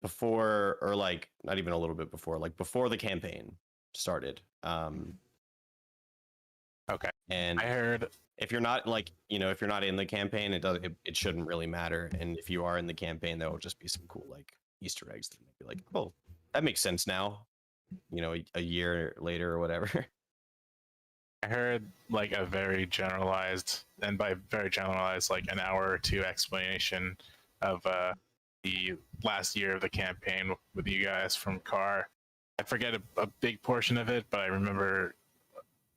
before, or like not even a little bit before, like before the campaign started. Okay. And I heard if you're not like, if you're not in the campaign, it shouldn't really matter. And if you are in the campaign, there will just be some cool like Easter eggs that make you like, oh, that makes sense now. A year later or whatever. I heard like a very generalized, and by very generalized, like an hour or two explanation of the last year of the campaign with you guys from Car. I forget a big portion of it, but I remember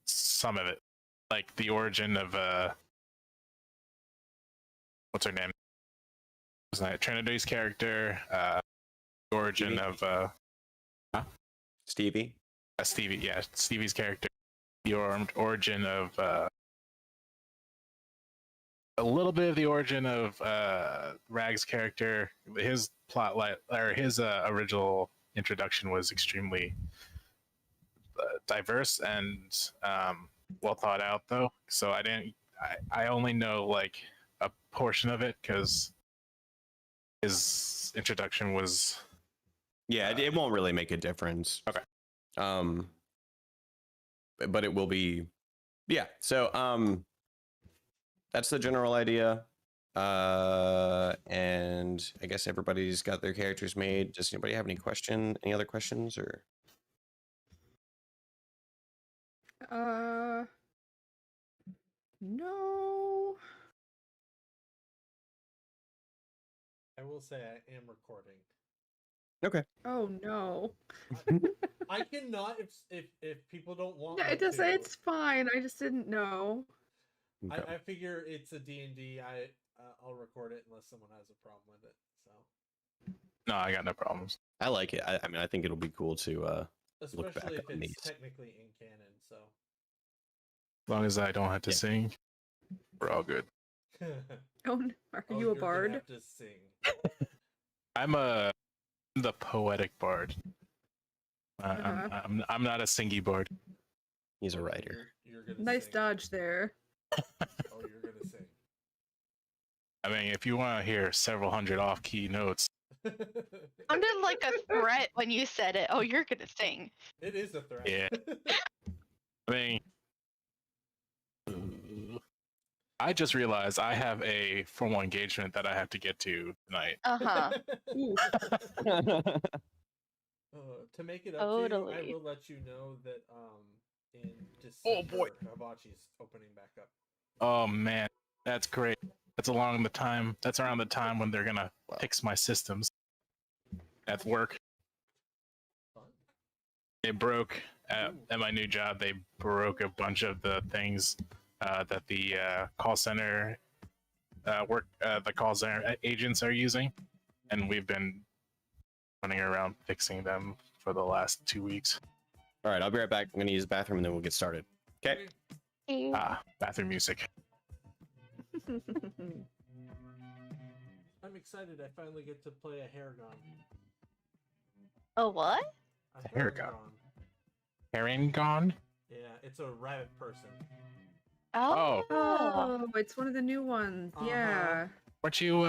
some of it, like the origin of what's her name? Wasn't it Trinity's character? The origin Stevie? of Stevie. Stevie, yeah, Stevie's character. The origin of a little bit of the origin of Rag's character. His plot line, or his original introduction was extremely diverse and well thought out, though. So I only know like a portion of it because his introduction was. Yeah, it won't really make a difference. Okay. But it will be. Yeah. So that's the general idea. And I guess everybody's got their characters made. Does anybody have any other questions, or? No. I will say I am recording. Okay. Oh no. I cannot if people don't want. Yeah, me it does. to. It's fine. I just didn't know. Okay. I figure it's a D&D. I'll record it unless someone has a problem with it. So. No, I got no problems. I like it. I mean, I think it'll be cool to look back Especially if on it's these. technically in canon. So. As long as I don't have to Yeah. sing, we're all good. Oh, no. Are you a you're gonna bard? have to sing. I'm the poetic bard. I'm not a singy bard. He's a writer. You're gonna Nice sing. dodge there. Oh, you're gonna sing. I mean, if you want to hear several hundred off-key notes, Sounded like a threat when you said it. Oh, you're gonna sing. It is a threat. Yeah. I mean, I just realized I have a formal engagement that I have to get to tonight. Uh-huh. Ooh. To make it up to you, I Totally. will let you know that in December, Oh, boy. Hibachi's opening back up. Oh man, that's great. That's around the time when they're gonna fix my systems at work. Fun. They broke at my new job. They broke a bunch of the things that the call center the call center agents are using, and we've been running around fixing them for the last 2 weeks. All right, I'll be right back. I'm gonna use the bathroom and then we'll get started. Okay. Bathroom music. I'm excited. I finally get to play a Haragon. Oh, what? A Haragon. Haragon. Herringon? Yeah, it's a rabbit person. Oh. Oh, it's one of the new ones. Uh-huh. Yeah. Weren't you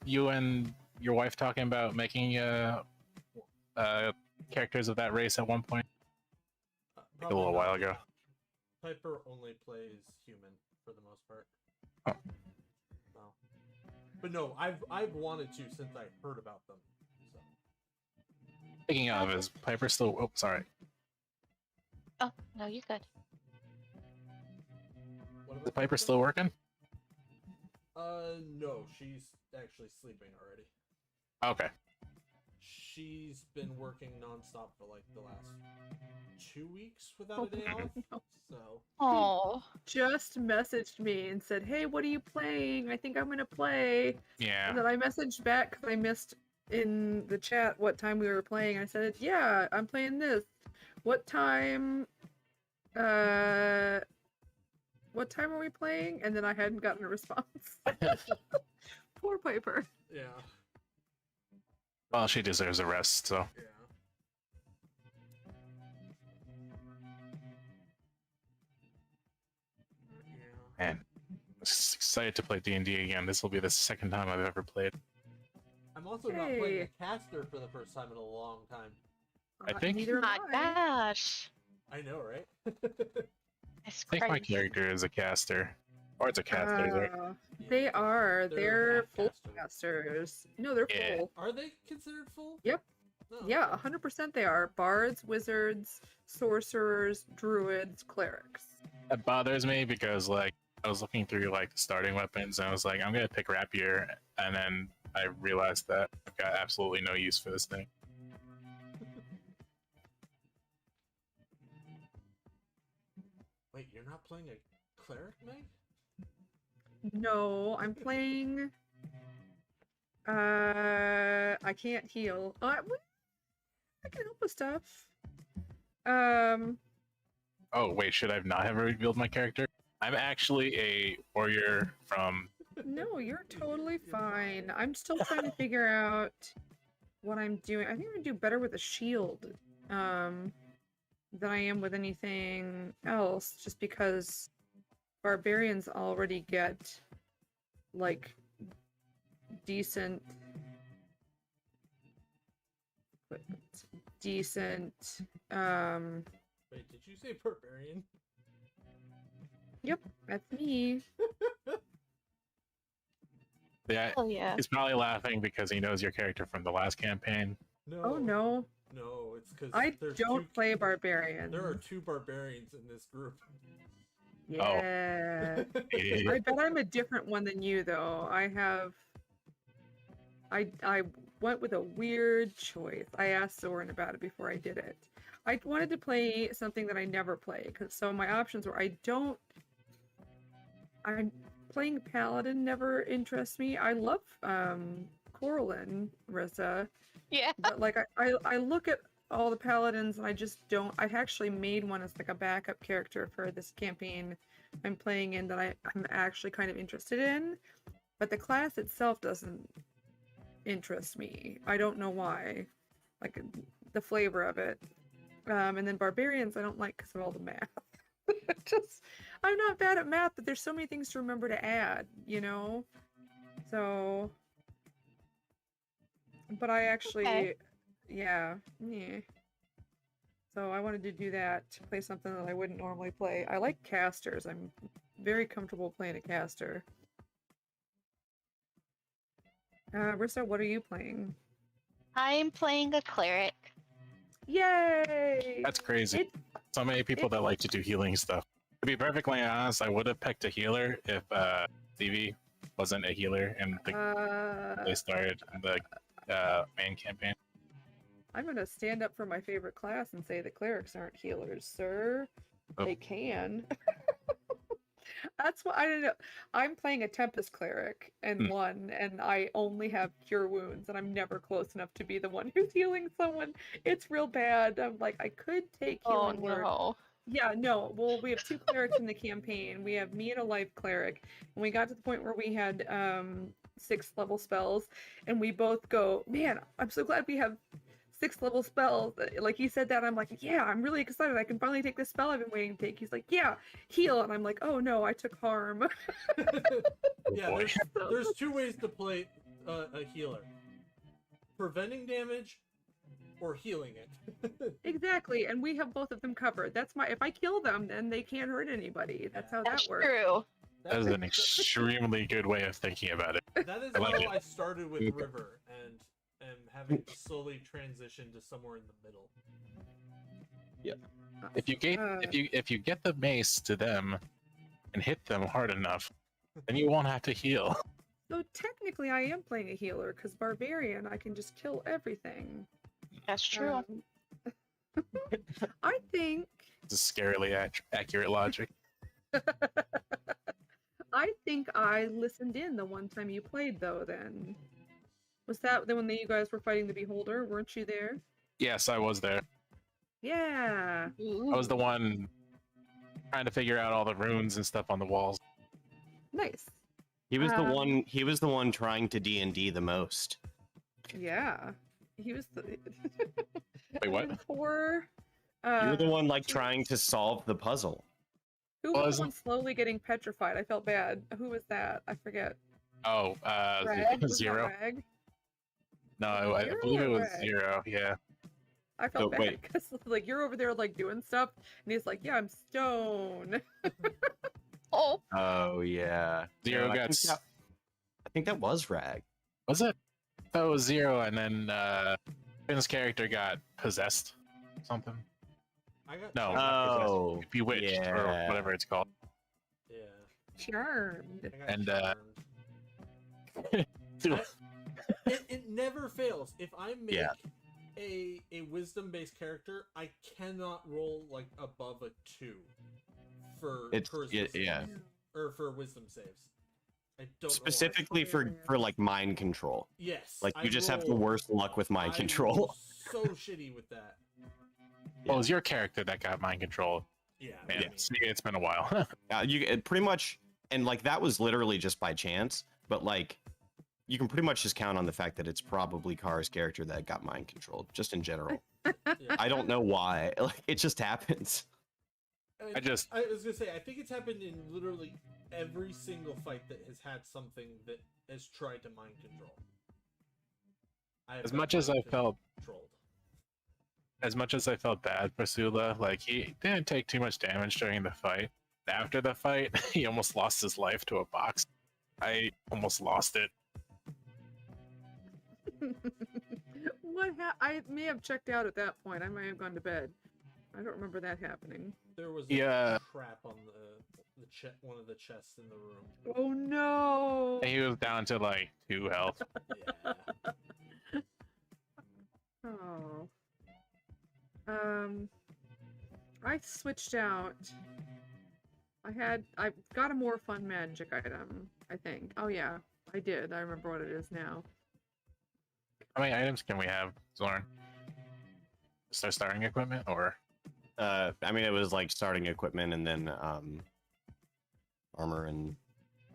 you and your wife talking about making characters of that race at one point? A little Probably while not. ago. Piper only plays human for the most part. Oh. No. But no, I've wanted to since I heard about them. So. Speaking of, is Piper still? Oh, sorry. Oh, no, you're good. What Is about Piper still working? No, she's actually sleeping already. Okay. She's been working nonstop for like the last 2 weeks without a day off. no. So Oh. Just messaged me and said, "Hey, what are you playing? I think I'm gonna play." Yeah. And then I messaged back because I missed in the chat what time we were playing. I said, "Yeah, I'm playing this. What time? What time are we playing?" And then I hadn't gotten a response. Poor Piper. yeah, Well, she deserves a rest, so. yeah. Man, I'm excited to play D&D again. This will be the second time I've ever played. I I'm also not playing Hey. a caster for the first time in a long time. I think- Neither am My I. gosh. I know, right? It's I think my crazy. character is a caster. Or it's a caster, right? They are. They're half full caster. casters. No, they're Yeah. full. Are they considered full? Yep. No, Yeah, okay. 100% they are. Bards, wizards, sorcerers, druids, clerics. That bothers me because like I was looking through like the starting weapons and I was like, I'm gonna pick rapier, and then I realized that I've got absolutely no use for this thing. Wait, you're not playing a cleric, Meg? No, I'm playing. I can't heal. I can help with stuff. Oh wait, should I not have revealed my character? I'm actually a warrior from. No, you're totally fine. I'm still trying to figure out what I'm doing. I think I'm gonna do better with a shield, than I am with anything else, just because barbarians already get like decent Wait, did you say barbarian? that's me. Yeah, Oh yeah. he's probably laughing because he knows your character from the last campaign. No. Oh no, No, it's because I don't play barbarian. There are 2 barbarians in this group. Yeah. I Idiot. bet I'm a different one than you though. I went with a weird choice. I asked Soren about it before I did it. I wanted to play something that I never play, so my options were I'm playing Paladin never interests me. I love Corlin, Rissa, Yeah. but like I look at all the Paladins and I just don't. I actually made one as like a backup character for this campaign I'm playing in that I'm actually kind of interested in, but the class itself doesn't interest me. I don't know why. Like the flavor of it. And then barbarians I don't like because of all the math. Just I'm not bad at math, but there's so many things to remember to add, you know? So but I actually Okay. yeah. So I wanted to do that, to play something that I wouldn't normally play. I like casters. I'm very comfortable playing a caster. Rissa, what are you playing? I'm playing a cleric. Yay! That's crazy. It- So many people that like to do healing stuff. To be perfectly honest, I would have picked a healer if Stevie wasn't a healer and they started the main campaign. I'm gonna stand up for my favorite class and say that clerics aren't healers, sir. Oh. They can. That's what I don't know. I'm playing a Tempest cleric and one, and I only have cure wounds, and I'm never close enough to be the one who's healing someone. It's real bad. I'm like, I could take Oh healing word. no. Yeah, no. Well, we have 2 clerics in the campaign. We have me and a life cleric, and we got to the point where we had 6th level spells, and we both go, man, I'm so glad we have 6th level spells. Like he said that, I'm like, yeah, I'm really excited. I can finally take this spell I've been waiting to take. He's like, yeah, heal, and I'm like, oh no, I took harm. Yeah, boy. there's 2 ways to play a healer: preventing damage or healing it. Exactly, and we have both of them covered. That's my. If I kill them, then they can't hurt anybody. That's how That's that works. true. That is an extremely good way of thinking about it. That is I like how it. I started with River, and having to slowly transition to somewhere in the middle. If you get if you get the mace to them and hit them hard enough, then you won't have to heal. So technically, I am playing a healer because barbarian, I can just kill everything. That's true. I think It's scarily accurate logic. I listened in the one time you played though. Then was that the one that you guys were fighting the beholder? Weren't you there? Yes, I was there. Yeah. I was the one trying to figure out all the runes and stuff on the walls. Nice. He was the one. He was the one trying to D&D the most. Yeah. He was the. Wait, what? And poor. You were the one like trying to solve the puzzle. Who was the wasn't- one slowly getting petrified? I felt bad. Who was that? I forget. Oh, Rag? Was that Zero. Rag? No, I Zero believe it or was Rag? 0. Yeah. I felt So, bad wait. because like you're over there like doing stuff, and he's like, "Yeah, I'm stone." Oh, Oh yeah. 0 No, got. I think that was Rag. Was it? That was 0, and then Finn's character got possessed. Something. I got No, charmed. not possessed. Oh, Bewitched or yeah. whatever it's called. Yeah. Charmed. I got And, charmed. It never fails. If I make Yeah. a wisdom based character, I cannot roll like above a 2 for It's charisma yeah. saves, or for wisdom saves. I don't know why. Specifically for like mind control. Yes. Like I you just have the roll- worst luck with mind I control. roll so shitty with that. Well, it was your character that got mind control. Yeah. Man, I mean, it's been a while. It pretty much, and like that was literally just by chance. But like, you can pretty much just count on the fact that it's probably Kara's character that got mind controlled, just in general. yeah. I don't know why. Like it just happens. And I just- I was gonna say, I think it's happened in literally every single fight that has had something that has tried to mind control. I have As got much as mind I felt controlled. as much as I felt bad for Sula, like he didn't take too much damage during the fight. After the fight, he almost lost his life to a box. I almost lost it. I may have checked out at that point. I may have gone to bed. I don't remember that happening. There was a Yeah. trap on one of the chests in the room. Oh no! And he was down to like 2 health. Yeah. Oh. I switched out. I got a more fun magic item, I think. Oh yeah, I did. I remember what it is now. How many items can we have, Zorn? Just our starting equipment, or I mean, it was like starting equipment and then armor and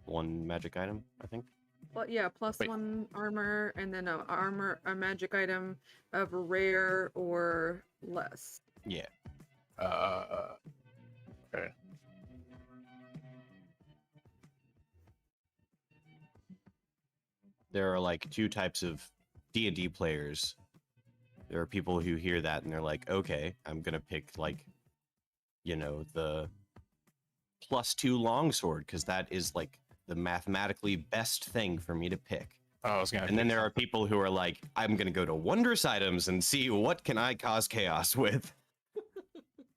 1 magic item, I think. Well, yeah, plus Wait. 1 armor, and then a magic item of rare or less. Yeah. okay. There are like 2 types of D&D players. There are people who hear that and they're like, okay, I'm gonna pick like, you know, the +2 longsword because that is like the mathematically best thing for me to pick. Oh, I was gonna. And then there are people who are like, I'm gonna go to wondrous items and see what can I cause chaos with.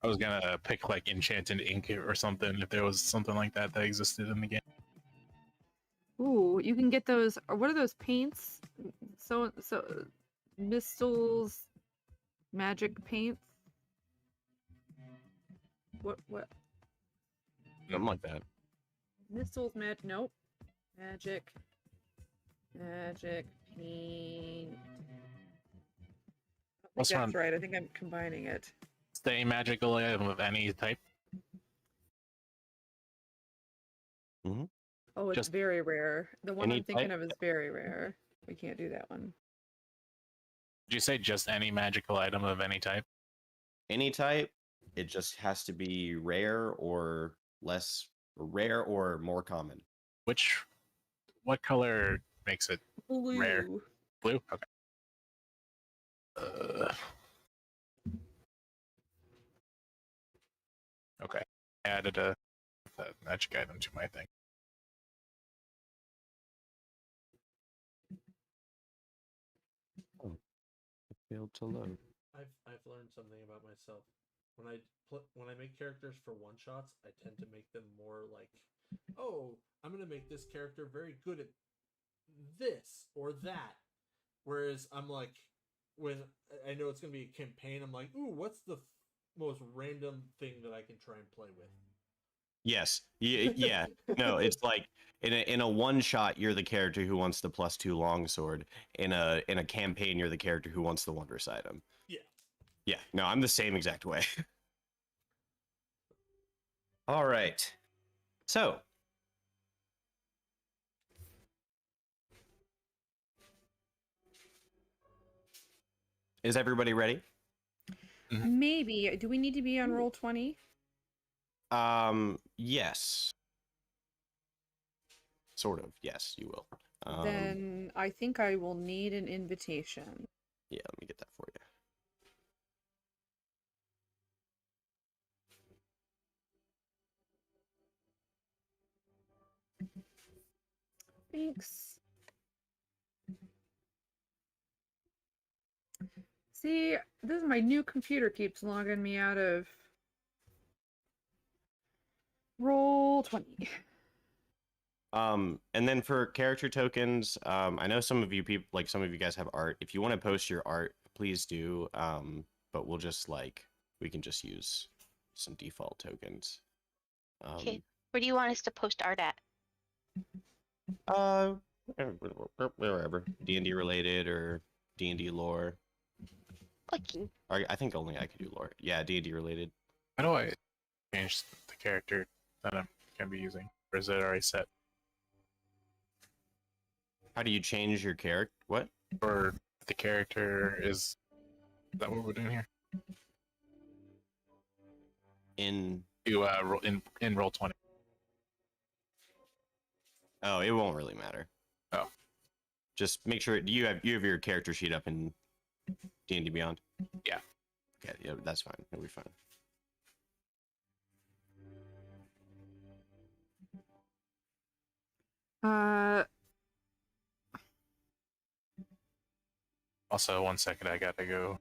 I was gonna pick like enchanted ink or something if there was something like that that existed in the game. Ooh, you can get those. Or what are those paints? So Mistel's magic paints. What? Something like that. Mistel's magic. Nope. Magic paint. I What's think wrong? that's right. I think I'm combining it. Stay magical item of any type. Oh, it's Just very rare. The one any I'm thinking type? of is very rare. We can't do that one. Did you say just any magical item of any type? Any type, it just has to be rare or less rare or more common. What color makes it Blue. Rare. blue? Okay. Okay. Added a magic item to my thing. Failed to load. I've learned something about myself. When I make characters for one shots, I tend to make them more like, oh, I'm gonna make this character very good at this or that. Whereas I'm like, when I know it's gonna be a campaign, I'm like, ooh, what's the most random thing that I can try and play with? Yes. Yeah. No, it's like in a one shot, you're the character who wants the +2 longsword. In a campaign, you're the character who wants the wondrous item. Yeah. Yeah. No, I'm the same exact way. All right. So. Is everybody ready? Maybe. Do we need to be on roll 20? Yes. Sort of. Yes, you will. Then I think I will need an invitation. Yeah, let me get that for you. Thanks. See, this is my new computer keeps logging me out of Roll20. And then for character tokens, I know some of you people, like some of you guys have art. If you want to post your art, please do. But we'll just we can just use some default tokens. Okay. Where do you want us to post art at? Uh, wherever D&D related or D&D lore. Okay. Or I think only I could do lore. Yeah, D&D related. How do I change the character that I'm gonna be using, or is it already set? How do you change your character? What? Or the character is that what we're doing here? In In Roll20. Oh, it won't really matter. Oh. Just make sure you have your character sheet up in D&D Beyond. Yeah. Okay, yeah, that's fine. It'll be fine. Also, 1 second, I gotta go.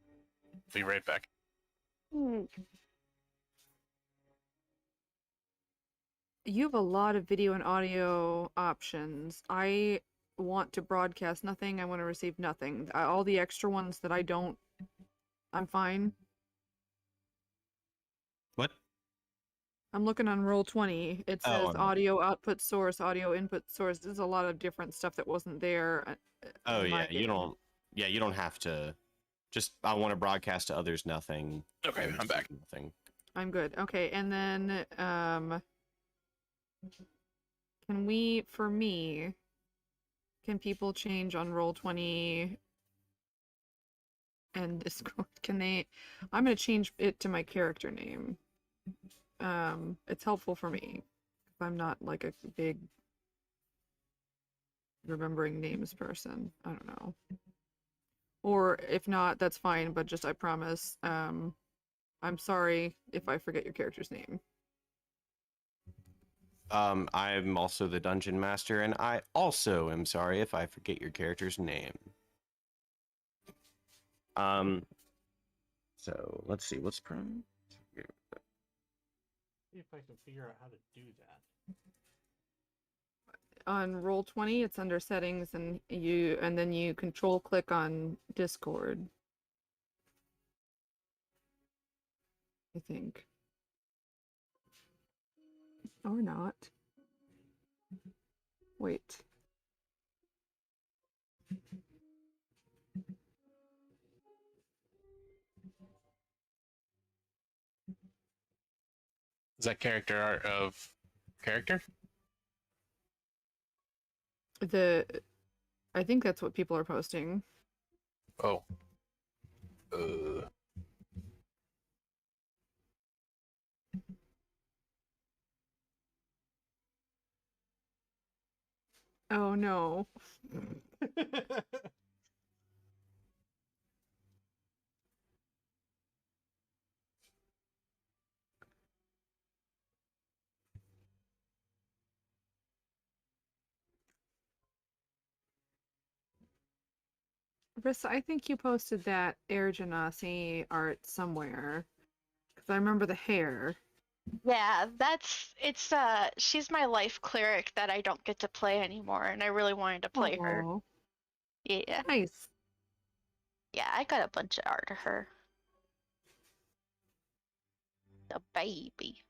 Be right back. You have a lot of video and audio options. I want to broadcast nothing. I want to receive nothing. All the extra ones that I don't, I'm fine. What? I'm looking on Roll20. It Oh, says on- audio output source, audio input source. There's a lot of different stuff that wasn't there. Oh in my yeah, you game. don't. Yeah, you don't have to. Just I want to broadcast to others. Nothing. Okay, and I'm back. Nothing. I'm good. Okay, and then can we, for me, can people change on Roll20 and Discord? Can they? I'm gonna change it to my character name. It's helpful for me. I'm not like a big remembering names person. I don't know. Or if not, that's fine, but just I promise. I'm sorry if I forget your character's name. I'm also the dungeon master, and I also am sorry if I forget your character's name. So let's see. What's prime? See if I can figure out how to do that. On Roll20, it's under settings, and then you control click on Discord. I think. Or not. Wait. Is that character art of character? I think that's what people are posting. Oh. Oh no. Rissa, I think you posted that Air Genasi art somewhere. Because I remember the hair. Yeah, it's she's my life cleric that I don't get to play anymore, and I really wanted to play her. Aw, Yeah. nice. Yeah, I got a bunch of art of her. The baby.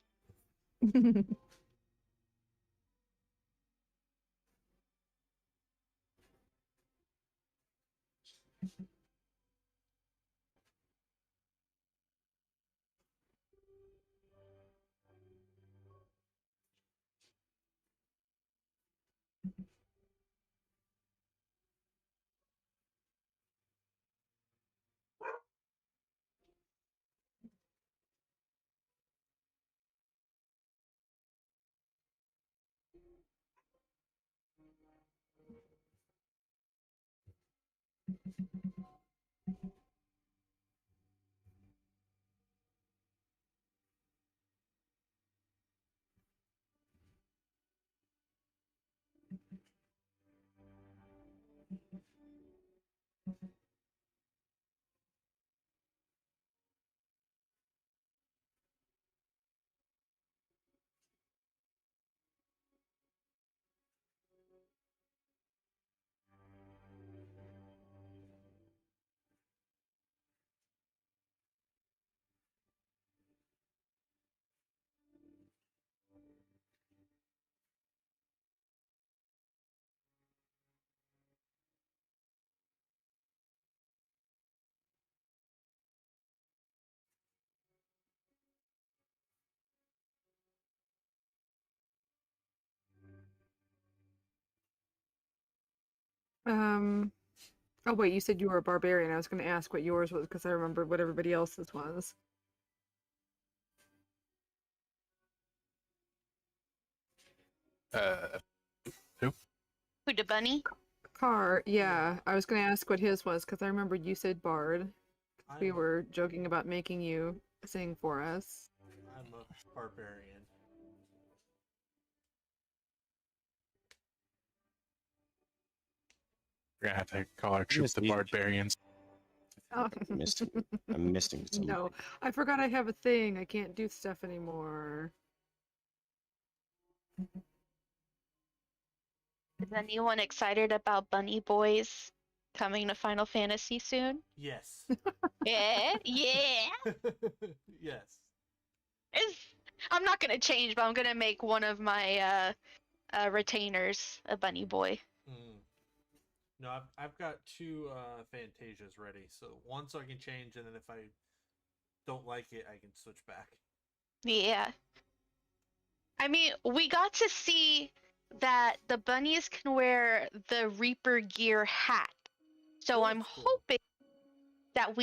Oh wait, you said you were a barbarian. I was going to ask what yours was because I remembered what everybody else's was. Who? Huda Bunny. Car, yeah. I was going to ask what his was because I remember you said bard. We I'm, were joking about making you sing for us. I'm a barbarian. We're gonna have to call our troops the Yes, barbarians. Oh. I'm missing something. No, I forgot I have a thing. I can't do stuff anymore. Is anyone excited about Bunny Boys coming to Final Fantasy soon? Yes. Yeah, yeah. Yes. I'm not gonna change, but I'm gonna make one of my retainers a bunny boy. Mm. No, I've got two Fantasias ready. So one so I can change, and then if I don't like it, I can switch back. Yeah. I mean, we got to see that the bunnies can wear the Reaper gear hat. So Oh, I'm that's cool. hoping that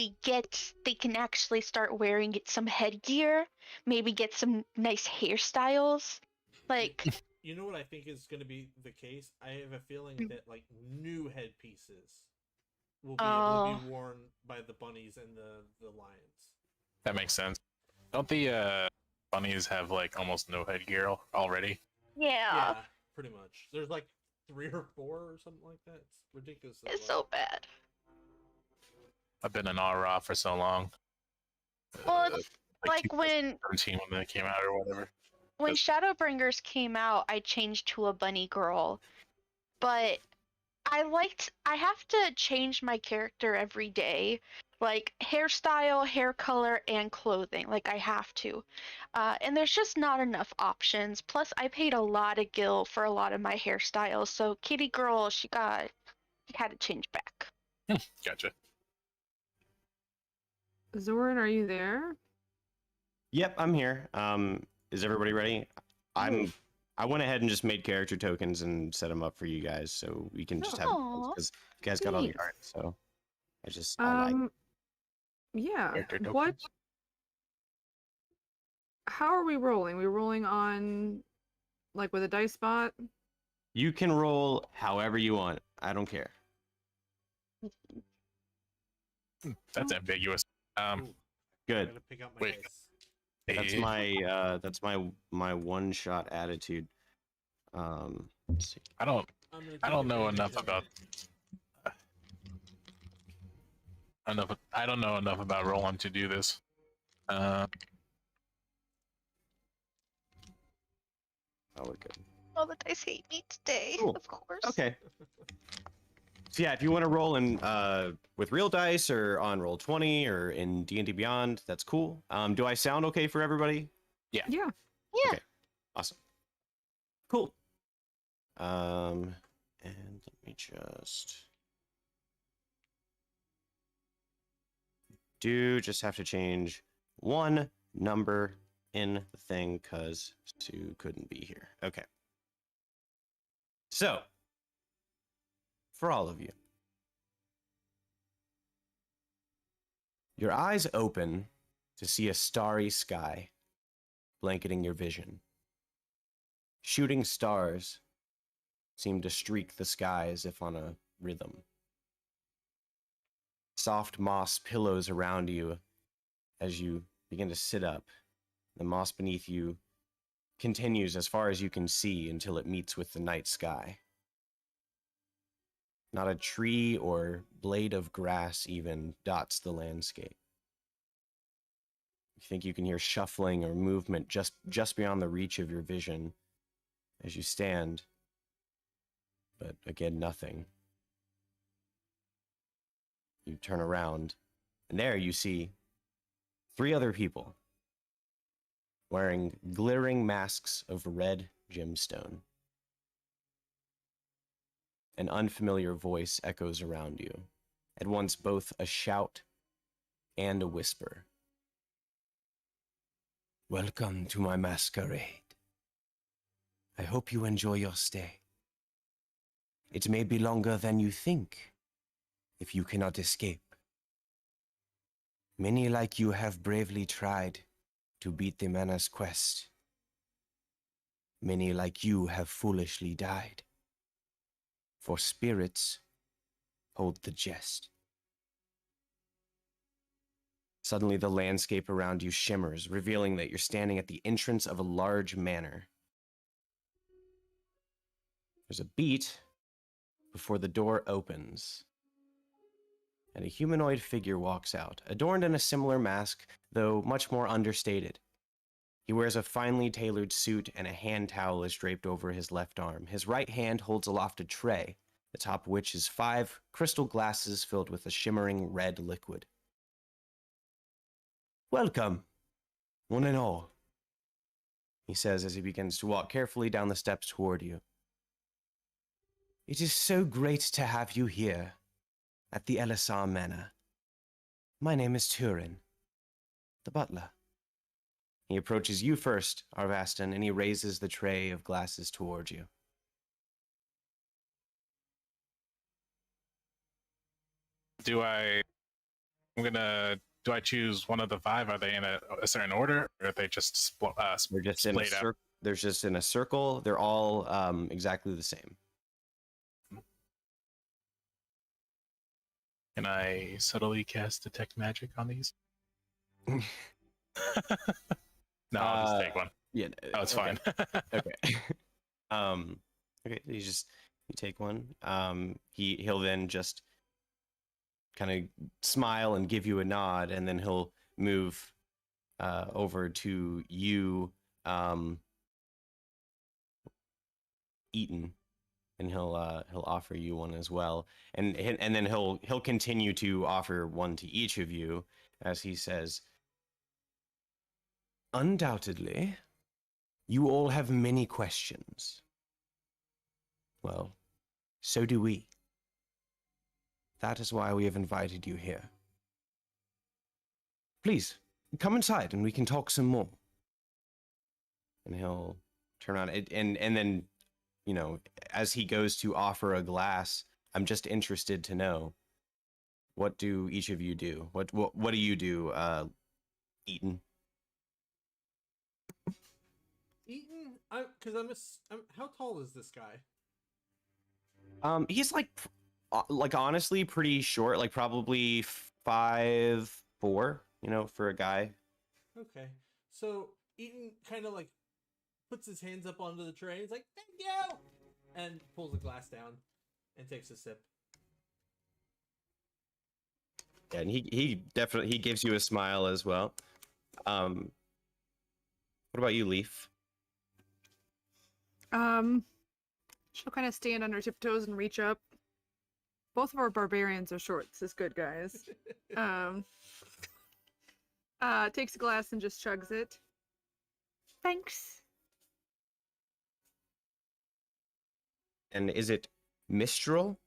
they can actually start wearing some headgear, maybe get some nice hairstyles. Like, You know what I think is going to be the case? I have a feeling that like new headpieces will Oh. be worn by the bunnies and the lions. That makes sense. Don't the bunnies have like almost no headgear already? yeah, Yeah, pretty much. There's like 3 or 4 or something like that. It's ridiculous. it's so bad. I've been an Aura for so long. Well, it's like when 2017 when they came out or whatever. Shadowbringers came out, I changed to a bunny girl. But I have to change my character every day. Like hairstyle, hair color, and clothing. Like I have to. And there's just not enough options. Plus I paid a lot of gil for a lot of my hairstyles. So Kitty Girl, she had to change back. Gotcha. Zoran, are you there? Yep, I'm here. Is everybody ready? I went ahead and just made character tokens and set them up for you guys, so we can just have Aw, because you guys got all the thanks. art. So I like. Yeah. Character What? tokens? How are we rolling? We rolling on, like, with a dice bot? You can roll however you want. I don't care. That's ambiguous. Ooh, Good. I'm gonna pick out my Wait. dice. That's my one shot attitude. Let's see. I don't I'm gonna I take don't know advantage enough of about it. I don't know enough about Roland to do this. Oh, we're good. all the dice hate me today, Cool. of course. Okay. So yeah, if you want to roll in with real dice or on Roll20 or in D&D Beyond, that's cool. Do I sound okay for everybody? Yeah. Yeah. Okay. Awesome. Cool. And let me just have to change one number in the thing because Sue couldn't be here. Okay. So, for all of you, your eyes open to see a starry sky blanketing your vision. Shooting stars seem to streak the sky as if on a rhythm. Soft moss pillows around you as you begin to sit up. The moss beneath you continues as far as you can see until it meets with the night sky. Not a tree or blade of grass even dots the landscape. You think you can hear shuffling or movement just beyond the reach of your vision as you stand, but again, nothing. You turn around, and there you see 3 other people wearing glittering masks of red gemstone. An unfamiliar voice echoes around you, at once both a shout and a whisper. Welcome to my masquerade. I hope you enjoy your stay. It may be longer than you think, if you cannot escape. Many like you have bravely tried to beat the Mana's quest. Many like you have foolishly died. For spirits hold the jest. Suddenly the landscape around you shimmers, revealing that you're standing at the entrance of a large manor. There's a beat before the door opens, and a humanoid figure walks out, adorned in a similar mask, though much more understated. He wears a finely tailored suit, and a hand towel is draped over his left arm. His right hand holds aloft a tray, atop which is 5 crystal glasses filled with a shimmering red liquid. "Welcome, one and all," he says as he begins to walk carefully down the steps toward you. "It is so great to have you here at the Elisar Manor. My name is Turin, the butler." He approaches you first, Arvaston, and he raises the tray of glasses toward you. Do I choose one of the 5? Are they in a certain order, or are they just They're just in a splayed out? They're just in a circle. They're all exactly the same. Can I subtly cast detect magic on these? No, I'll just take one. Yeah. Oh, it's okay. fine. Okay. Okay. You take one. He'll then just kind of smile and give you a nod, and then he'll move over to you, Eaton, and he'll offer you one as well, and then he'll continue to offer one to each of you as he says, "Undoubtedly, you all have many questions. Well, so do we. That is why we have invited you here. Please, come inside and we can talk some more." And he'll turn on it, and then, you know, as he goes to offer a glass, I'm just interested to know, what do each of you do? What do you do, Eaton? Eaton, how tall is this guy? He's like honestly pretty short, like probably 5'4", you know, for a guy. Okay, so Eaton kind of like puts his hands up onto the tray. He's like, "Thank you," and pulls a glass down and takes a sip. Yeah, and he definitely gives you a smile as well. What about you, Leaf? She'll kind of stand on her tiptoes and reach up. Both of our barbarians are short. This is good, guys. Takes a glass and just chugs it. Thanks. And is it Mistral?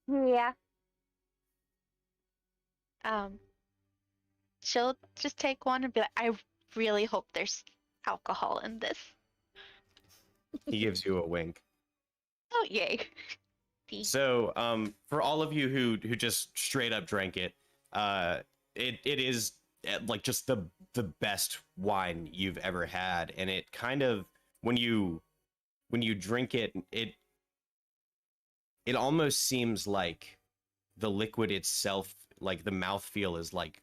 Yeah. She'll just take one and be like, "I really hope there's alcohol in this." He gives you a wink. Oh, yay. So, for all of you who just straight up drank it, it is like just the best wine you've ever had, and it kind of, when you drink it, it almost seems like the liquid itself, like the mouthfeel is like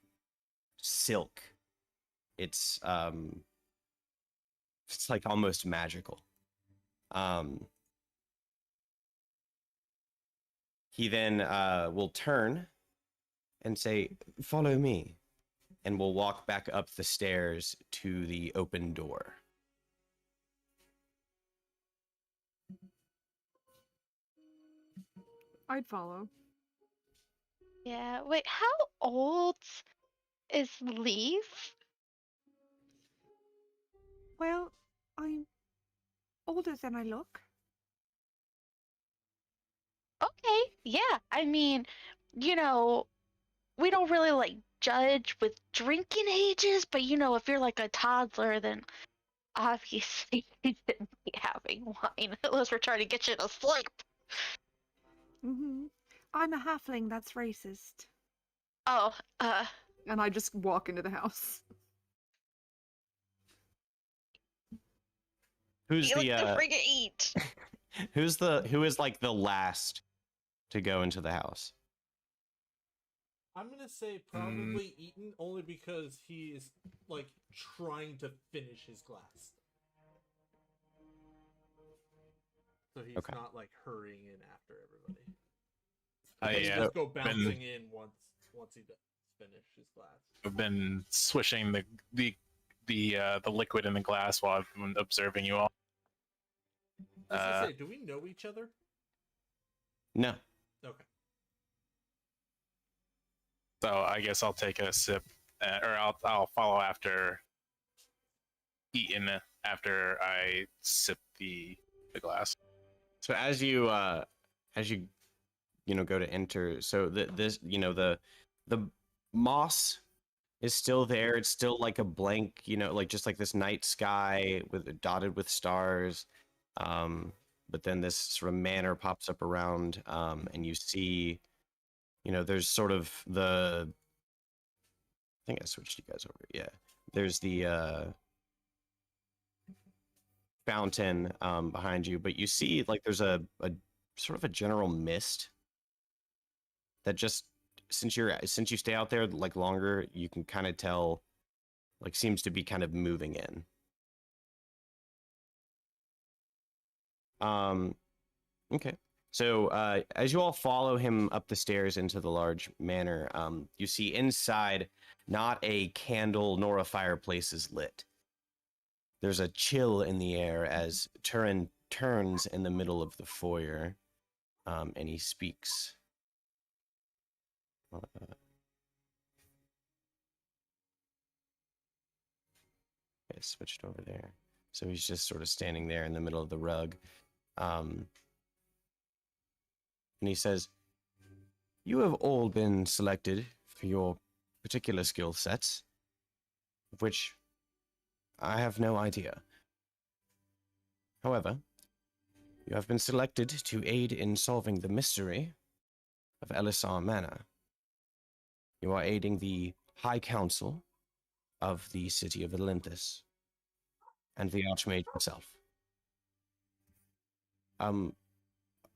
silk. It's like almost magical. He then will turn and say, "Follow me," and we'll walk back up the stairs to the open door. I'd follow. Yeah, wait, how old is Leaf? Well, I'm older than I look. Okay, yeah, I mean, you know, we don't really like judge with drinking ages, but you know, if you're like a toddler, then obviously you shouldn't be having wine unless we're trying to get you to sleep. I'm a halfling. That's racist. Oh, And I just walk into the house. Who's you like to the friggin' eat. who is like the last to go into the house? I'm gonna say probably Eaton, only because he is like trying to finish his glass, so he's Okay. not like hurrying in after everybody. Okay, He'll yeah, just go bouncing in once he does finish his glass. I've been swishing the liquid in the glass while I've been observing you all. I was gonna say, do we know each other? No. Okay. So I guess I'll take a sip, or I'll follow after Eaton after I sip the glass. So as you go to enter, so the moss is still there. It's still like a blank, like just like this night sky with dotted with stars. But then this sort of manor pops up around, and you see, there's sort of I think I switched you guys over. Yeah, there's the fountain behind you, but you see like there's a sort of a general mist that just since you stay out there like longer, you can kind of tell like seems to be kind of moving in. Okay. So as you all follow him up the stairs into the large manor, you see inside not a candle nor a fireplace is lit. There's a chill in the air as Turin turns in the middle of the foyer, and he speaks. I switched over there. So he's just sort of standing there in the middle of the rug. And he says, "You have all been selected for your particular skill sets, of which I have no idea. However, you have been selected to aid in solving the mystery of Elisar Manor. You are aiding the High Council of the city of Olympus and the Archmage himself.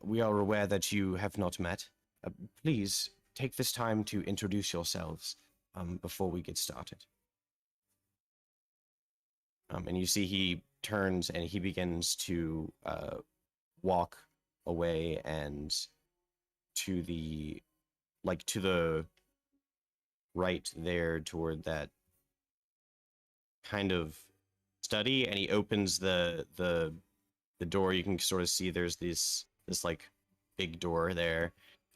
We are aware that you have not met. Please take this time to introduce yourselves before we get started." And you see he turns and he begins to walk away and to the right there toward that kind of study, and he opens the door. You can sort of see there's this like big door there.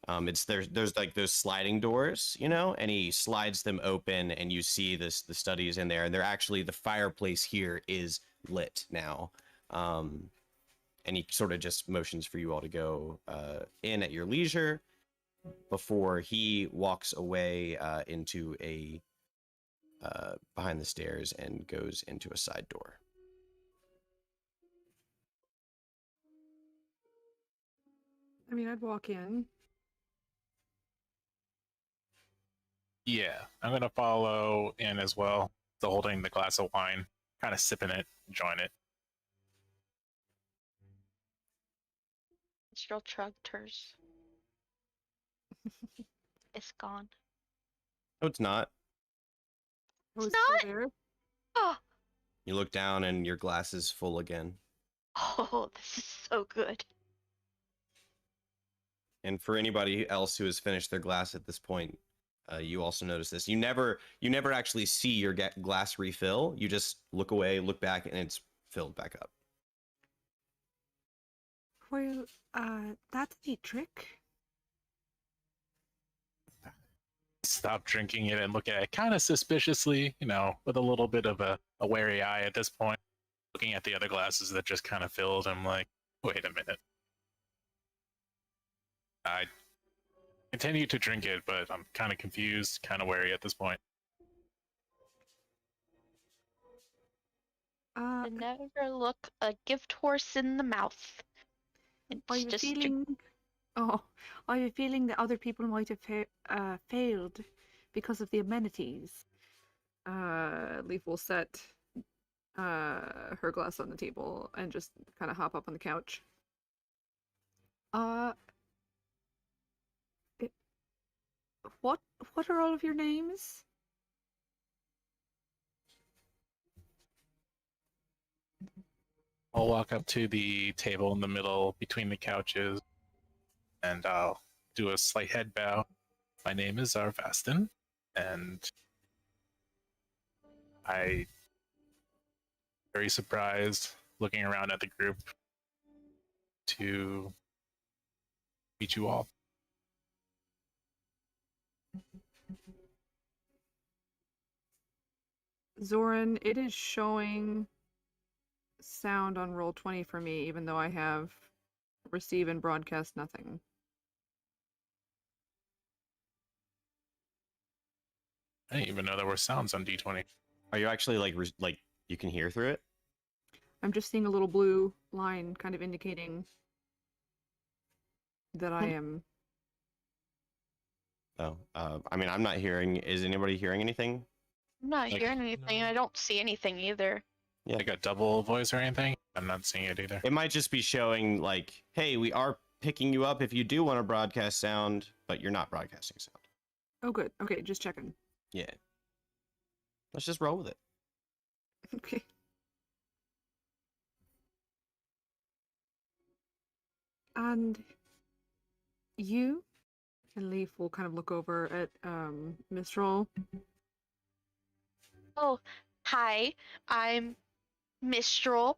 There's like those sliding doors, and he slides them open, and you see the study is in there, and they're actually, the fireplace here is lit now. And he sort of just motions for you all to go in at your leisure before he walks away into a behind the stairs and goes into a side door. I mean, I'd walk in. Yeah, I'm gonna follow in as well. Still holding the glass of wine, kind of sipping it, enjoying it. Still trugged hers. It's gone. No, it's not. I was not? still there. Oh, You look down and your glass is full again. oh, this is so good. And for anybody else who has finished their glass at this point, you also notice this. You never actually see your glass refill. You just look away, look back, and it's filled back up. Well, that's a neat trick. Stop drinking it and look at it kind of suspiciously, with a little bit of a wary eye at this point. Looking at the other glasses that just kind of filled, I'm like, wait a minute. I continue to drink it, but I'm kind of confused, kind of wary at this point. To never look a gift horse in the mouth. Are It's you just feeling Oh, I have a feeling that other people might have failed because of the amenities. Leaf will set her glass on the table and just kind of hop up on the couch. Uh, it, what are all of your names? I'll walk up to the table in the middle between the couches and I'll do a slight head bow. My name is Arvastin, and I very surprised looking around at the group to meet you all. Zoran, it is showing sound on Roll20 for me, even though I have receive and broadcast nothing. I didn't even know there were sounds on D20. Are you actually like you can hear through it? I'm just seeing a little blue line kind of indicating that I am. Oh, I mean, I'm not hearing. Is anybody hearing anything? I'm not Like- hearing anything. No. I don't see anything either. Like a double voice or anything? I'm not seeing it either. It might just be showing like, hey, we are picking you up if you do want to broadcast sound, but you're not broadcasting sound. Oh, good. Okay, just checking. Yeah. Let's just roll with it. Okay. And you and Leaf will kind of look over at Mistral. Oh, hi. I'm Mistral,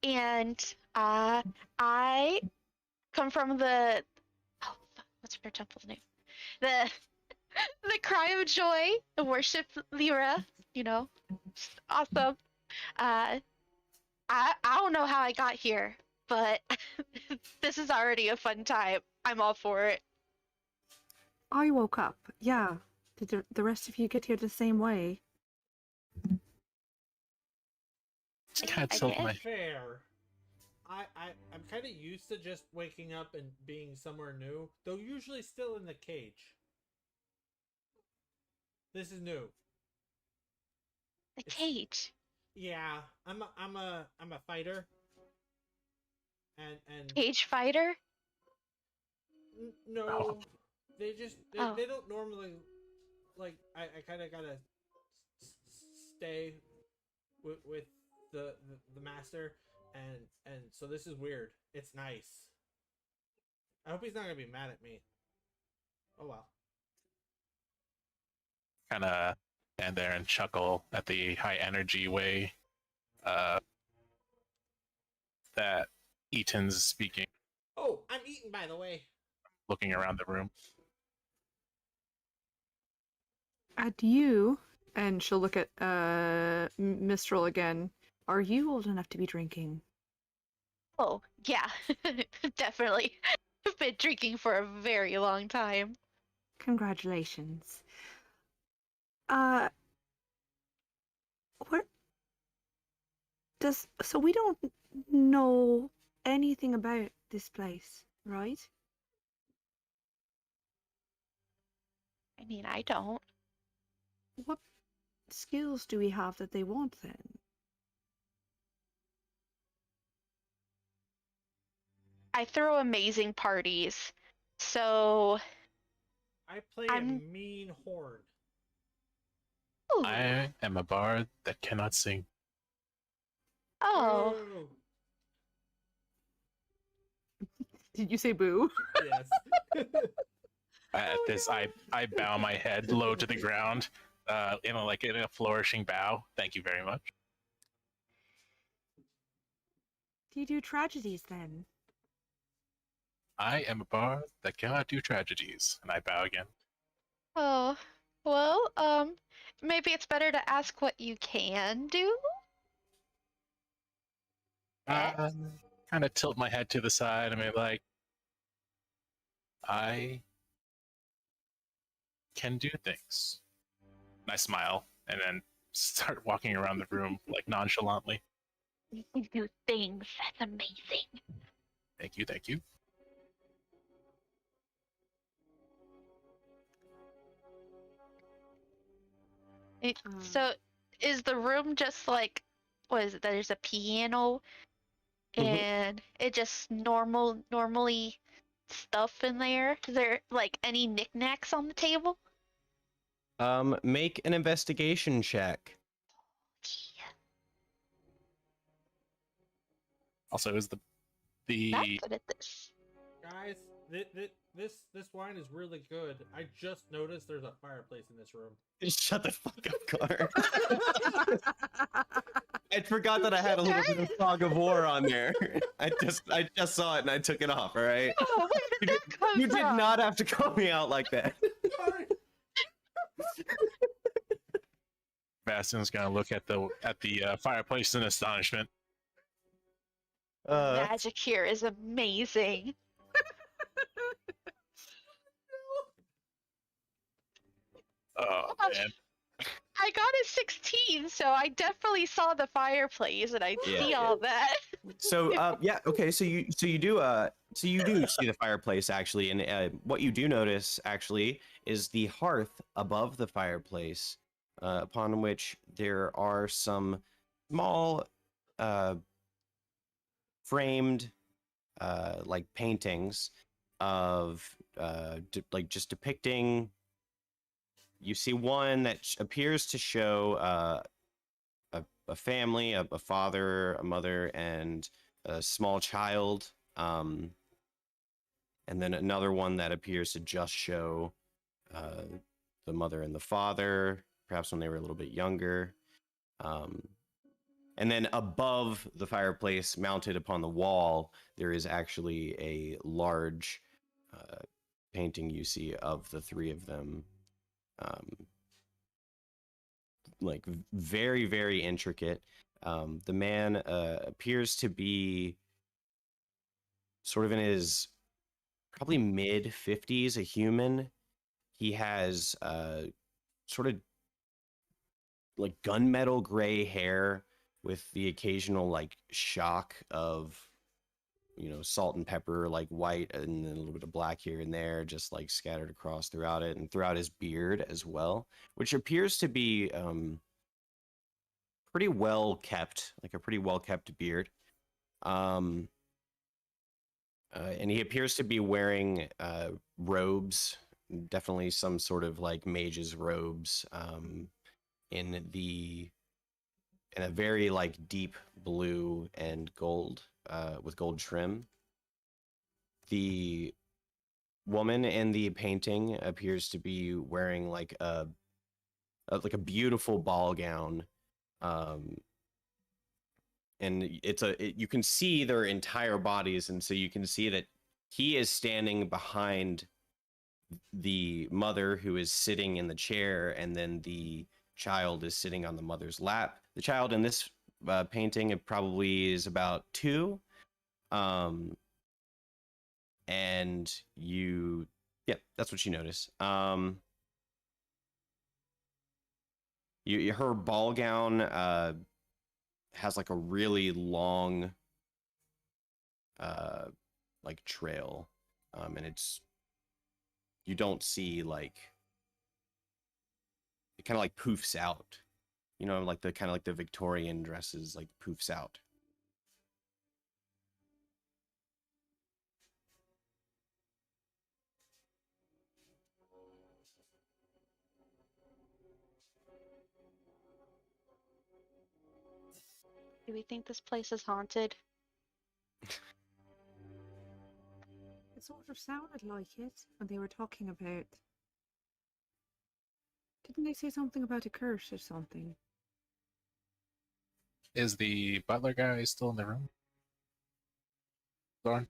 and I come from the what's her temple's name? The the Cry of Joy, the Worship Lyra. You know, just awesome. I don't know how I got here, but this is already a fun time. I'm all for it. I woke up. Yeah. Did the rest of you get here the same way? It's kind of I tilt guess. my Fair. I'm kind of used to just waking up and being somewhere new, though usually still in the cage. This is new. The cage. Yeah, I'm a fighter. And Cage fighter? no, Oh. they just Oh. they don't normally like. I kind of gotta stay with the master, and so this is weird. It's nice. I hope he's not gonna be mad at me. Oh well. kind of stand there and chuckle at the high energy way that Eaton's speaking, Oh, I'm eating, by the way. looking around the room. At you, and she'll look at Mistral again. Are you old enough to be drinking? Oh, yeah. Definitely. I've been drinking for a very long time. Congratulations. What so we don't know anything about this place, right? I mean, I don't. What skills do we have that they want then? I throw amazing parties. So, I play I'm- a mean horn. ooh. I am a bard that cannot sing. Oh, Boo! Did you say boo? Yes. At Oh, this, no. I bow my head low to the ground, in a flourishing bow. Thank you very much. Do you do tragedies then? I am a bard that cannot do tragedies, and I bow again. oh. Well, maybe it's better to ask what you can do. Kind of tilt my head to the side and be like, I can do things. And I smile and then start walking around the room like nonchalantly. You can do things. That's amazing. Thank you, thank you. So is the room just like, what is it? There's a piano Mhm. and it just normally stuff in there. Is there like any knickknacks on the table? Make an investigation check. Also, is Not the good at this. Guys, this wine is really good. I just noticed there's a fireplace in this room. Shut the fuck up, Connor. I forgot that I had a little bit of fog of war on there. I just saw it and I took it off. All right. Oh, where did that come You did from? not have to call me out like that. Sorry. Bastion's gonna look at the fireplace in astonishment. Magic here is amazing. Oh Gosh. man. I got a 16, so I definitely saw the fireplace and I Yeah. see all that. So yeah, okay, so you do see the fireplace actually, and what you do notice actually is the hearth above the fireplace, upon which there are some small framed like paintings of like just depicting. You see one that appears to show a family, a father, a mother, and a small child. And then another one that appears to just show the mother and the father, perhaps when they were a little bit younger. And then above the fireplace, mounted upon the wall, there is actually a large painting you see of the three of them. Like very, very intricate. The man appears to be sort of in his probably mid 50s, a human. He has sort of like gunmetal gray hair with the occasional like shock of, you know, salt and pepper, like white, and then a little bit of black here and there, just like scattered across throughout it, and throughout his beard as well, which appears to be pretty well kept, like a pretty well kept beard. And he appears to be wearing robes, definitely some sort of like mage's robes, in a very like deep blue and gold, with gold trim. The woman in the painting appears to be wearing like a beautiful ball gown, and you can see their entire bodies, and so you can see that he is standing behind the mother, who is sitting in the chair, and then the child is sitting on the mother's lap. The child in this painting, it probably is about 2, and that's what you notice. Her ball gown has like a really long like trail, and you don't see like, it kind of like poofs out, you know, like the kind of like the Victorian dresses like poofs out. Do we think this place is haunted? It sort of sounded like it when they were talking about. Didn't they say something about a curse or something? Is the butler guy still in the room? Thorn?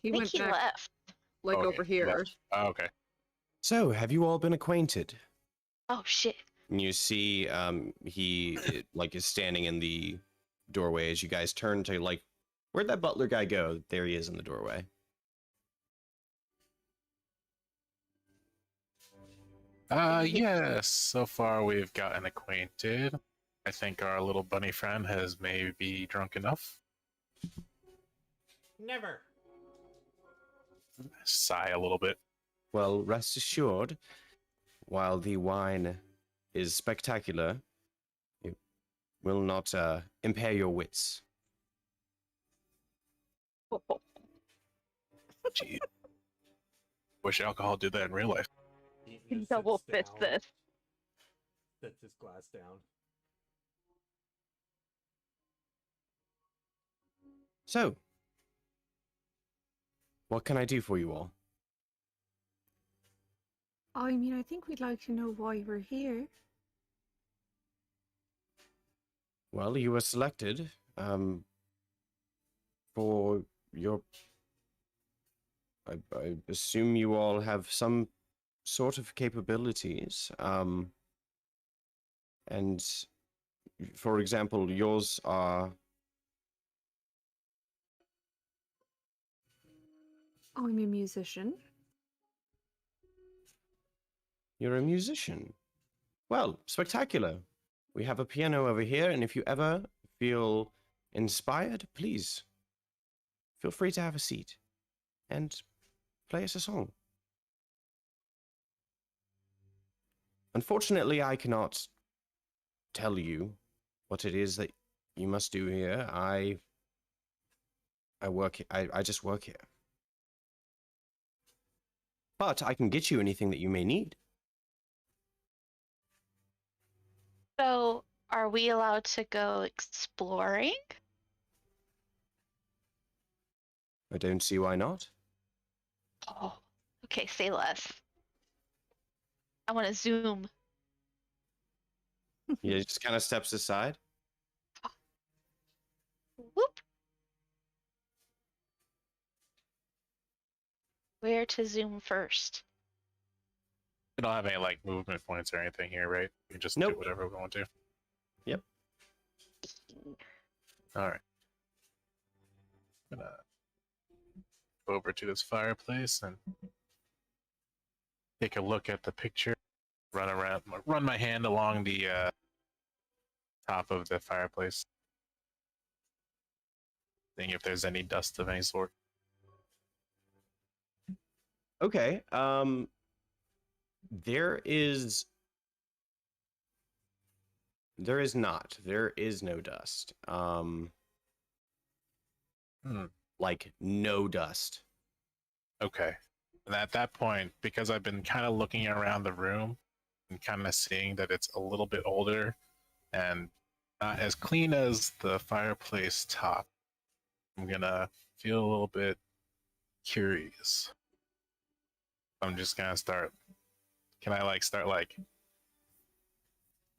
He I think went he back, left. like Okay, over he here. left. Oh, okay. So, have you all been acquainted? Oh shit. And you see he like is standing in the doorway as you guys turn to like, where'd that butler guy go? There he is in the doorway. Yes. So far we've gotten acquainted. I think our little bunny friend has maybe drunk enough. Never. Sigh a little bit. Well, rest assured, while the wine is spectacular. It will not impair your wits. Gee. Wish alcohol did that in real life. Eaton just Double sits fist down, this. sets his glass down. So, what can I do for you all? I mean, I think we'd like to know why we're here. Well, you were selected for your. I assume you all have some sort of capabilities. And for example, yours are. I'm a musician. You're a musician. Well, spectacular. We have a piano over here, and if you ever feel inspired, please feel free to have a seat and play us a song. Unfortunately, I cannot tell you what it is that you must do here. I work. I just work here. But I can get you anything that you may need. So, are we allowed to go exploring? I don't see why not. Oh, okay, say less. I want to zoom. He just kind of steps aside. Whoop. Where to zoom first? We don't have any like movement points or anything here, right? We can just Nope. do whatever we want to. Yep. All right. Gonna go over to this fireplace and take a look at the picture. Run my hand along the top of the fireplace, seeing if there's any dust of any sort. Okay. There is not. There is no dust. Like no dust. Okay. And at that point, because I've been kind of looking around the room and kind of seeing that it's a little bit older and not as clean as the fireplace top, I'm gonna feel a little bit curious. I'm just gonna start. Can I start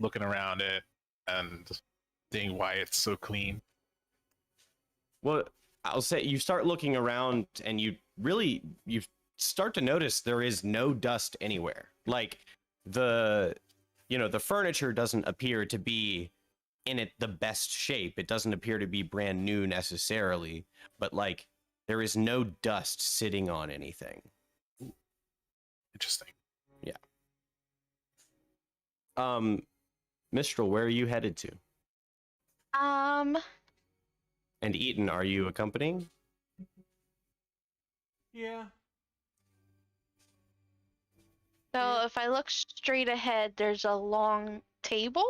looking around it and seeing why it's so clean? Well, I'll say you start looking around and you start to notice there is no dust anywhere. Like the furniture doesn't appear to be in the best shape. It doesn't appear to be brand new necessarily, but like there is no dust sitting on anything. Interesting. Mistral, where are you headed to? And Eaton, are you accompanying? Yeah. So if I look straight ahead, there's a long table.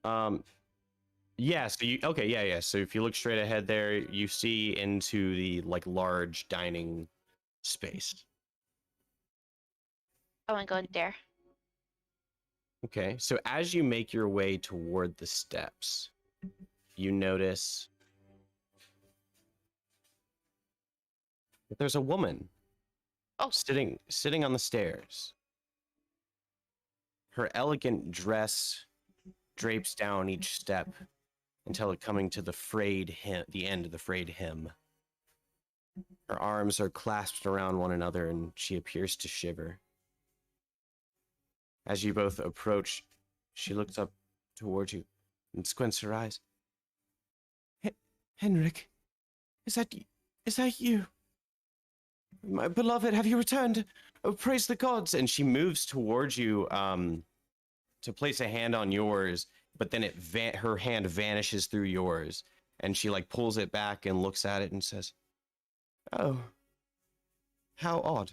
Yeah, so if you look straight ahead there, you see into the large dining space. I want to go in there. Okay, so as you make your way toward the steps, you notice that there's a woman sitting on the stairs. Her elegant dress drapes down each step until it coming to the end of the frayed hem. Her arms are clasped around one another and she appears to shiver. As you both approach, she looks up towards you and squints her eyes. Henrik, is that you? My beloved, have you returned? Oh, praise the gods! And she moves towards you to place a hand on yours, but then her hand vanishes through yours, and she pulls it back and looks at it and says, "Oh, how odd,"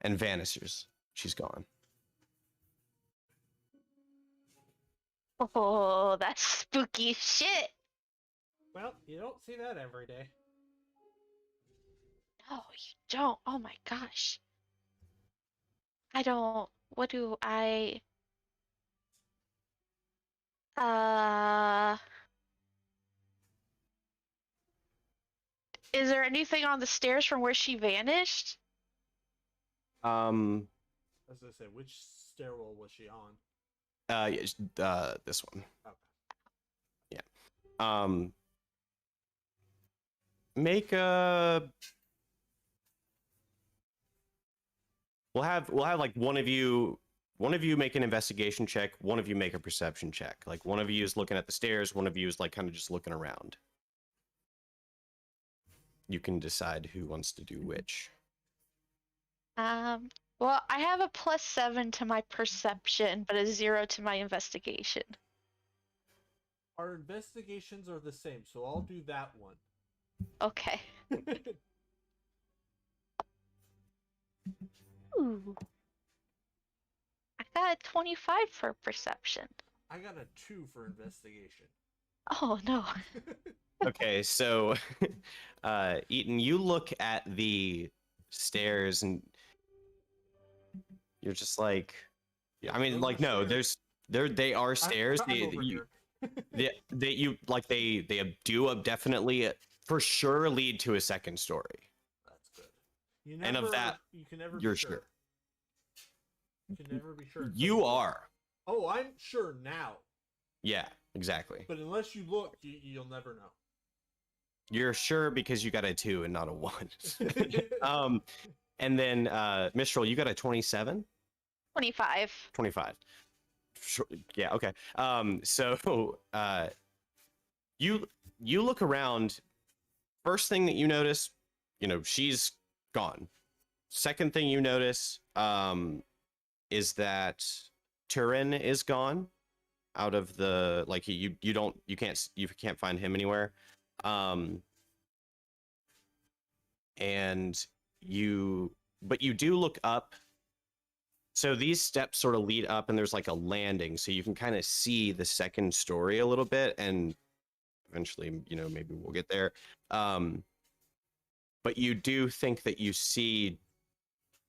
and vanishes. She's gone. Oh, that's spooky shit. Well, you don't see that every day. No, you don't. Oh my gosh. I don't. What do I? Uh, is there anything on the stairs from where she vanished? As I say, which stairwell was she on? This one. Okay. Make a. We'll have like one of you make an investigation check, one of you make a perception check. Like one of you is looking at the stairs, one of you is like kind of just looking around. You can decide who wants to do which. Well, I have a +7 to my perception, but a 0 to my investigation. Our investigations are the same, so I'll do that one. Okay. Ooh. I got a 25 for perception. I got a 2 for investigation. Oh no. Okay, so Eaton, you look at the stairs and you're just like, I mean, Those like, are no, stairs. they are stairs. I'm over here. They do definitely for sure lead to a second story. That's good. You And of that, you can never you're be sure. You can never be sure. until You look. are. Oh, I'm sure now. Yeah, exactly. But unless you look, you'll never know. You're sure because you got a 2 and not a 1. And then Mistral, you got a 27? 25. 25. Sure, yeah, okay. So you look around. First thing that you notice, she's gone. Second thing you notice is that Turin is gone out of the, like, you can't find him anywhere. But you do look up. So these steps sort of lead up and there's like a landing, so you can kind of see the second story a little bit, and eventually, maybe we'll get there. But you do think that you see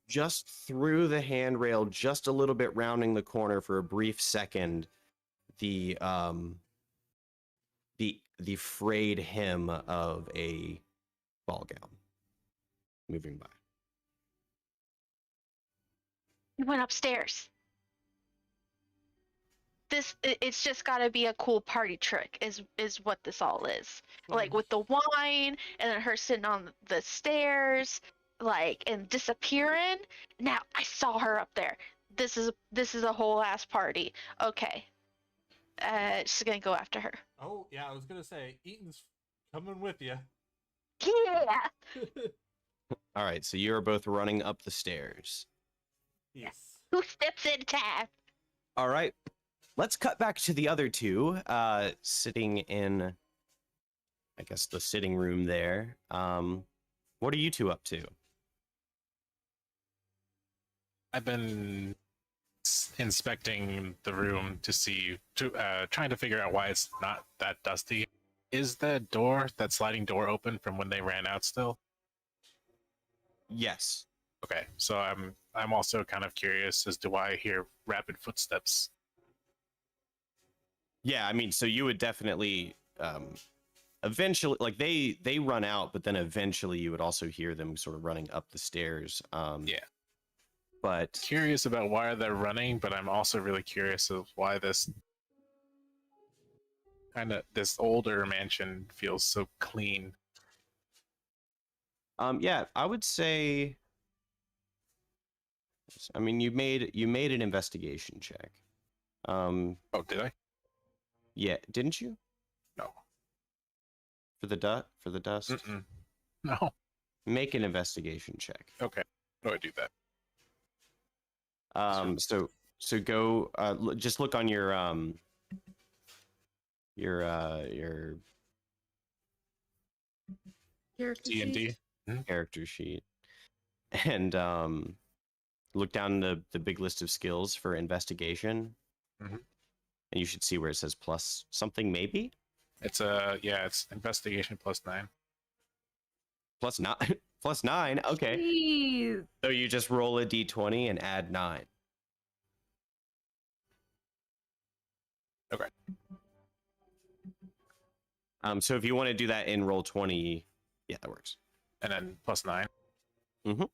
just through the handrail, just a little bit rounding the corner for a brief second, the frayed hem of a ball gown moving by. You went upstairs. It's just got to be a cool party trick is what this all is. Like with the wine and then her sitting on the stairs, like, and disappearing. Now I saw her up there. This is a whole ass party. Okay. She's going to go after her. Oh, yeah, I was going to say, Eaton's coming with you. Yeah. All right, so you're both running up the stairs. Yes. 2 steps at a time. All right, let's cut back to the other two, sitting in, I guess, the sitting room there. What are you two up to? I've been inspecting the room trying to figure out why it's not that dusty. Is that sliding door open from when they ran out still? Yes. Okay, so I'm also kind of curious as to why I hear rapid footsteps. Yeah, I mean, so you would definitely, eventually, like, they run out, but then eventually you would also hear them sort of running up the stairs. Yeah. But Curious about why they're running, but I'm also really curious of why this older mansion feels so clean. yeah, I would say, I mean, you made an investigation check. Oh, did I? Yeah, didn't you? No. For the dust? Mm-mm. No. Make an investigation check. Okay. How do I do that? So go, just look on your Character D&D? sheet. character sheet, and look down the big list of skills for investigation. Mhm. and you should see where it says plus something, maybe It's it's investigation +9. plus 9. Plus 9. Okay, Jeez. so you just roll a d20 and add 9. Okay. So if you want to do that in roll 20, yeah, that works. And then +9. So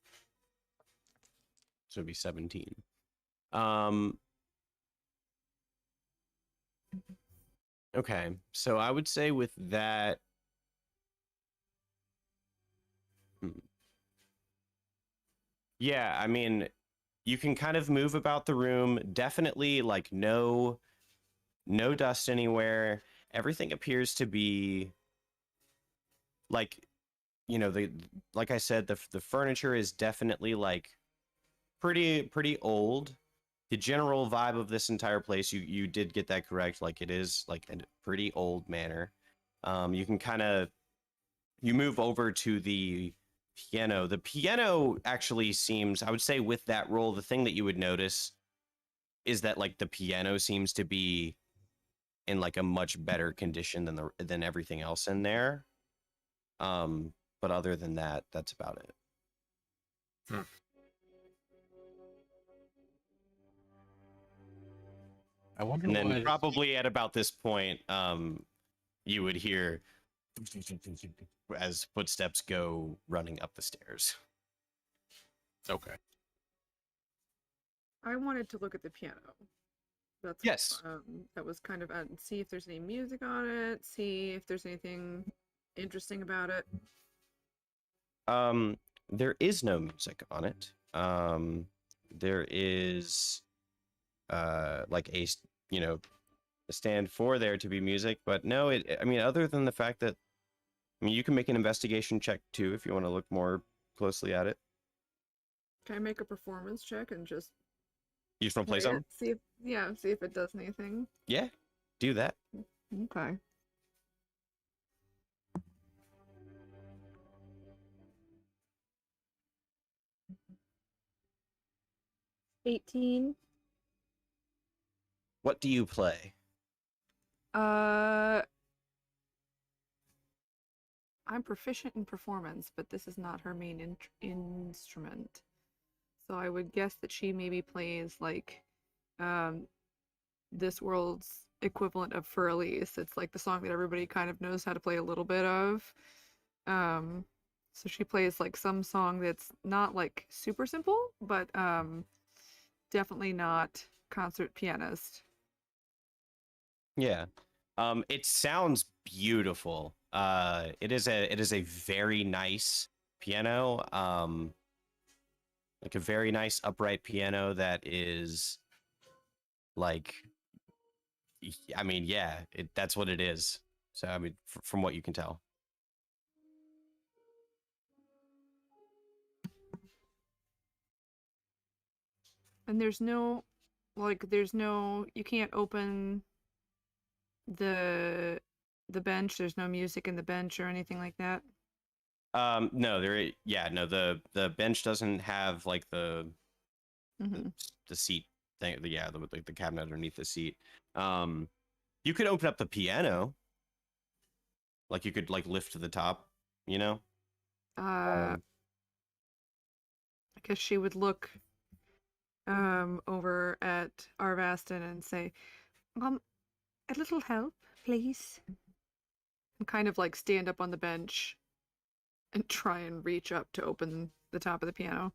it'd be 17. Okay, so I would say with that, yeah, I mean, you can kind of move about the room. Definitely, like no dust anywhere. Everything appears to be like, like I said, the furniture is definitely like pretty old. The general vibe of this entire place, you did get that correct. Like it is like a pretty old manor. You can kind of you move over to the piano. The piano actually seems, I would say, with that roll, the thing that you would notice is that like the piano seems to be in like a much better condition than everything else in there. But other than that, that's about it. I wonder And then why. probably at about this point, you would hear as footsteps go running up the stairs. Okay. I wanted to look at the piano. That's Yes. That was kind of see if there's any music on it, see if there's anything interesting about it. There is no music on it. There is like a stand for there to be music, but no, I mean, other than the fact that, I mean, you can make an investigation check too if you want to look more closely at it. Can I make a performance check and just You just want to play play something? it? See if it does anything. Yeah, do that. Okay. $18. What do you play? I'm proficient in performance, but this is not her main instrument. So I would guess that she maybe plays like this world's equivalent of Fur-Elise. It's like the song that everybody kind of knows how to play a little bit of. So she plays like some song that's not like super simple, but definitely not concert pianist. Yeah. It sounds beautiful. It is a very nice piano. Like a very nice upright piano that is like, I mean, yeah, that's what it is. So I mean, from what you can tell. And there's no you can't open the bench. There's no music in the bench or anything like that. No, the bench doesn't have like the seat thing, the cabinet underneath the seat. You could open up the piano, like you could like lift to the top, I guess she would look over at Arvastin and say, a little help, please. And kind of like stand up on the bench and try and reach up to open the top of the piano.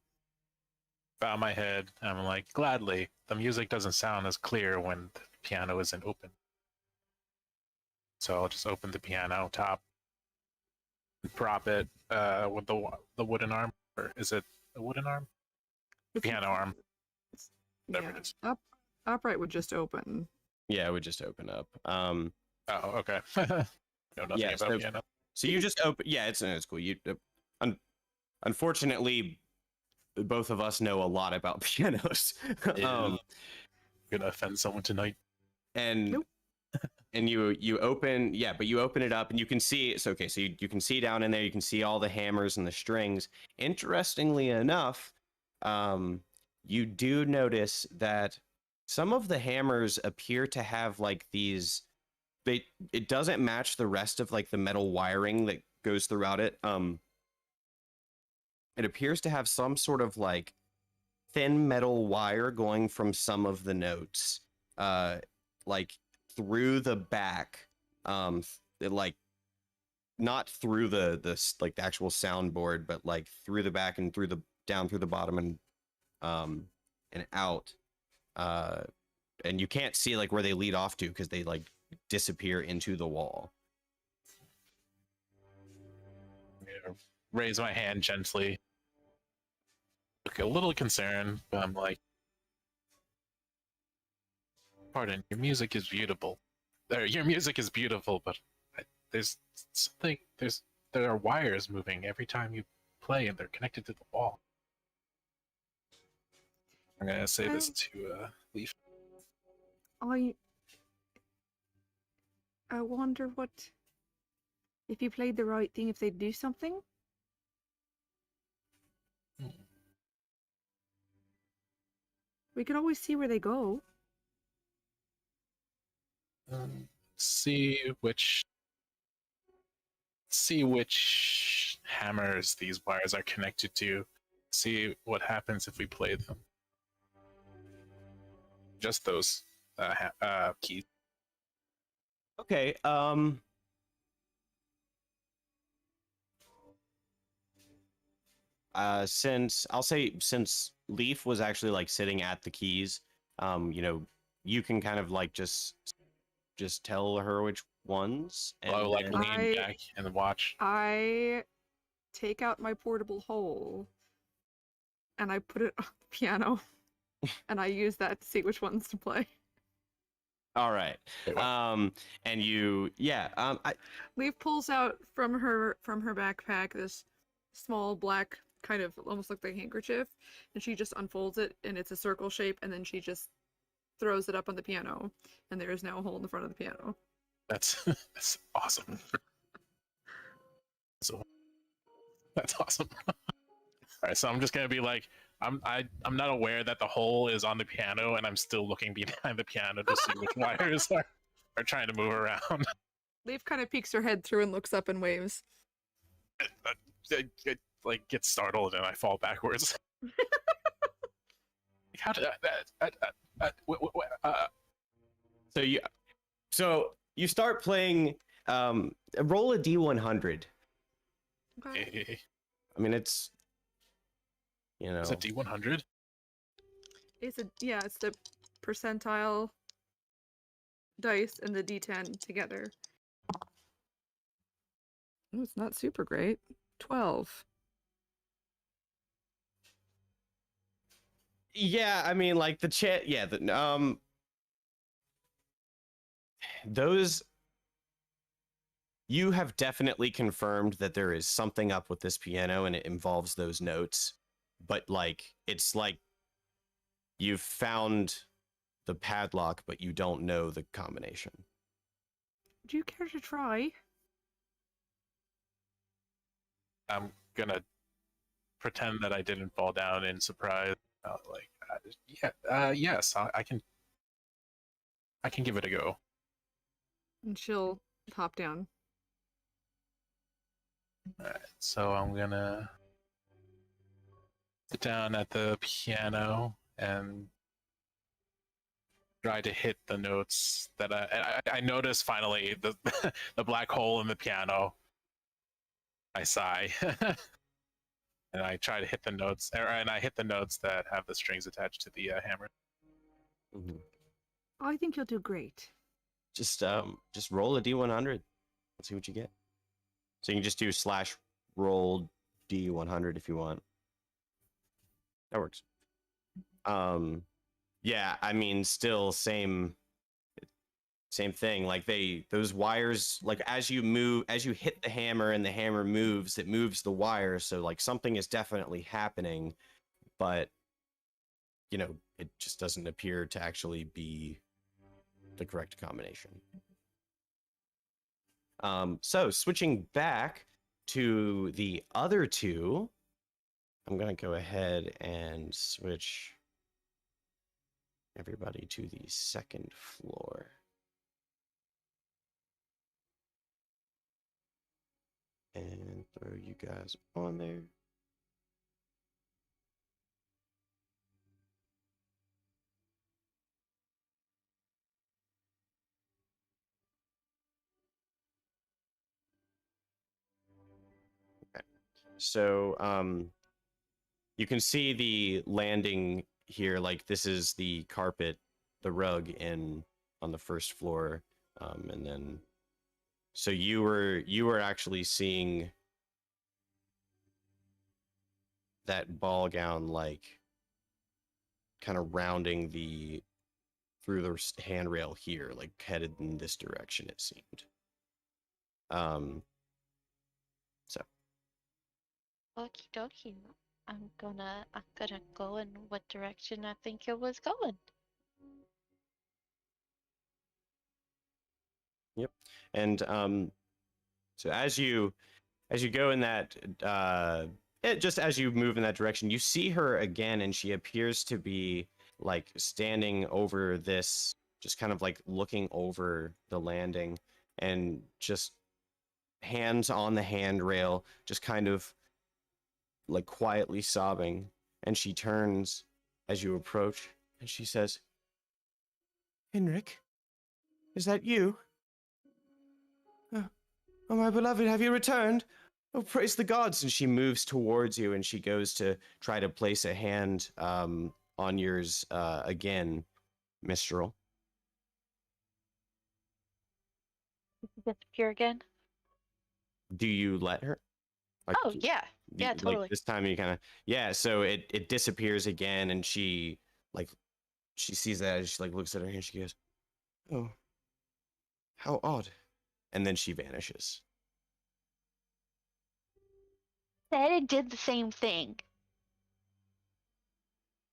Bow my head. I'm like, gladly. The music doesn't sound as clear when the piano isn't open. So I'll just open the piano top and prop it with the wooden arm. Or is it a wooden arm? Piano arm. Whatever it is. Upright would just open. Yeah, it would just open up. Oh, okay. Know nothing about piano. So you just open. Yeah, it's cool. Unfortunately, both of us know a lot about pianos. Yeah. Gonna offend someone tonight. And Nope. and you open, but you open it up and you can see it's okay. So you can see down in there. You can see all the hammers and the strings. Interestingly enough, you do notice that some of the hammers appear to have like these. It doesn't match the rest of like the metal wiring that goes throughout it. It appears to have some sort of like thin metal wire going from some of the notes, like through the back, like not through the like the actual soundboard, but like through the back and through the down through the bottom and out. And you can't see like where they lead off to because they like disappear into the wall. Raise my hand gently. Look a little concerned, but I'm like, pardon, your music is beautiful. Your music is beautiful, but there's something. There are wires moving every time you play, and they're connected to the wall. I'm gonna say this to Leaf. I wonder what if you played the right thing, if they'd do something. We could always see where they go. See which hammers these wires are connected to. See what happens if we play them. Just those keys. Okay. Since Leaf was actually like sitting at the keys, you can kind of like just tell her which ones. And I'll like then- lean back and watch. I take out my portable hole and I put it on the piano and I use that to see which ones to play. All right. And you, yeah. Leaf pulls out from her backpack this small black kind of almost look like a handkerchief, and she just unfolds it and it's a circle shape, and then she just throws it up on the piano, and there is now a hole in the front of the piano. That's awesome. That's awesome. All right, so I'm just gonna be like, I'm not aware that the hole is on the piano, and I'm still looking behind the piano to see which wires are trying to move around. Leaf kind of peeks her head through and looks up and waves. I like get startled and I fall backwards. How did So you start playing. Roll a D100. Okay. I mean, it's It's a D100. It's the percentile dice and the D10 together. Oh, it's not super great. 12. Yeah, I mean, like the chat. Yeah, those. You have definitely confirmed that there is something up with this piano, and it involves those notes. But like, it's like you've found the padlock, but you don't know the combination. Do you care to try? I'm gonna pretend that I didn't fall down in surprise. Yes, I can give it a go. And she'll hop down. Alright, so I'm gonna sit down at the piano and try to hit the notes that I notice finally the the black hole in the piano. I sigh. And I try to hit the notes, and I hit the notes that have the strings attached to the hammer. Mm-hmm. I think you'll do great. Just roll a D100. Let's see what you get. So you can just do /roll D100 if you want. That works. Yeah, I mean, still same thing. Like those wires, like as you hit the hammer and the hammer moves, it moves the wire. So like something is definitely happening, but it just doesn't appear to actually be the correct combination. So switching back to the other two, I'm gonna go ahead and switch everybody to the second floor. And throw you guys on there. Okay. So, you can see the landing here. Like, this is the carpet, the rug in on the first floor, and then so you were actually seeing that ball gown, like, kind of rounding through the handrail here, like headed in this direction, it seemed. So Okie dokie. I'm gonna go in what direction I think it was going. yep. And so as you go in that just as you move in that direction, you see her again, and she appears to be like standing over this, just kind of like looking over the landing, and just hands on the handrail, just kind of like quietly sobbing. And she turns as you approach, and she says, "Henrik, is that you? Oh, my beloved, have you returned? Oh, praise the gods." And she moves towards you, and she goes to try to place a hand on yours again, Mistral. Disappear again? Do you let her? Like, Oh yeah, yeah, like totally. this time you kind of, yeah, so it disappears again, and she sees that, and she like looks at her hand, she goes, "Oh, how odd." And then she vanishes. Said it did the same thing.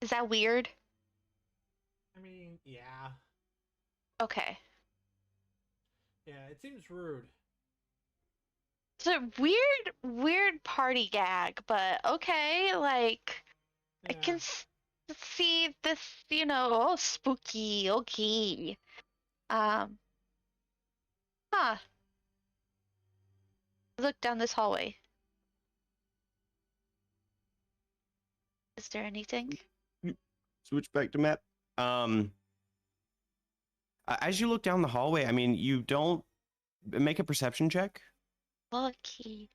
Is that weird? I mean, yeah. Okay. Yeah, it seems rude. It's a weird party gag, but okay, like, I can see this, oh, spooky, okay. Huh. Look down this hallway. Is there anything? Switch back to map. As you look down the hallway, I mean, you don't make a perception check. Lucky.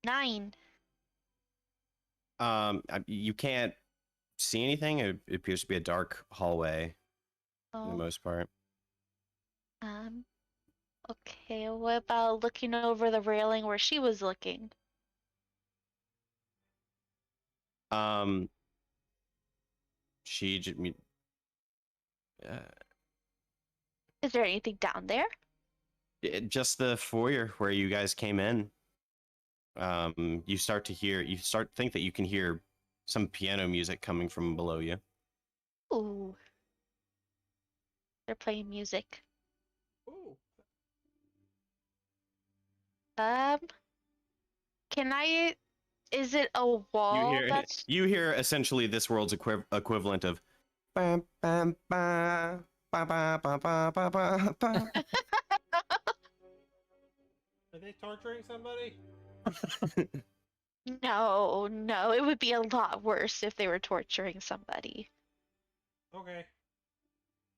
9. You can't see anything. It appears to be a dark hallway for the Oh, most part. okay, what about looking over the railing where she was looking? She just, Is there anything down there? just the foyer where you guys came in. You start to think that you can hear some piano music coming from below you. Ooh. They're playing music. Ooh. Can I? Is it a wall that's? You hear essentially this world's equivalent of bam bam ba ba ba ba ba ba ba ba. Are they torturing somebody? No, no, it would be a lot worse if they were torturing somebody. Okay.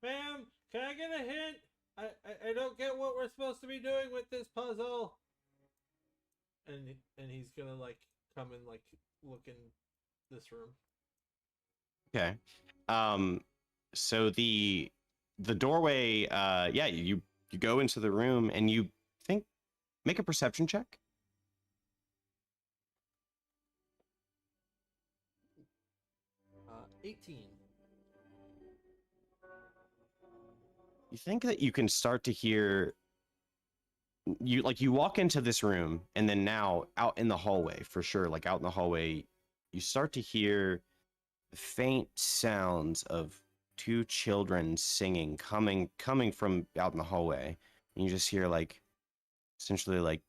Ma'am, can I get a hint? I don't get what we're supposed to be doing with this puzzle. And he's gonna like come and like look in this room. Okay. So the doorway, yeah, you go into the room, and you think, make a perception check. 18. You think that you can start to hear, you walk into this room, and then now out in the hallway, for sure, like out in the hallway, you start to hear faint sounds of two children singing coming from out in the hallway. And you just hear, like, essentially like,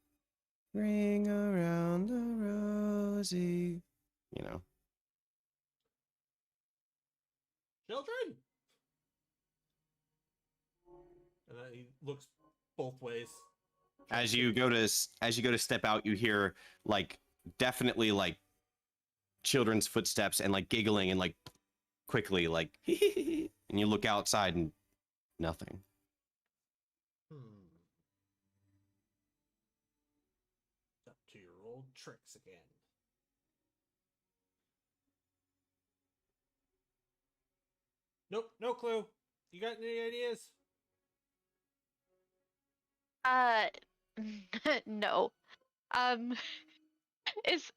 "Ring around the rosy," you know. Children. And then he looks both ways. As you go to step out, you hear like definitely like children's footsteps and like giggling and like quickly like and you look outside and nothing. Up to your old tricks again. Nope, no clue. You got any ideas? No. Um, is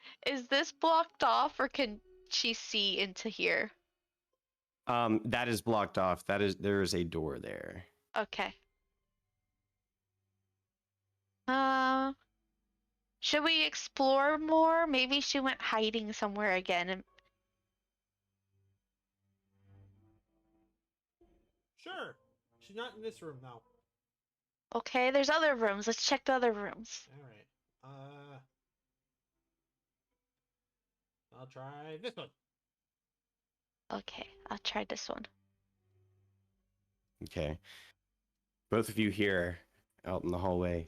this blocked off, or can she see into here? That is blocked off. There is a door there. Okay. Should we explore more? Maybe she went hiding somewhere again. And Sure. She's not in this room now. okay, there's other rooms. Let's check the other rooms. All right. I'll try this one. Okay, I'll try this one. Okay. Both of you here out in the hallway.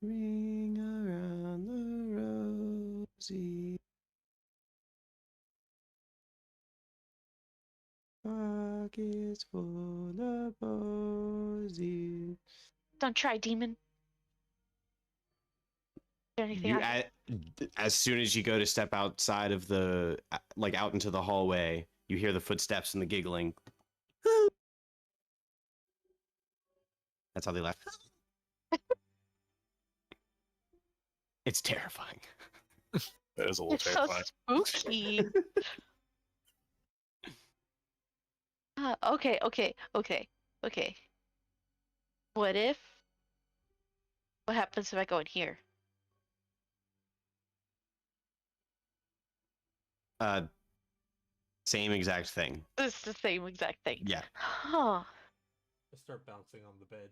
Ring around the rosy. Pockets full of posies. Don't try, demon. Is there anything You, I as soon as you go to step outside of the like out into the hallway, you hear the footsteps and the giggling. That's how they laugh. It's terrifying. That is a little It's so terrifying. spooky. Okay. What happens if I go in here? Same exact thing. It's the same exact thing. Yeah. Huh. I start bouncing on the bed.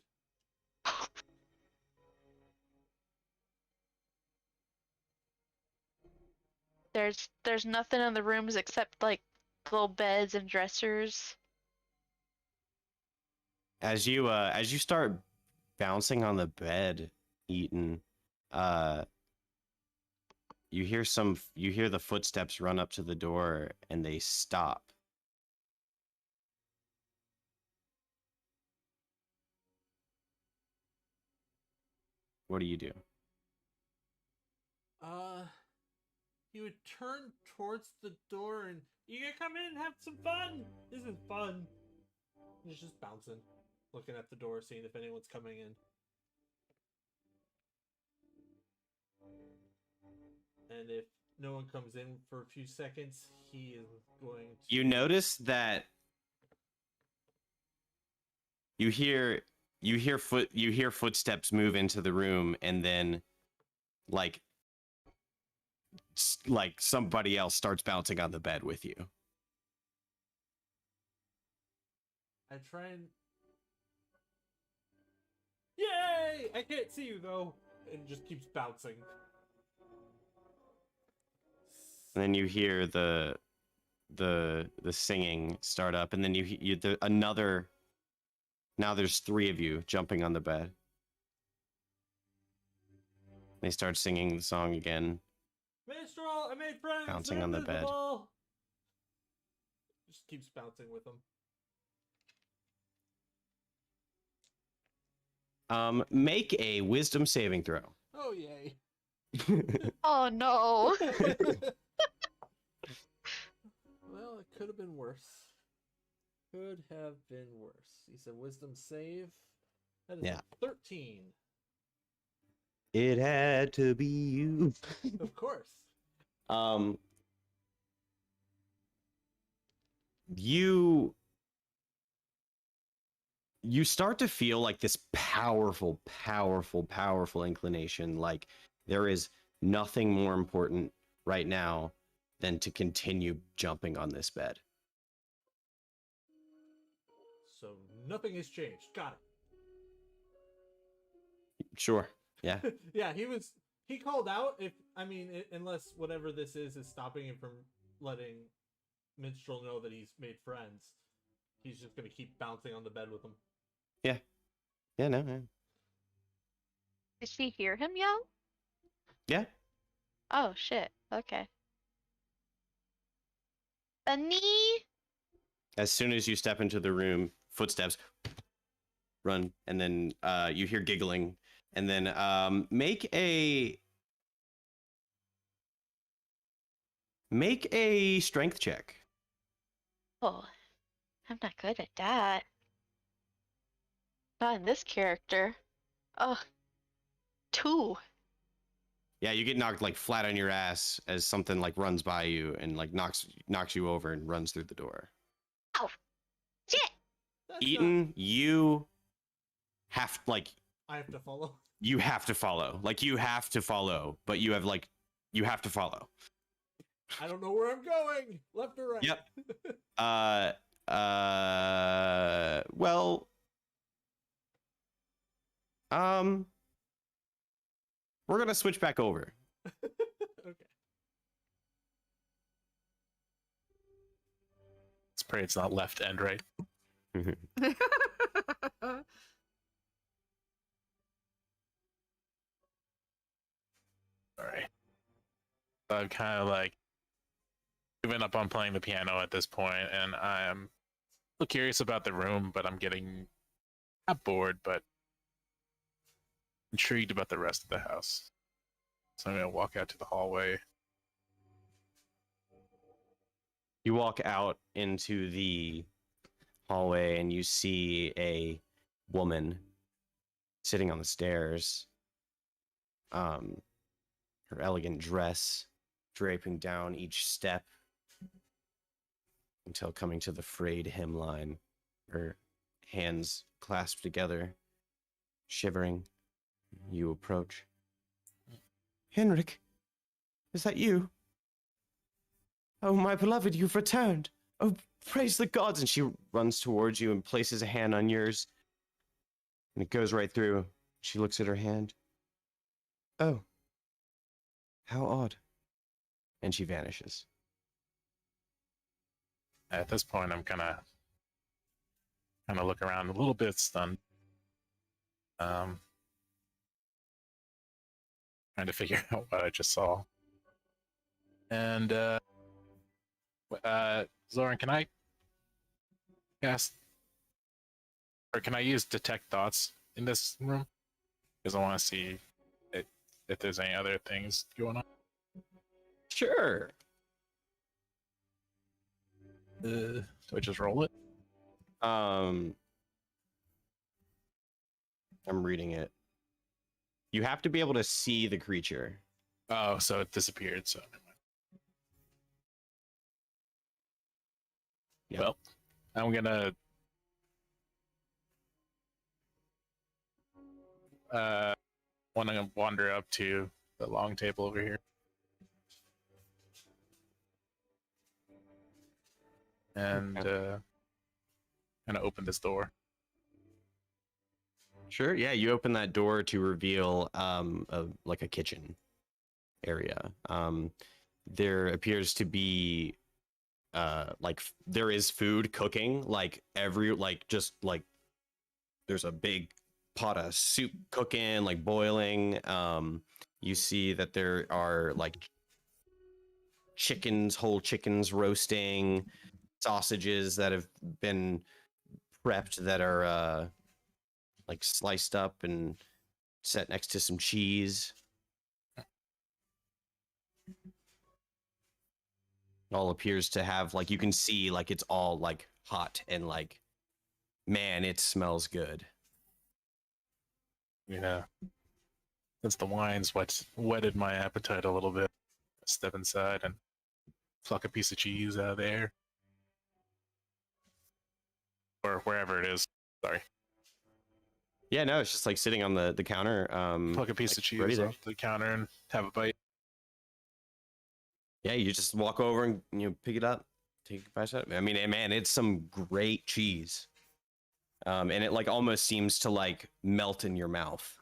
There's nothing in the rooms except like little beds and dressers. As you start bouncing on the bed, Eaton, you hear the footsteps run up to the door and they stop. What do you do? He would turn towards the door and you can come in and have some fun. This isn't fun. He's just bouncing, looking at the door, seeing if anyone's coming in. And if no one comes in for a few seconds, he is going to. You notice that you hear footsteps move into the room, and then like somebody else starts bouncing on the bed with you. I try and. Yay! I can't see you though, and just keeps bouncing. And then you hear the singing start up, and then another. Now there's 3 of you jumping on the bed. They start singing the song again. Minstrel, I made friends. Bouncing on the bed. Invisible! Just keeps bouncing with them. Make a wisdom saving throw. Oh yay! Oh no. Well, it could have been worse. Could have been worse. He said wisdom save. That is Yeah. a 13. It had to be you. Of course. You start to feel like this powerful inclination, like there is nothing more important right now than to continue jumping on this bed. So nothing has changed. Got Sure. Yeah. it. Yeah, he called out unless whatever this is stopping him from letting minstrel know that he's made friends, he's just gonna keep bouncing on the bed with them. Yeah, no, no. Did she hear him yell? Yeah. Oh shit. Okay. Bunny. As soon as you step into the room, footsteps run, and then you hear giggling, and then make a strength check. Oh, I'm not good at that. Not in this character. Oh, 2. Yeah, you get knocked like flat on your ass as something like runs by you and like knocks you over and runs through the door. Oh, shit. That's Eaton, you have I have to follow. you have to follow. Like you have to follow, but you have to follow. I don't know where I'm going. Left or right? Yep. Well, we're gonna switch back over. Okay. Let's pray it's not left and right. All right. I'm kind of like giving up on playing the piano at this point, and I'm still curious about the room, but I'm getting not bored, but intrigued about the rest of the house. So I'm gonna walk out to the hallway. You walk out into the hallway and you see a woman sitting on the stairs. Her elegant dress draping down each step until coming to the frayed hemline. Her hands clasped together, shivering. You approach. Henrik, is that you? Oh, my beloved, you've returned. Oh, praise the gods. And she runs towards you and places a hand on yours. And it goes right through. She looks at her hand. Oh, how odd. And she vanishes. At this point, I'm kind of look around a little bit stunned. Trying to figure out what I just saw. And Zoran, can I cast, or can I use detect thoughts in this room? Because I want to see if there's any other things going on. Sure. Do I just roll it? I'm reading it. You have to be able to see the creature. Oh, so it disappeared. So never mind. Yeah. Well, I'm gonna want to wander up to the long table over here. And kind of open this door. Sure. Yeah, you open that door to reveal like a kitchen area. There appears to be there is food cooking, there's a big pot of soup cooking, like boiling. You see that there are like whole chickens roasting, sausages that have been prepped that are like sliced up and set next to some cheese. It all appears to have like, you can see like it's all like hot and like, man, it smells good. Yeah. Since the wine's whetted my appetite a little bit, step inside and pluck a piece of cheese out of the air. Or wherever it is. Sorry. Yeah, no, it's just like sitting on the counter. Pluck a piece like, of cheese ready there. off the counter and have a bite. Yeah, you just walk over and pick it up, take a bite out. I mean, man, it's some great cheese. And it like almost seems to like melt in your mouth.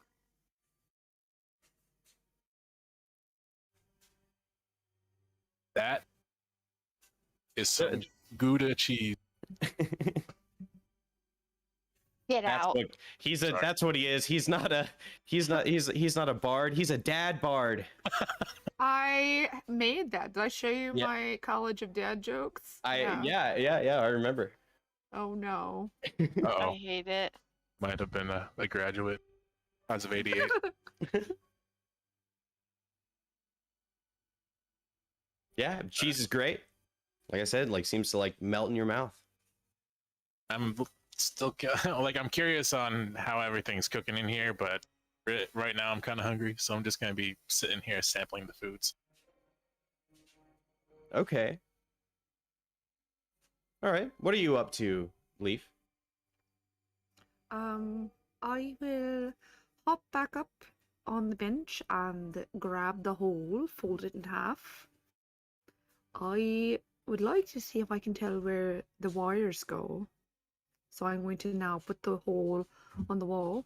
That is some Gouda cheese. Get That's out. what he's a. Sorry. That's what he is. He's not a. He's not a bard. He's a dad bard. I made that. Did I show you Yeah. my College of Dad jokes? Yeah. I remember. Oh no. I Uh-oh. hate it. Might have been a graduate as of 88. Yeah, cheese is great. Like I said, like seems to like melt in your mouth. I'm still like I'm curious on how everything's cooking in here, but right now I'm kind of hungry, so I'm just gonna be sitting here sampling the foods. Okay. All right. What are you up to, Leaf? I will hop back up on the bench and grab the hole, fold it in half. I would like to see if I can tell where the wires go. So I'm going to now put the hole on the wall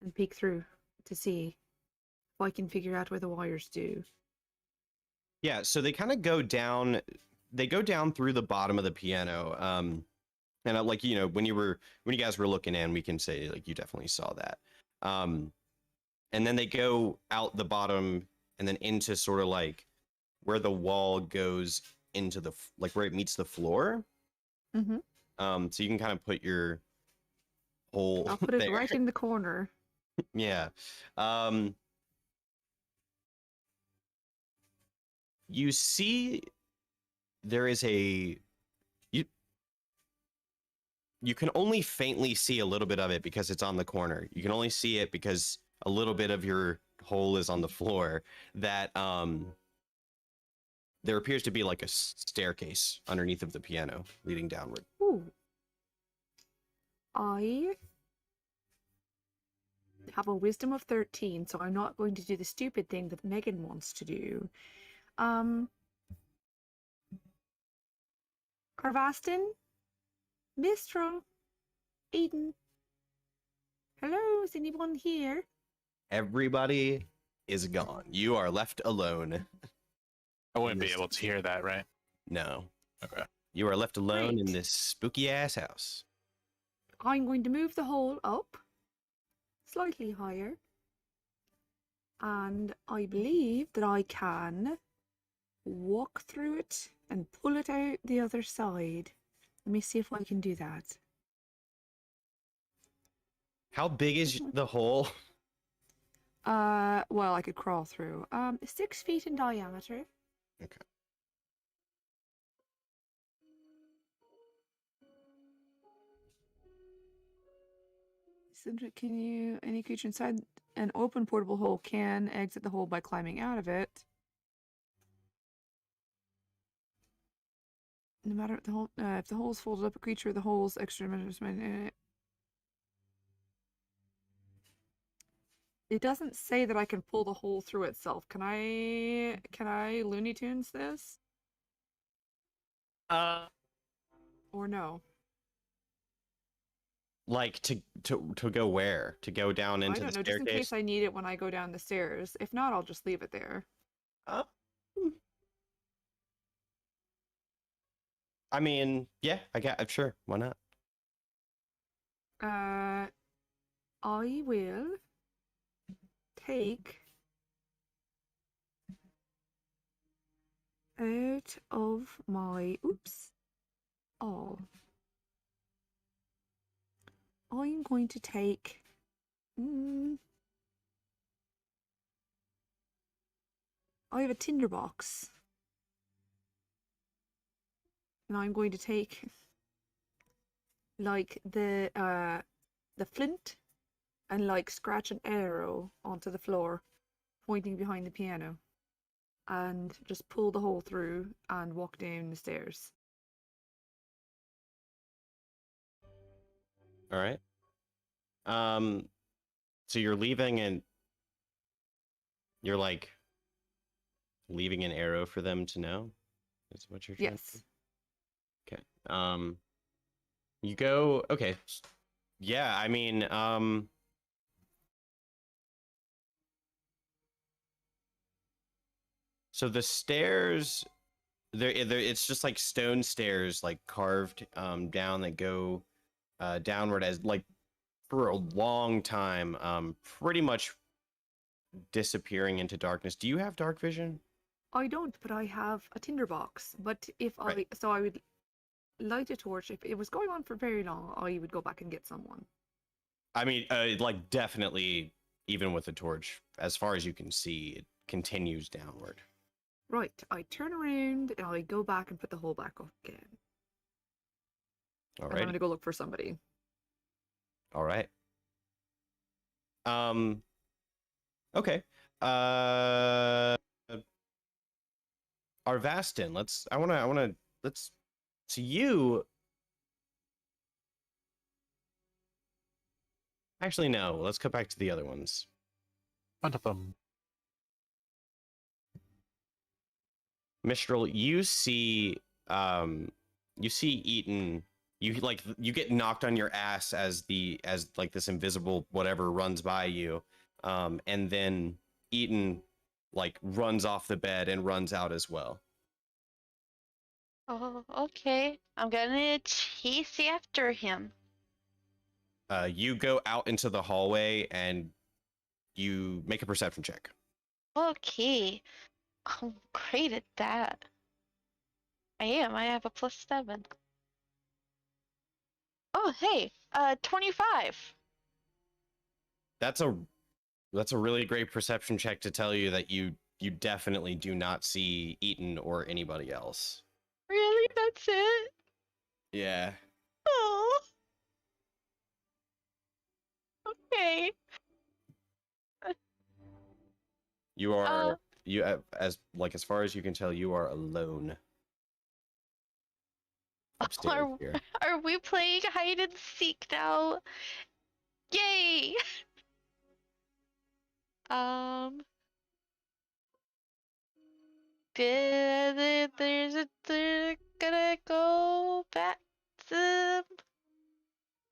and peek through to see if I can figure out where the wires do. Yeah, so they kind of go down. They go down through the bottom of the piano. And like when you guys were looking in, we can say like you definitely saw that. And then they go out the bottom and then into sort of like where the wall goes into the like where it meets the floor. Mm-hmm. So you can kind of put your hole. I'll put it there. right in the corner. Yeah. You see there is you can only faintly see a little bit of it because it's on the corner. You can only see it because a little bit of your hole is on the floor. That there appears to be like a staircase underneath of the piano leading downward. Ooh. I have a wisdom of 13, so I'm not going to do the stupid thing that Megan wants to do. Carvastin? Mistral? Eden? Hello, is anyone here? Everybody is gone. You are left alone. I wouldn't be able to hear that, right? No. Okay. You are left alone in Great. this spooky ass house. I'm going to move the hole up slightly higher. And I believe that I can walk through it and pull it out the other side. Let me see if I can do that. How big is the hole? Well, I could crawl through. 6 feet in diameter. Okay. Can you, any creature inside an open portable hole can exit the hole by climbing out of it. No matter what the hole, if the hole is folded up, a creature, the hole's extra measures. It doesn't say that I can pull the hole through itself. Can I Looney Tunes this? Or no? Like to go where? To go down I into don't the know, just in staircase? case I need it when I go down the stairs. If not, I'll just leave it there. I mean, yeah, sure, why not? I will take out of my all. I'm going to take I have a tinderbox. And I'm going to take like the flint and like scratch an arrow onto the floor pointing behind the piano and just pull the hole through and walk down the stairs. All right. So you're leaving and you're like leaving an arrow for them to know? Is what you're trying to Yes. do? Okay. You go, okay. Yeah, I mean, so the stairs it's just like stone stairs, like carved down that go downward as like for a long time, pretty much disappearing into darkness. Do you have dark vision? I don't, but I have a tinderbox. But if Right. I would light a torch. If it was going on for very long, I would go back and get someone. I mean, like definitely, even with the torch, as far as you can see, it continues downward. Right, I turn around and I go back and put the hole back up again. All And I'm right. gonna go look for somebody. All right. Okay. Arvastin, let's so you actually no, let's go back to the other ones. One of them. Mistral, you see Eaton, you get knocked on your ass as like this invisible whatever runs by you. And then Eaton like runs off the bed and runs out as well. Oh, okay. I'm gonna chase after him. You go out into the hallway and you make a perception check. Okay. I'm great at that. I am. I have a +7. Oh, hey. 25. That's a really great perception check to tell you that you definitely do not see Eaton or anybody else. Really? That's it? Yeah. Oh. Okay. You are as far as you can tell, you are alone upstairs here. Are we playing hide and seek now? Yay! They're gonna go back to.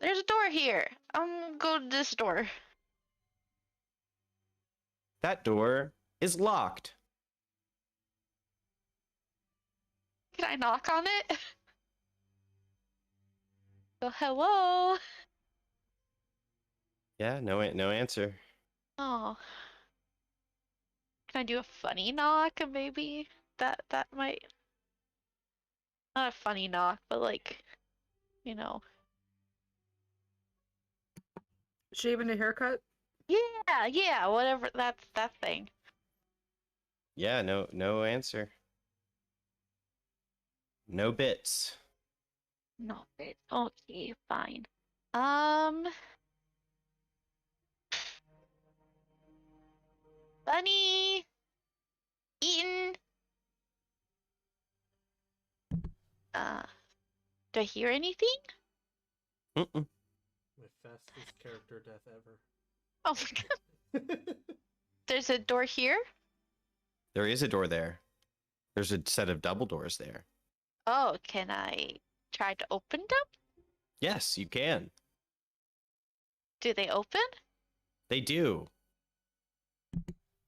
There's a door here. I'm going to this door. That door is locked. Can I knock on it? Go, hello. Yeah, no answer. Oh. Can I do a funny knock? Maybe that might. Not a funny knock, but like, you know. Shaving a haircut? Yeah, whatever. That's that thing. Yeah, no answer. No bits. No, it. Okay, fine. Bunny, Eaton. Do I hear anything? Mm-mm. My fastest character death ever. Oh my god. There's a door here? There is a door there. There's a set of double doors there. Oh, can I try to open them? Yes, you can. Do they open? They do.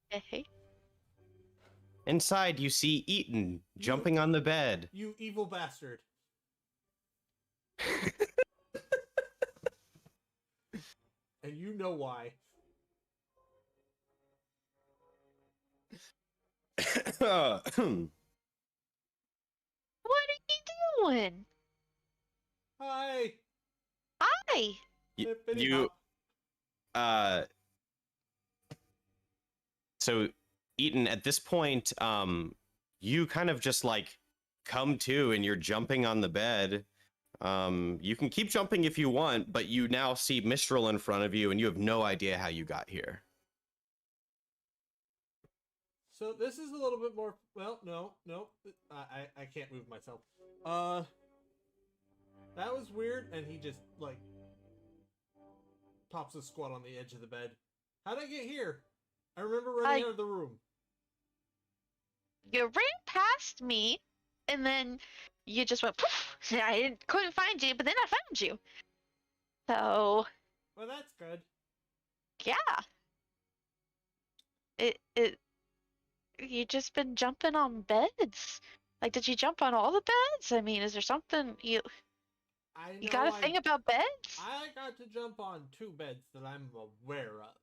Hey. Inside, you see Eaton jumping on the bed. You evil bastard. And you know why. What are you doing? Hi. Hi. Bippity you hop. So Eaton, at this point, you kind of just like come to and you're jumping on the bed. You can keep jumping if you want, but you now see Mistral in front of you and you have no idea how you got here. So this is a little bit more. Well, no. I can't move myself. That was weird, and he just like pops a squat on the edge of the bed. How'd I get here? I remember running out of the room. You ran past me, and then you just went poof. I couldn't find you, but then I found you. So Well, that's good. yeah. You just been jumping on beds. Like, did you jump on all the beds? I mean, is there something you I you know got a thing about beds? I got to jump on 2 beds that I'm aware of.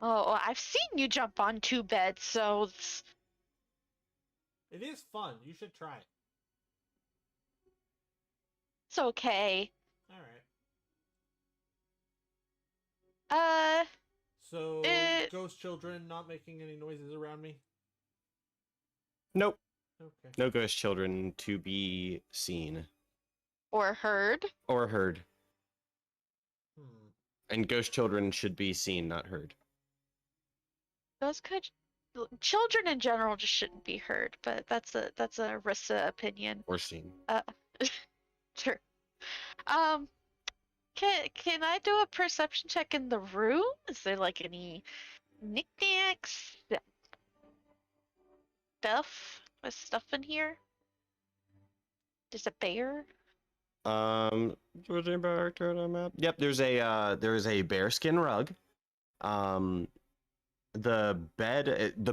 Oh, well, I've seen you jump on 2 beds, so It is fun. You should try it. it's okay. All right. Uh, So, Uh, ghost children not making any noises around me. Nope. Okay. No ghost children to be seen or heard. or heard. Hmm. And ghost children should be seen, not heard. Those could children in general just shouldn't be heard, but that's a Rissa opinion. Or seen. Sure. Can I do a perception check in the room? Is there like any knickknacks, stuff in here? There's a bear. Was there back to the map? Yep, there's a bearskin rug. The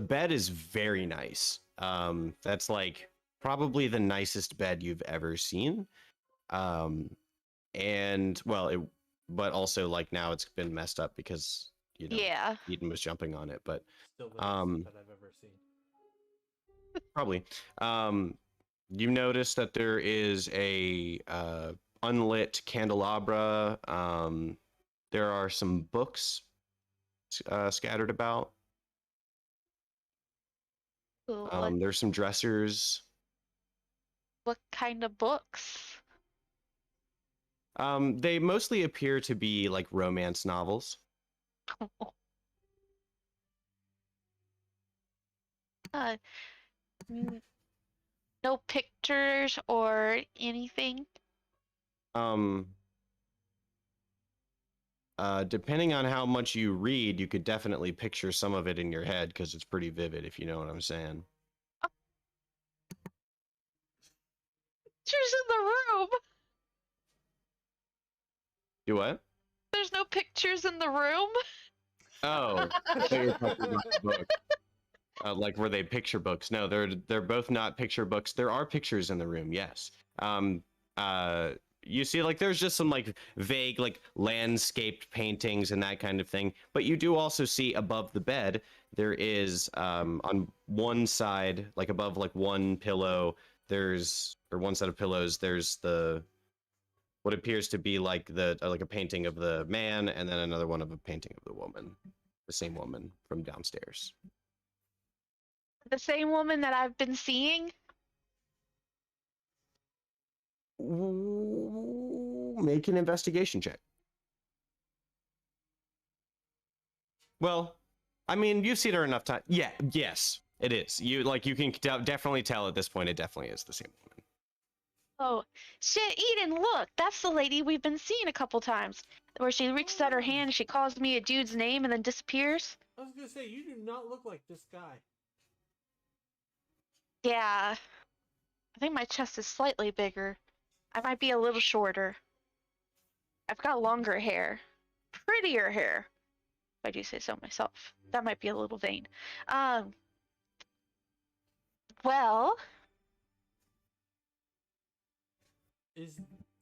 bed is very nice. That's like probably the nicest bed you've ever seen. And well, but also like now it's been messed up because Yeah. Eden was jumping on it, but Still the nicest that I've ever seen. probably. You notice that there is a unlit candelabra. There are some books scattered about. Ooh, There's some dressers. what kind of books? They mostly appear to be like romance novels. Uh, no pictures or anything. Depending on how much you read, you could definitely picture some of it in your head because it's pretty vivid, if you know what I'm saying. Pictures in the room. Do what? There's no pictures in the room. Oh, I thought you were talking about the book. Like were they picture books? No, they're both not picture books. There are pictures in the room, yes. You see, like there's just some like vague like landscaped paintings and that kind of thing. But you do also see above the bed there is on one side, like above like one pillow, or one set of pillows, there's the what appears to be like like a painting of the man, and then another one of a painting of the woman, the same woman from downstairs. The same woman that I've been seeing. Make an investigation check. Well, I mean, you've seen her enough time. Yeah, yes, it is. You can definitely tell at this point. It definitely is the same woman. Oh, shit, Eden, look, that's the lady we've been seeing a couple times. Where she reaches out her hand, she calls me a dude's name, and then disappears. I was gonna say you do not look like this guy. Yeah. I think my chest is slightly bigger. I might be a little shorter. I've got longer hair. Prettier hair. If I do say so myself. That might be a little vain. Well,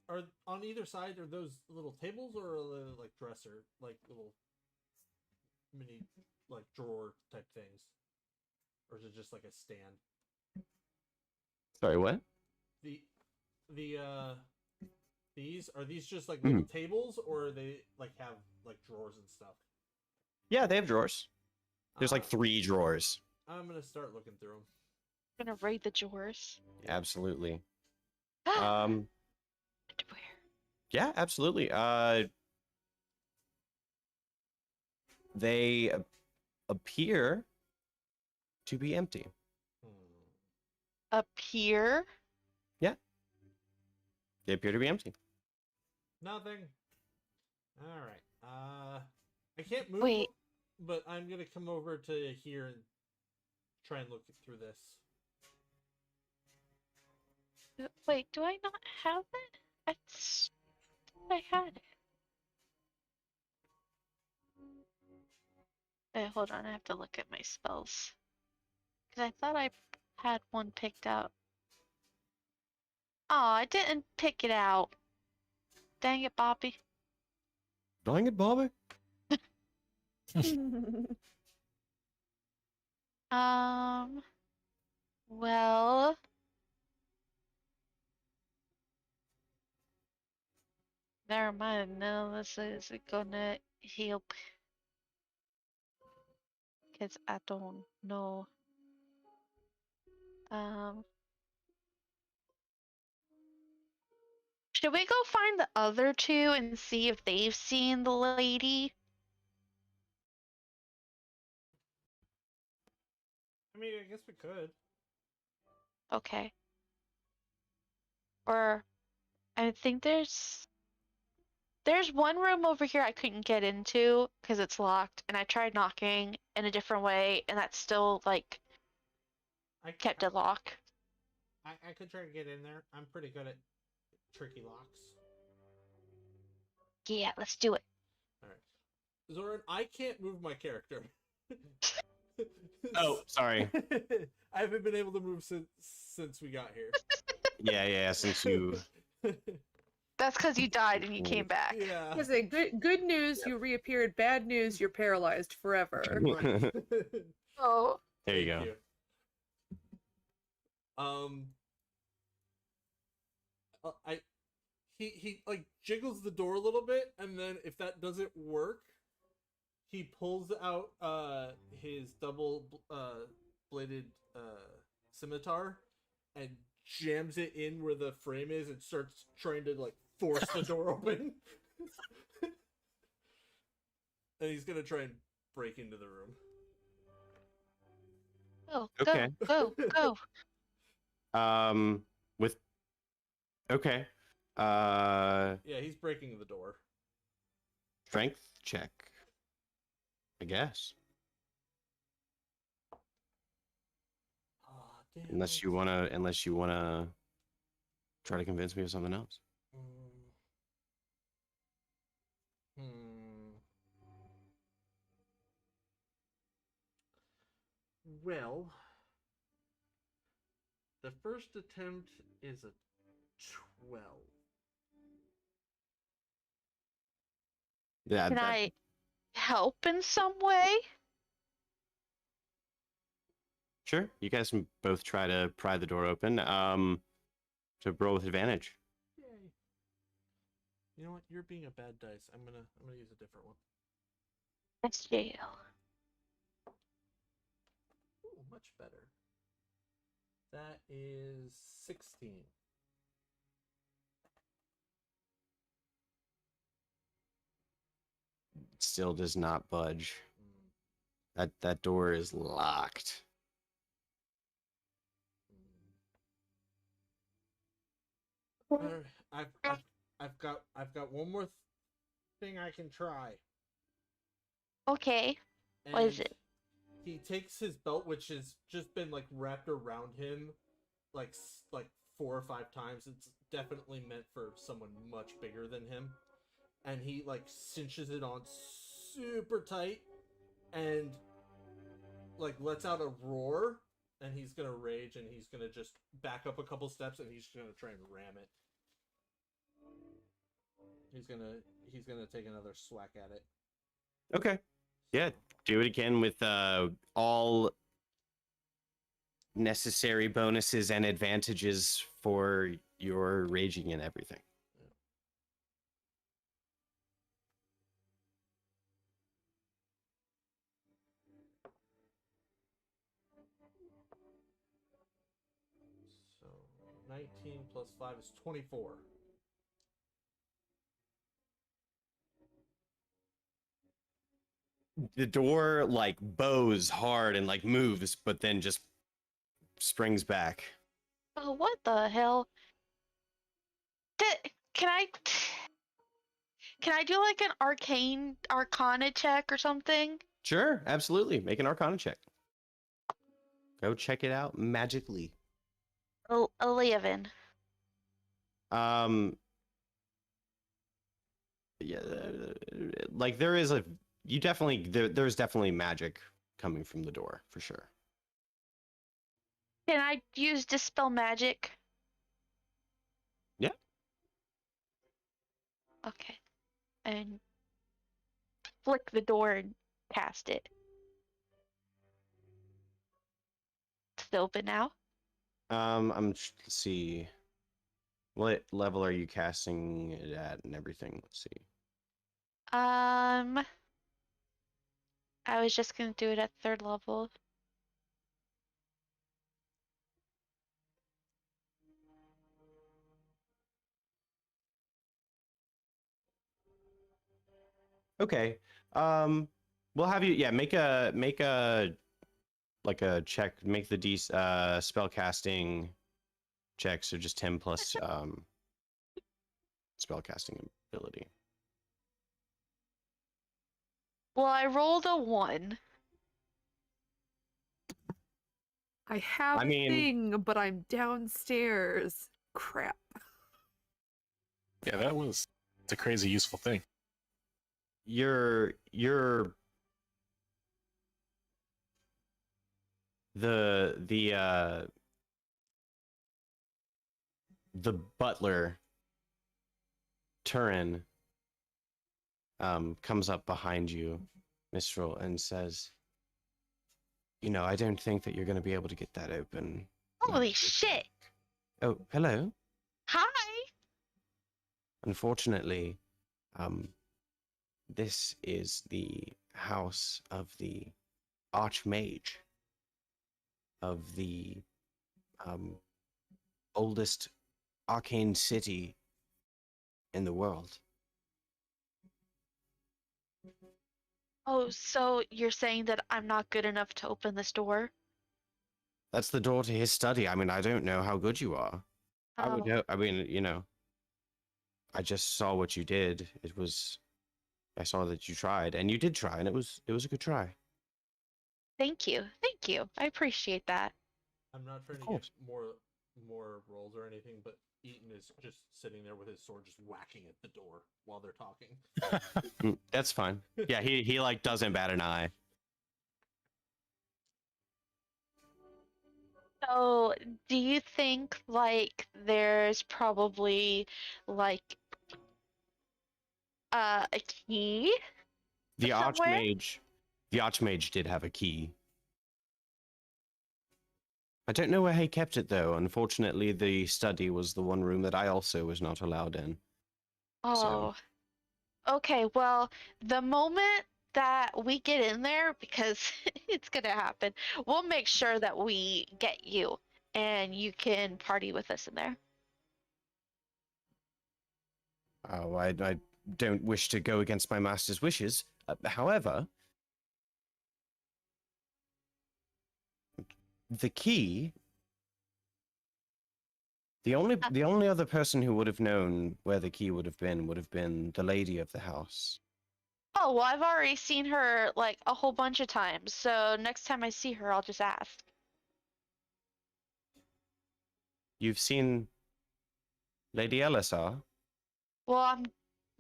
Are on either side are those little tables or a little, like dresser, like little mini like drawer type things, or is it just like a stand? Sorry, what? The these are these just like little tables, or are they like have like drawers and stuff? Yeah, they have drawers. There's like Uh, 3 drawers. I'm gonna start looking through them. I'm gonna raid the drawers. Absolutely. Underwear. Yeah, absolutely. They appear to be empty. Appear. They appear to be empty. Nothing. All right. I can't move. Wait. But I'm gonna come over to here and try and look through this. Wait, do I not have it? I had it. Hold on, I have to look at my spells. Because I thought I had one picked out. Oh, I didn't pick it out. Dang it, Bobby. Dang it, Bobby. Well, never mind. No, this is gonna help. Cause I don't know. Should we go find the other two and see if they've seen the lady? I mean, I guess we could. Okay. Or I think there's one room over here I couldn't get into because it's locked, and I tried knocking in a different way, and that's still like I kept it locked. I could try to get in there. I'm pretty good at tricky locks. Yeah, let's do it. All right, Zoran, I can't move my character. Oh, sorry. I haven't been able to move since we got here. Yeah, since you... That's because you died and you came back. Yeah. I say, good news, you reappeared. Bad news, you're paralyzed forever. There Oh. you go. He like jiggles the door a little bit, and then if that doesn't work, he pulls out his double bladed scimitar and jams it in where the frame is and starts trying to like force the door open. And he's gonna try and break into the room. Go, Okay. go. With... Okay. Yeah, he's breaking the door. Strength check. I guess. Oh, damn Unless it. you wanna try to convince me of something else. Well, the first attempt is a 12. Yeah, Can that- I help in some way? Sure. You guys can both try to pry the door open. To roll with advantage. Yay. You know what? You're being a bad dice. I'm gonna use a different one. That's jail. Ooh, much better. That is 16. Still does not budge. Mm, That door is locked. Alright, I've got one more thing I can try. Okay. What is And it? He takes his belt, which has just been like wrapped around him, like 4 or 5 times. It's definitely meant for someone much bigger than him, and he like cinches it on super tight, and like lets out a roar. And he's gonna rage, and he's gonna just back up a couple steps, and he's gonna try and ram it. He's gonna take another swack at it. Okay. Yeah. Do it again with all necessary bonuses and advantages for your raging and everything. So 19 plus 5 is 24. The door like bows hard and like moves, but then just springs back. Oh, what the hell? Can I do like an arcana check or something? Sure, absolutely. Make an Arcana check. Go check it out magically. 11. Yeah, like there's definitely magic coming from the door for sure. Can I use Dispel Magic? Yeah. Okay. And flick the door and cast it. It's open now. Let's see. What level are you casting it at and everything? Let's see. I was just gonna do it at 3rd level. Okay. We'll have you. Yeah, make a like a check. Make the spell casting check. So just 10 plus spell casting ability. Well, I rolled a 1. I have I mean- a thing, but I'm downstairs. Crap. Yeah, it's a crazy useful thing. You're the butler Turin comes up behind you, Mistral, and says, "You know, I don't think that you're going to be able to get that open." Holy shit! Oh, hello. Hi! Unfortunately, this is the house of the Archmage of the oldest arcane city in the world. Oh, so you're saying that I'm not good enough to open this door? That's the door to his study. I mean, I don't know how good you are. I would Oh, know. I mean, you know, I just saw what you did. I saw that you tried, and you did try, and it was a good try. thank you. Thank you. I appreciate that. I'm not trying Of to course. get more rolls or anything, but Eaton is just sitting there with his sword, just whacking at the door while they're talking. That's fine. Yeah, he like doesn't bat an eye. So, do you think like there's probably like a key The somewhere? Archmage did have a key. I don't know where he kept it though. Unfortunately, the study was the one room that I also was not allowed in. Oh. Okay, well, the moment that we get in there, because it's gonna happen, we'll make sure that we get you and you can party with us in there. Oh, I don't wish to go against my master's wishes. However, the key. The only other person who would have known where the key would have been the lady of the house. Oh, well, I've already seen her like a whole bunch of times, so next time I see her, I'll just ask. You've seen Lady Elisar? Well, I'm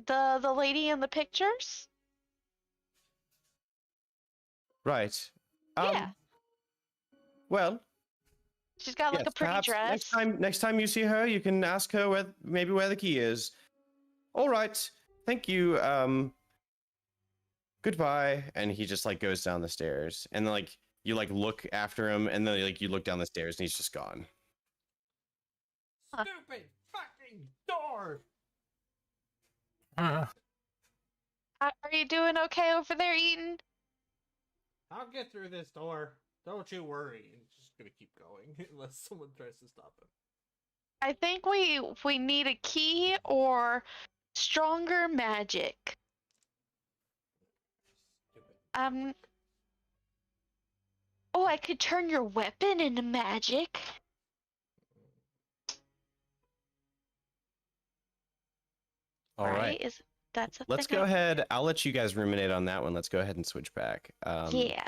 the lady in the pictures? Right. Yeah. Well, She's got like yes, a pretty perhaps dress. next time you see her, you can ask her where the key is. All right. Thank you. Goodbye. And he just like goes down the stairs, and then like you like look after him, and then like you look down the stairs, and he's just gone. Huh. Stupid fucking door! Are you doing okay over there, Eaton? I'll get through this door. Don't you worry. And he's just gonna keep going unless someone tries to stop him. I think we need a key or stronger magic. Stupid. Oh, I could turn your weapon into magic. All right. That's a Let's thing go ahead. I'll let you guys ruminate on that one. Let's go ahead and switch back. Yeah.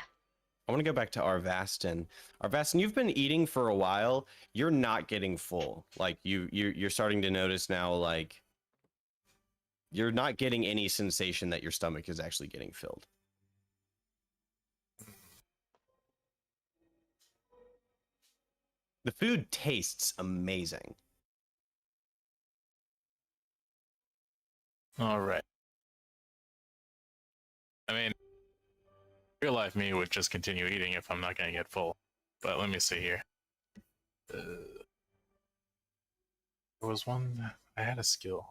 I want to go back to Arvastin. Arvastin, you've been eating for a while. You're not getting full. Like you're starting to notice now, like you're not getting any sensation that your stomach is actually getting filled. The food tastes amazing. All right. I mean, real life me would just continue eating if I'm not going to get full. But let me see here. There was one. I had a skill.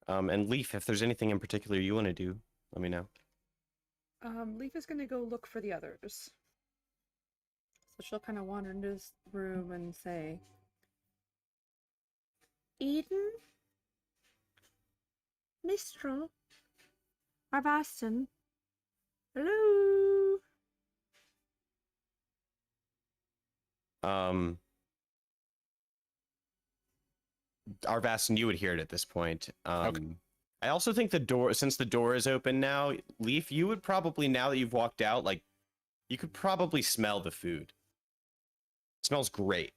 And Leaf, if there's anything in particular you want to do, let me know. Leaf is gonna go look for the others. So she'll kind of wander into this room and say, Eden? Mistral? Arvaston? Hello? Arvaston, you would hear it at this point. Okay. I also think since the door is open now, Leaf, you would probably, now that you've walked out, like, you could probably smell the food. It smells great.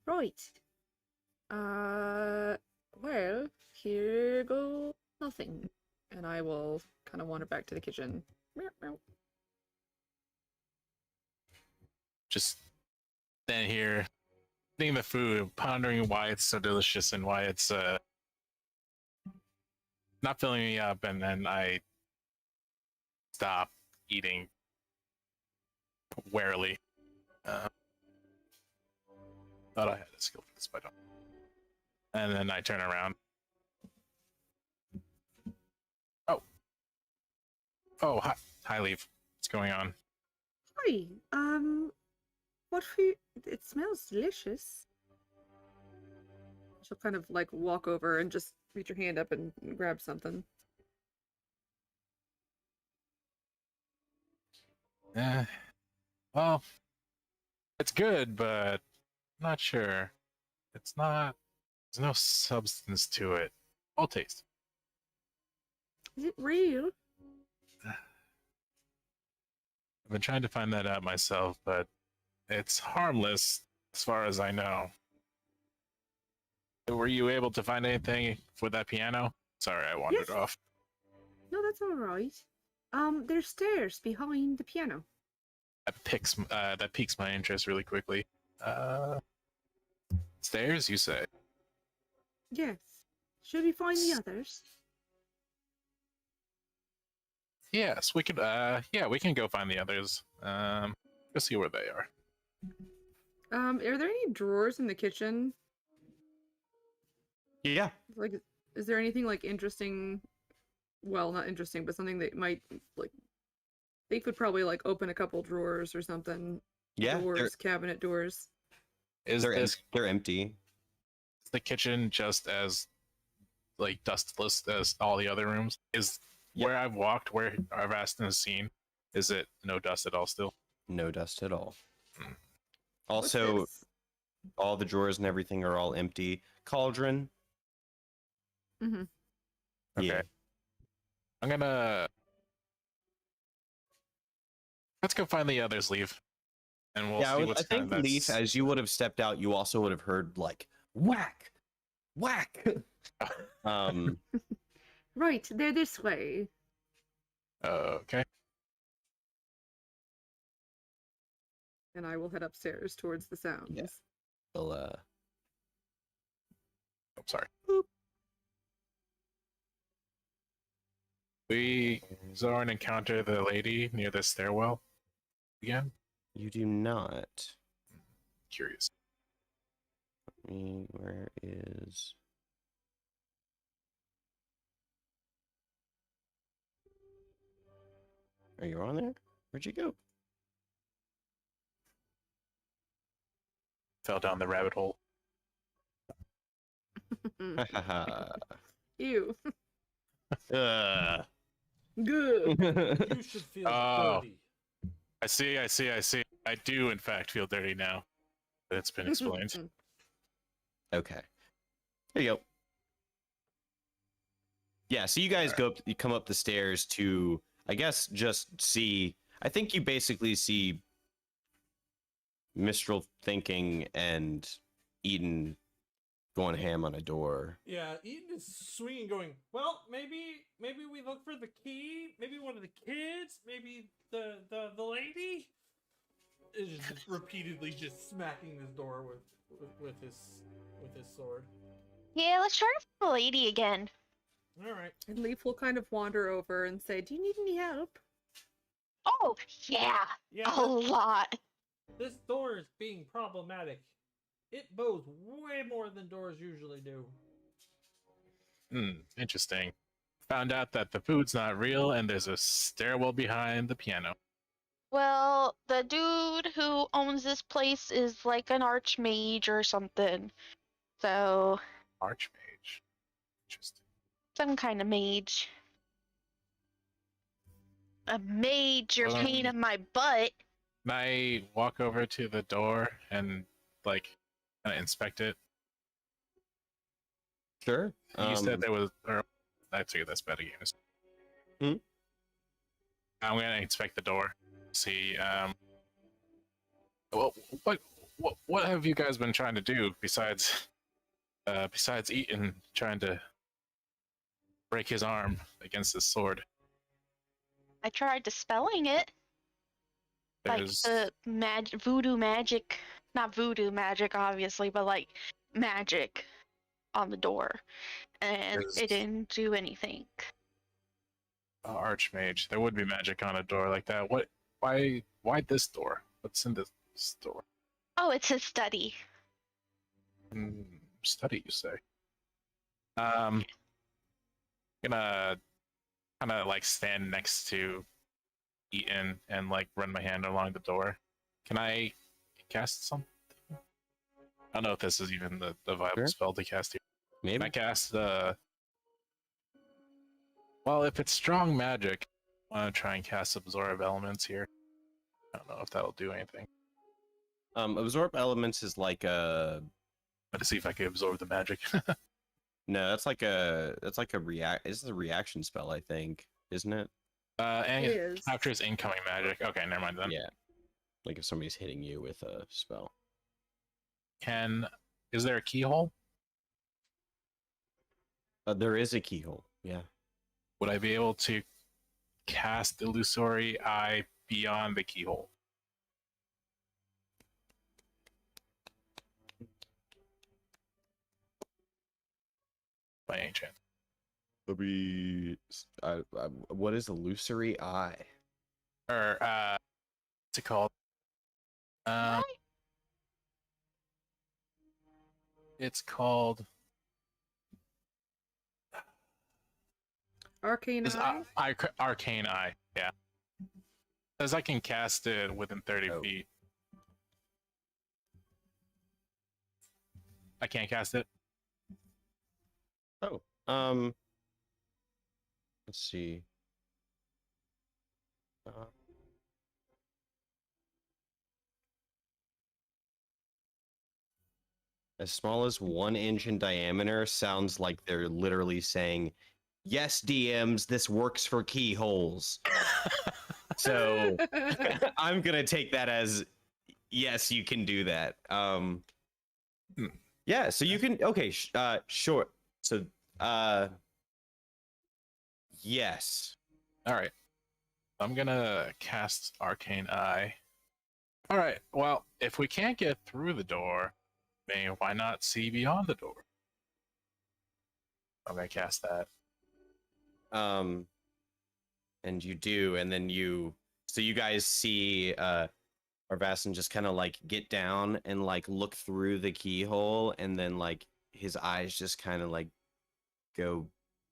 Right. Well, here go nothing. And I will kind of wander back to the kitchen. Meow, meow. Just stand here, eating the food, pondering why it's so delicious and why it's not filling me up, and then I stop eating warily. Thought I had a skill for this, but I don't. And then I turn around. Oh, hi, Leaf. What's going on? Hi, what food? It smells delicious. She'll kind of like walk over and just reach her hand up and grab something. Well, it's good, but not sure. It's not. There's no substance to it. I'll taste. Is it real? I've been trying to find that out myself, but it's harmless as far as I know. Were you able to find anything for that piano? Sorry, I wandered Yes. off. No, that's all right. There's stairs behind the piano. That piques my interest really quickly. Stairs, you say? Yes. Should we find the others? Yes, we could. Yeah, we can go find the others. Go see where they are. Are there any drawers in the kitchen? Yeah. Like, is there anything like interesting? Well, not interesting, but something that might like. They could probably like open a couple drawers or something. Yeah. Doors, cabinet doors. Is They're empty. the kitchen just as like dustless as all the other rooms? Is where I've walked, where Arvaston has seen, is it no dust at all still? No dust at all. Hmm. What's Also, this? all the drawers and everything are all empty. Cauldron. Mm-hmm. Okay. Yeah. I'm gonna. Let's go find the others, Leaf. And we'll Yeah, see I what's think kind of Leaf, as you would have stepped out, you also would have heard like whack, whack. Right, they're this way. Okay. And I will head upstairs towards the sounds. Yeah. Well, I'm sorry. Boop. We Zoran encounter the lady near the stairwell again. you do not. Curious. Where is? Are you on there? Where'd you go? Fell down the rabbit hole. Ew. Ugh. Good. You should feel Oh. dirty. I see. I do, in fact, feel dirty now. It's been explained. Okay. There you go. Yeah, so you guys you come up the stairs to, I guess, just see. I think you basically see Mistral thinking and Eden going ham on a door. Yeah, Eaton is swinging, going, well, maybe we look for the key. Maybe one of the kids. Maybe the lady. Is just repeatedly just smacking this door with his sword. Yeah, let's try for the lady again. All right. And Leaf will kind of wander over and say, "Do you need any help?" Oh, yeah, Yeah, a lot. this door is being problematic. It bows way more than doors usually do. Interesting. Found out that the food's not real and there's a stairwell behind the piano. Well, the dude who owns this place is like an archmage or something. So, Archmage. Interesting. some kind of mage. A major pain in my butt. Can I walk over to the door and like kind of inspect it? Sure. You said there was. Or, I figured that's better games. I'm gonna inspect the door. See. Well, what have you guys been trying to do besides Eaton trying to break his arm against his sword? I tried dispelling it. There's Like the voodoo magic. Not voodoo magic, obviously, but like magic on the door. And There's- it didn't do anything. Archmage. There would be magic on a door like that. What? Why this door? What's in this door? Oh, it's his study. Study, you say? Gonna kind of like stand next to Eaton and like run my hand along the door. Can I cast something? I don't know if this is even the viable Sure. spell to cast here. Can Maybe. I cast the? Well, if it's strong magic, I want to try and cast absorb elements here. I don't know if that'll do anything. Absorb elements is like a But to see if I can absorb the magic. no. That's like a react. This is a reaction spell, I think, isn't it? And It it is. captures incoming magic. Okay, never mind then. Yeah. Like if somebody's hitting you with a spell. Is there a keyhole? There is a keyhole. Yeah. Would I be able to cast Illusory Eye beyond the keyhole? By any chance? Let me. What is illusory eye? Or what's it called? It's called Arcane This Eye. Arcane Eye. Yeah, as I can cast it within 30 Oh. feet. I can't cast it. Oh. Let's see. As small as 1 inch in diameter sounds like they're literally saying, "Yes, DMs, this works for keyholes." So I'm gonna take that as yes, you can do that. Yeah, so you can. Okay, sure. So, yes. All right. I'm gonna cast Arcane Eye. All right. Well, if we can't get through the door, then why not see beyond the door? I'm gonna cast that. And you do, and then you. So you guys see Arvasin just kind of like get down and like look through the keyhole, and then like his eyes just kind of like go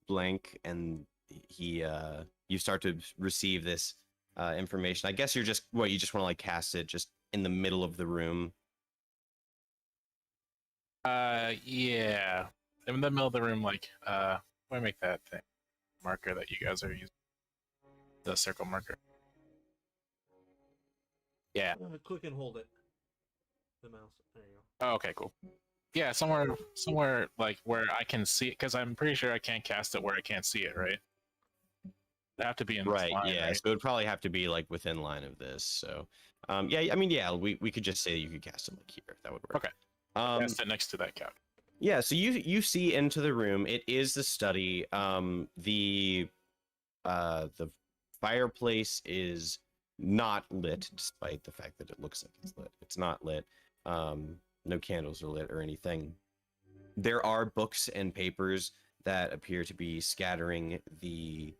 blank, and he you start to receive this information. I guess you just want to like cast it just in the middle of the room. Yeah. In the middle of the room, like, why make that thing marker that you guys are using? The circle marker. Yeah. Click and hold it. The mouse. There you go. Oh, okay, cool. Yeah, somewhere like where I can see it, because I'm pretty sure I can't cast it where I can't see it, right? They have to be in this Right, line, yeah. right? So it would probably have to be like within line of this. So yeah, I mean, yeah, we could just say you could cast it like here. That would work. Okay. Cast it next to that couch. Yeah, so you see into the room. It is the study. The fireplace is not lit, despite the fact that it looks like it's lit. It's not lit. No candles are lit or anything. There are books and papers that appear to be scattering the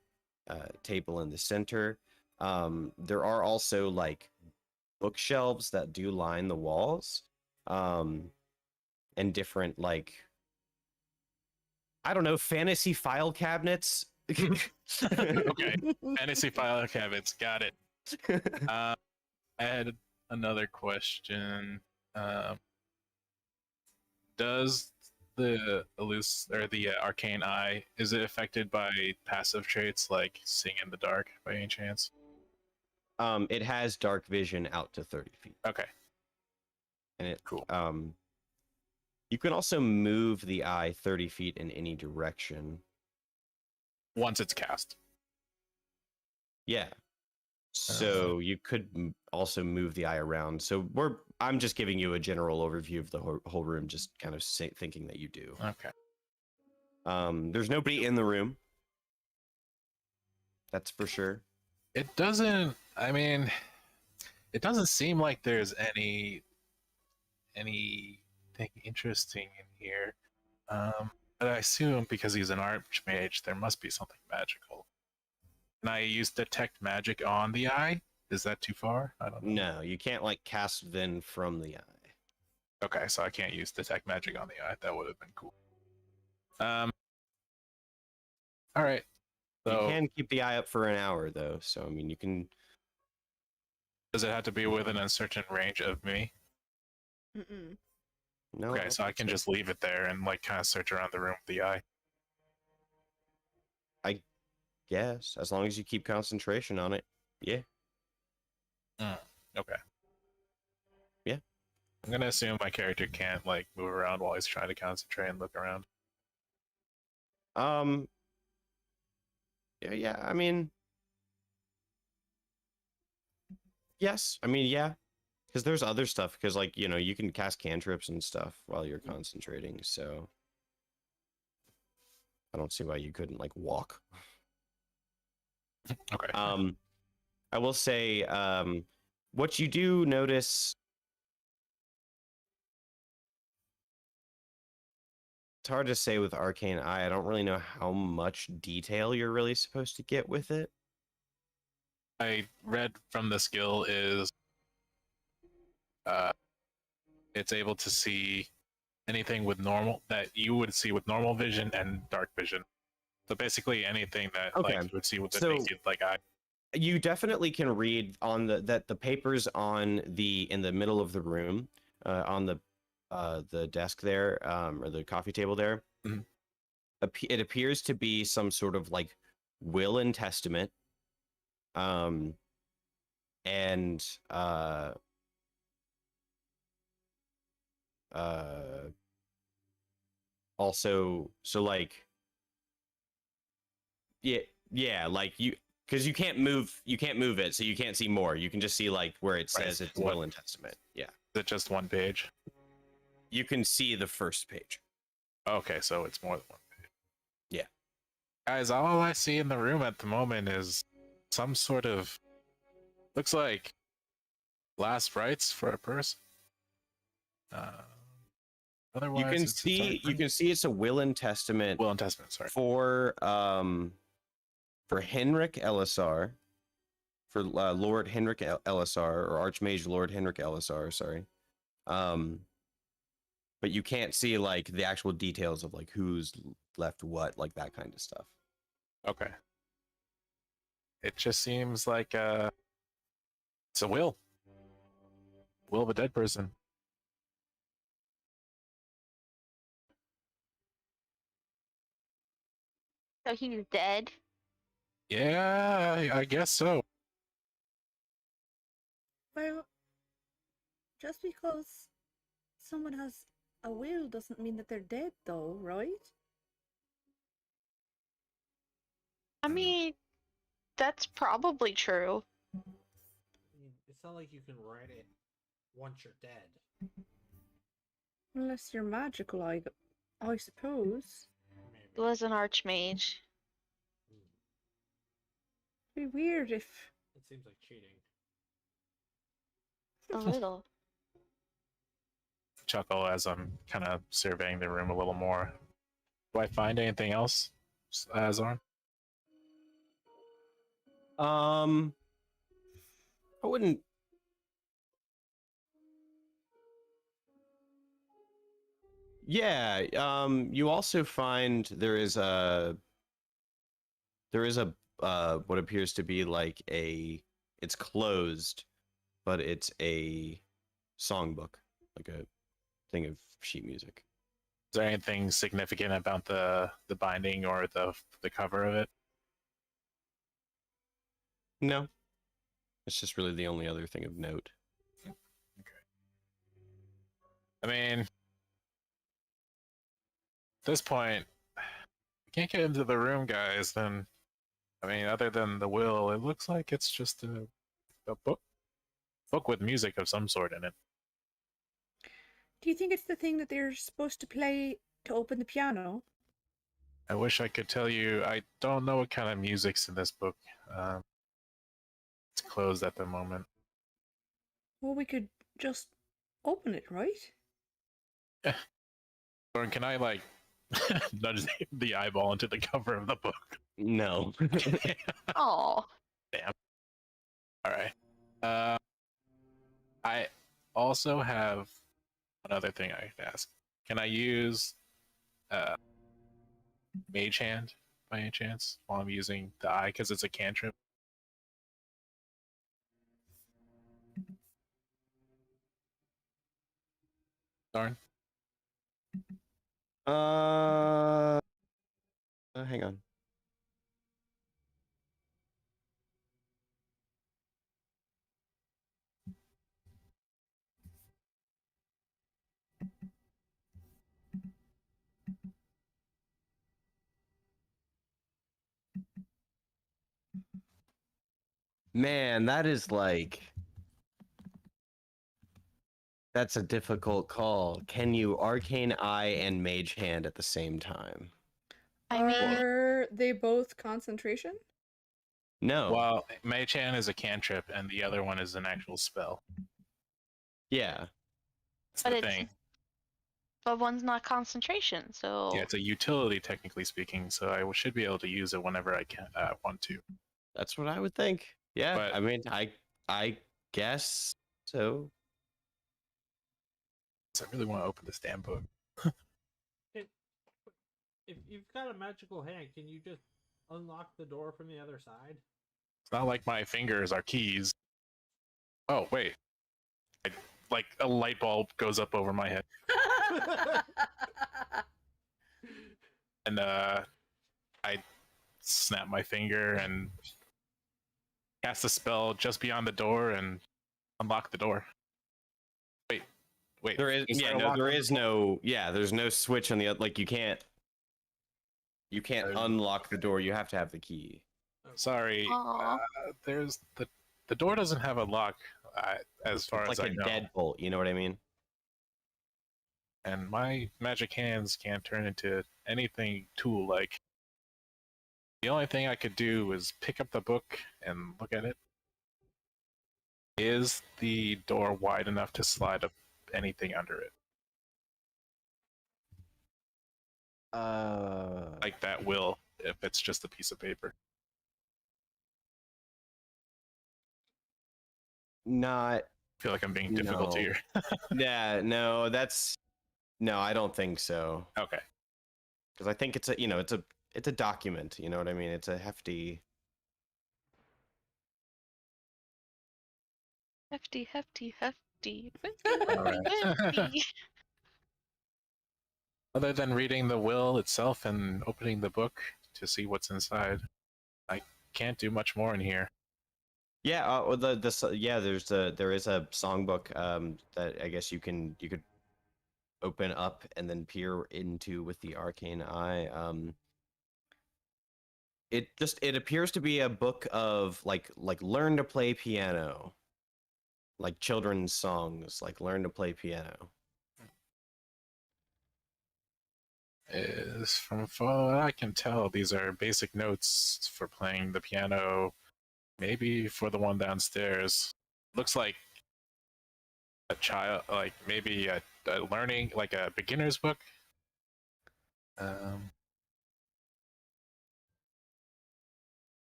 table in the center. There are also like bookshelves that do line the walls, and different like, I don't know, fantasy file cabinets. Okay, fantasy file cabinets, got it. I had another question. Does the arcane eye, is it affected by passive traits like seeing in the dark by any chance? It has dark vision out to 30 feet. Okay, And it cool. You can also move the eye 30 feet in any direction. Once it's cast. Yeah. So you could also move the eye around. So I'm just giving you a general overview of the whole room, just kind of thinking that you do. Okay. There's nobody in the room. That's for sure. It doesn't. I mean, it doesn't seem like there's anything interesting in here. But I assume because he's an archmage, there must be something magical. Can I use detect magic on the eye? Is that too far? I don't know. No, you can't like cast Ven from the eye. Okay, so I can't use detect magic on the eye. That would have been cool. All right. So You can keep the eye up for an hour though. So I mean, you can. does it have to be within a certain range of me? Mm-mm. No. Okay, so I can just leave it there and like kind of search around the room with the eye. Yes, as long as you keep concentration on it. Yeah. Okay. Yeah. I'm gonna assume my character can't like move around while he's trying to concentrate and look around. Yeah, I mean, yes. I mean, yeah. Because there's other stuff. Because, like, you know, you can cast cantrips and stuff while you're concentrating. So I don't see why you couldn't, like, walk. Okay. I will say, what you do notice. It's hard to say with Arcane Eye. I don't really know how much detail you're really supposed to get with it. I read from the skill is it's able to see anything with normal that you would see with normal vision and dark vision. So basically anything that Okay. like you would see with the So- naked like eye. You definitely can read on the papers on in the middle of the room, on the desk there, or the coffee table there. Mhm. It appears to be some sort of like will and testament, and also, so like, yeah, like because you can't move it, so you can't see more. You can just see like where it says Right. it's will and testament. Yeah, Is it just one page? you can see the first page. Okay, so it's more than one page. Yeah. Guys, all I see in the room at the moment is some sort of looks like last rites for a person. Otherwise, You can it's see it's a will and testament Will and Testament. Sorry. for Henrik Elisar, for Lord Henrik Elisar, or Archmage Lord Henrik Elisar. Sorry. But you can't see like the actual details of like who's left what, like that kind of stuff. Okay. It just seems like it's a will. Will of a dead person. So he's dead. Yeah, I guess so. Well, just because someone has a will doesn't mean that they're dead, though, right? I mean, that's probably true. I mean, it's not like you can write it once you're dead. Unless you're magical, I suppose. It was an archmage. It'd be weird if. It seems like cheating. A little. Chuckle as I'm kind of surveying the room a little more. Do I find anything else, Zorn? I wouldn't. Yeah. You also find there is a what appears to be like it's closed, but it's a songbook, like a thing of sheet music. Is there anything significant about the binding or the cover of it? No, it's just really the only other thing of note. I mean, at this point, we can't get into the room, guys. Then, I mean, other than the will, it looks like it's just a book with music of some sort in it. Do you think it's the thing that they're supposed to play to open the piano? I wish I could tell you. I don't know what kind of music's in this book. It's closed at the moment. Well, we could just open it, right? Or can I like nudge the eyeball into the cover of the book? No. Oh, All right. I also have another thing I could ask. Can I use Mage Hand by any chance while I'm using the eye because it's a cantrip? Darn. Hang on. Man, that's a difficult call. Can you Arcane Eye and Mage Hand at the same time? I mean, Are they both concentration? No. Well, Mage Hand is a cantrip, and the other one is an actual spell. Yeah. That's but the it's thing. but one's not concentration, so Yeah, it's a utility, technically speaking, so I should be able to use it whenever I can want to. That's what I would think. Yeah. But- I mean, I guess so. So I really want to open this damn book. If you've got a magical hand, can you just unlock the door from the other side? It's not like my fingers are keys. Oh, wait. Like a light bulb goes up over my head. And I snap my finger and cast a spell just beyond the door and unlock the door. Wait. There is is yeah, there a no, lock there on the is door? no there's no switch on the other, like you can't unlock the door. You have to have the key. Sorry. Aw. There's the door doesn't have a lock as far It's as like I a know. deadbolt, you know what I mean? And my magic hands can't turn into anything tool-like. The only thing I could do is pick up the book and look at it. Is the door wide enough to slide up anything under it? Like that will, if it's just a piece of paper. Not I feel like I'm being difficult No. here. yeah, no, I don't think so. Okay. Because I think it's a document, you know what I mean? It's a hefty. hefty. Alright. Hefty. Other than reading the will itself and opening the book to see what's inside, I can't do much more in here. Yeah, well, there is a songbook that I guess you could open up and then peer into with the arcane eye. It appears to be a book of like learn to play piano, like children's songs, like learn to play piano. is from what I can tell, these are basic notes for playing the piano. Maybe for the one downstairs. Looks like a child, like maybe a learning, like a beginner's book.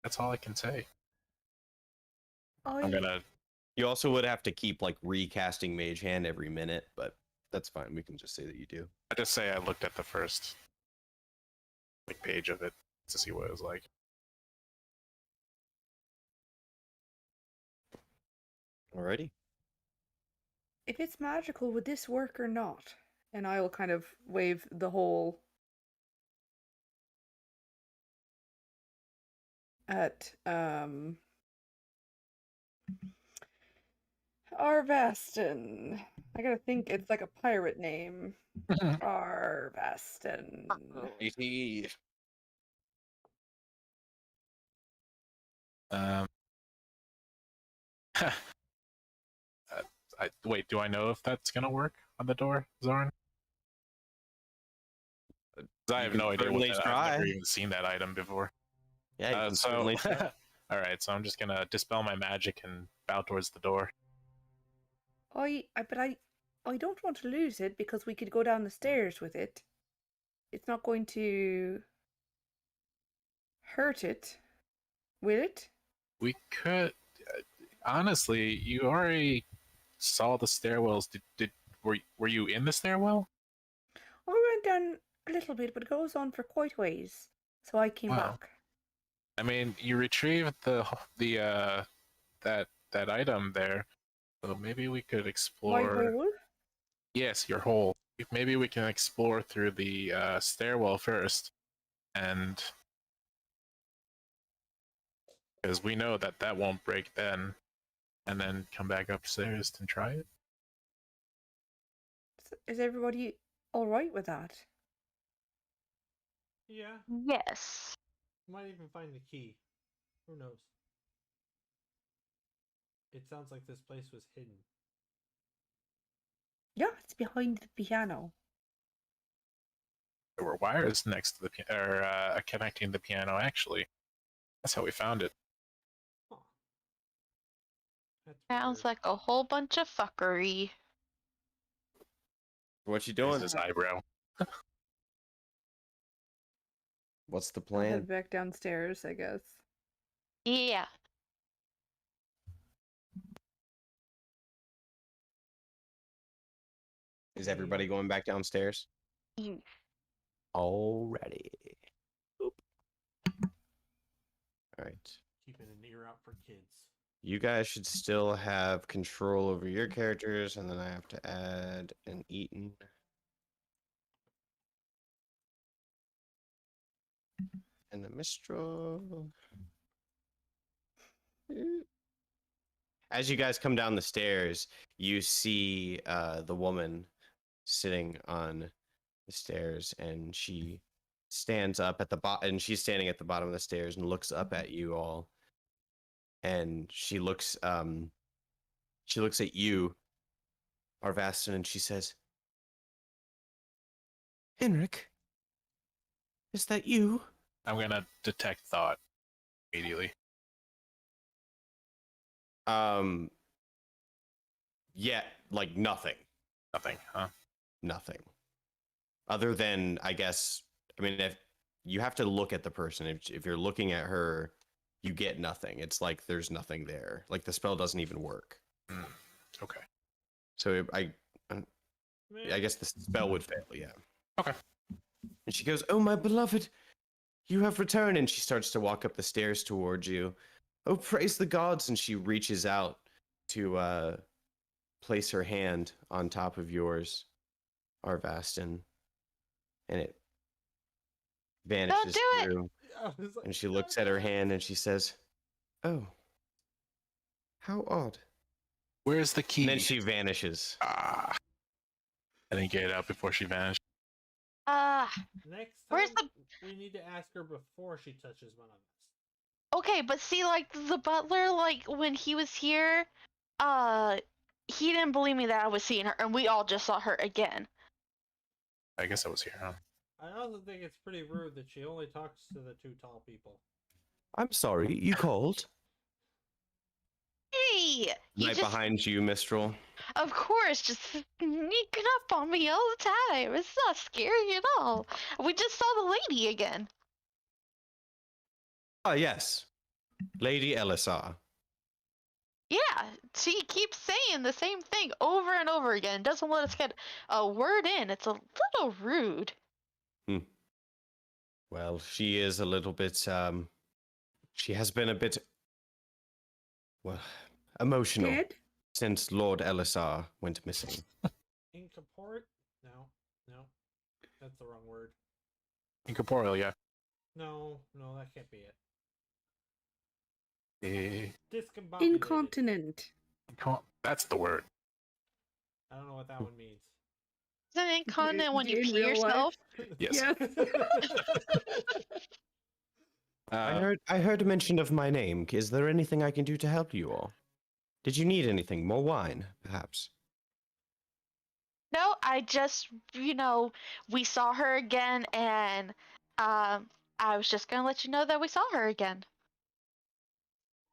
That's all I can say. I'm gonna. You also would have to keep like recasting Mage Hand every minute, but that's fine. We can just say that you do. I just say I looked at the first like page of it to see what it was like. Alrighty. If it's magical, would this work or not? And I will kind of wave the whole at Arvaston. I gotta think it's like a pirate name. Arvaston. Wait, do I know if that's gonna work on the door, Zoran? 'Cause I have can no idea what certainly that, I've try. never even seen that item before. Yeah, you can So, certainly try. all right. So I'm just gonna dispel my magic and bow towards the door. But I don't want to lose it because we could go down the stairs with it. It's not going to hurt it, will it? We could, honestly, you already saw the stairwells. Were you in the stairwell? I went down a little bit, but it goes on for quite a ways. So I came Wow. back. I mean, you retrieved that item there, so maybe we could My explore. hole? Yes, your hole. Maybe we can explore through the stairwell first, and because we know that that won't break then, and then come back upstairs and try it. Is everybody all right with that? Yeah, Yes. might even find the key. Who knows? It sounds like this place was hidden. Yeah, it's behind the piano. There were wires next to the connecting the piano. Actually, that's how we found it. Huh. That's Sounds weird. like a whole bunch of fuckery. What you There's doing? his eyebrow. What's the I'll head plan? back downstairs, I guess. Yeah. Is everybody going back downstairs? Mm. Already. Oop. All right. Keeping an ear out for kids. You guys should still have control over your characters, and then I have to add an Eaton. And the Mistral. As you guys come down the stairs, you see the woman sitting on the stairs, and she stands up at the bottom, and she's standing at the bottom of the stairs and looks up at you all. And she looks at you, Arvaston, and she says, "Henrik, is that you?" I'm gonna detect thought immediately. Yeah, like nothing. Nothing, huh? Nothing. Other than, I guess, I mean, if you have to look at the person, if you're looking at her, you get nothing. It's like there's nothing there. Like the spell doesn't even work. Okay. So I guess the spell would fail, yeah. Okay. And she goes, "Oh, my beloved, you have returned." And she starts to walk up the stairs towards you. "Oh, praise the gods." And she reaches out to place her hand on top of yours, Arvaston. And it vanishes do it! through. I was like, And she looks at her hand and she says, "Oh, how odd." Where's the key? And then she vanishes. I didn't get it out before she vanished. Next time, Where's the- we need to ask her before she touches one of us. Okay, but see, like, the butler, like, when he was here, he didn't believe me that I was seeing her, and we all just saw her again. I guess I was here, huh? I also think it's pretty rude that she only talks to the two tall people. I'm sorry, you called? Hey, you Right just, behind you, Mistral. of course, just sneaking up on me all the time. It's not scary at all. We just saw the lady again. Ah, yes. Lady Elisar. Yeah, she keeps saying the same thing over and over again. Doesn't let us get a word in. It's a little rude. Well, she is a little bit, she has been a bit, well, emotional Dead? since Lord Elisar went missing. Incorporate? No, no, that's the wrong word. Incorporeal, yeah. No, that can't be it. Eh, Discombobulated. Incontinent. That's the word. I don't know what that one means. Isn't it incontinent when you In pee real life? yourself? Yes. I heard mention of my name. Is there anything I can do to help you all? Did you need anything? More wine, perhaps? No, I just, we saw her again, and I was just gonna let you know that we saw her again.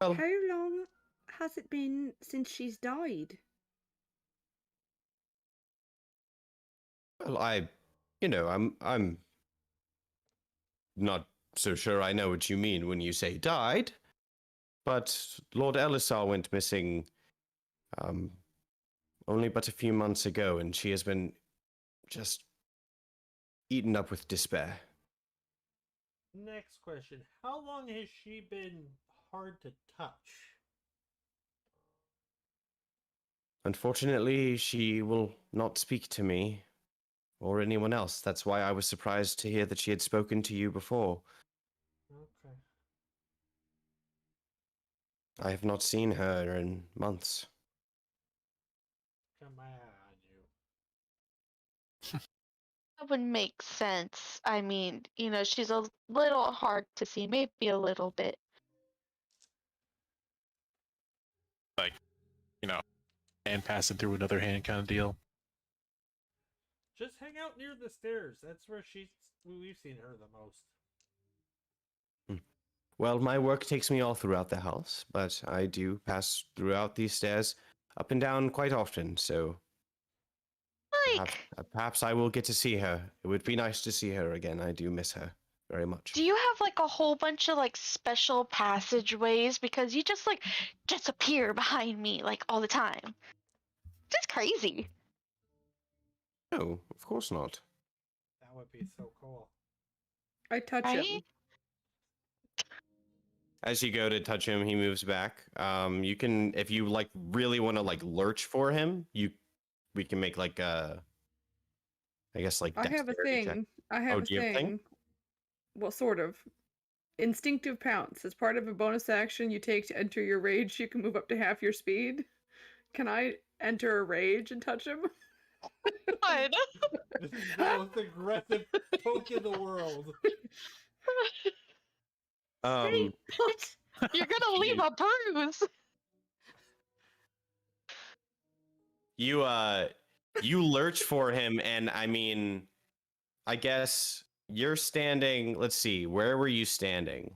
Well, How long has it been since she's died? well, I'm not so sure I know what you mean when you say died, but Lord Elisar went missing, only but a few months ago, and she has been just eaten up with despair. Next question. How long has she been hard to touch? Unfortunately, she will not speak to me or anyone else. That's why I was surprised to hear that she had spoken to you before. Okay. I have not seen her in months. Come on, you. That would make sense. I mean, she's a little hard to see, maybe a little bit. Like, hand passing through another hand kind of deal. Just hang out near the stairs. That's where we've seen her the most. Well, my work takes me all throughout the house, but I do pass throughout these stairs up and down quite often, so perhaps I will get to see her. It would be nice to see her again. I do miss her very much. Do you have a whole bunch of special passageways? Because you just disappear behind me all the time. Just crazy. No, of course not. That would be so cool. I touch Right? him. As you go to touch him, he moves back. You can, if you really want to lurch for him, we can make I guess I have a dexterity check. thing. I have a do you have a thing? thing. Well, sort of. Instinctive pounce. As part of a bonus action you take to enter your rage, you can move up to half your speed. Can I enter a rage and touch him? God. This is the most aggressive poke in the world. Um, What? You're gonna leave a bruise. you lurch for him, and I mean, I guess you're standing. Let's see, where were you standing?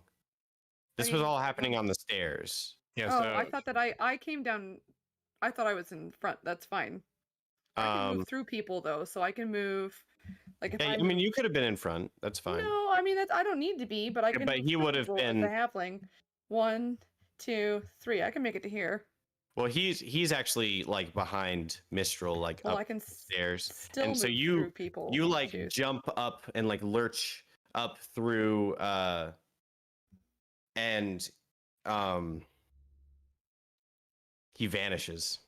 This was all happening on the stairs. Yeah, Oh, so I thought that I came down. I thought I was in front. That's fine. I can move through people though, so I can move. If Yeah, I I mean, you could have been in front. That's fine. No, I mean I don't need to be, but I can. but move he through would have people as been- a halfling. 1, 2, 3. I can make it to here. Well, he's actually behind Mistral, Well, up I can the stairs, still and move so through people. you if I choose. jump up and lurch up through and he vanishes.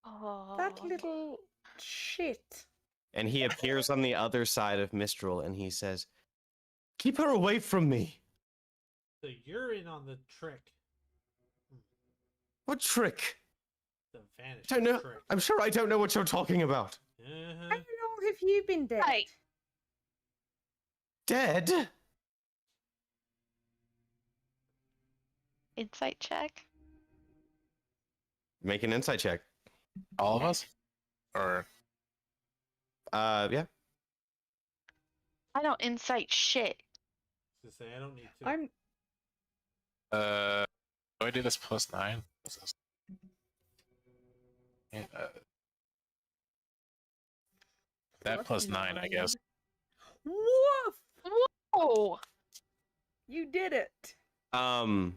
Oh. That little shit. And he appears on the other side of Mistral, and he says, "Keep her away from me." So you're in on the trick. What trick? The vanish I don't know. trick. I'm sure I don't know what you're talking about. Uh-huh. How long have you been dead? Right. Dead? Insight check. Make an insight check. all of us? Or Yeah. I don't insight shit. To say I don't need to. I'm Do I do this plus 9? What's this? Yeah, that plus 9, I guess. Woof! Oh, You did it. Hmm.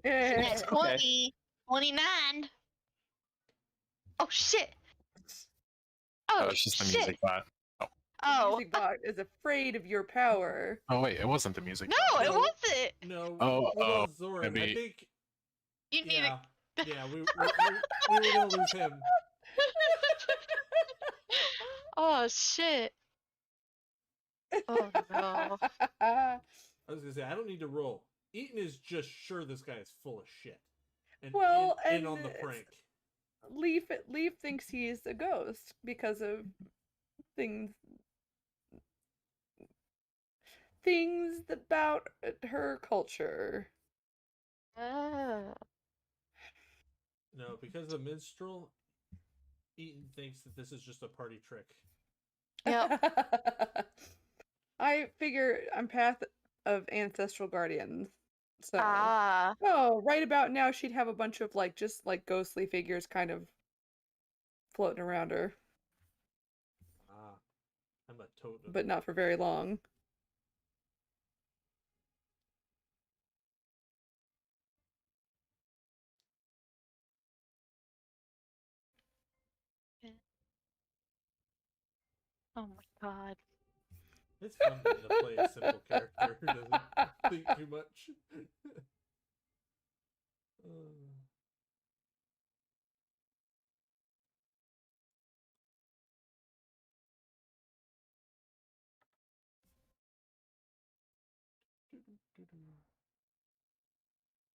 that's Okay. 20, 29. Oh shit. Oh, it's just the shit. music bot. The Oh, music bot is afraid of your power. Oh wait, it wasn't the music. no, bot. it wasn't. No. Oh, well, Zoran, I maybe- think. You need Yeah. Yeah, we were gonna lose him. Oh shit. Oh no. I was gonna say I don't need to roll. Eaton is just sure this guy is full of shit. And Well, in and on the it's- prank. Leaf thinks he's a ghost because of things about her culture. Ah. No, because the minstrel, Eaton thinks that this is just a party trick. Yep. I figure I'm path of ancestral guardians. So Ah. oh, right about now she'd have a bunch of just ghostly figures kind of floating around her, Ah, I'm a totem. but not for very long. Oh my god. It's fun to play a simple character who doesn't think too much.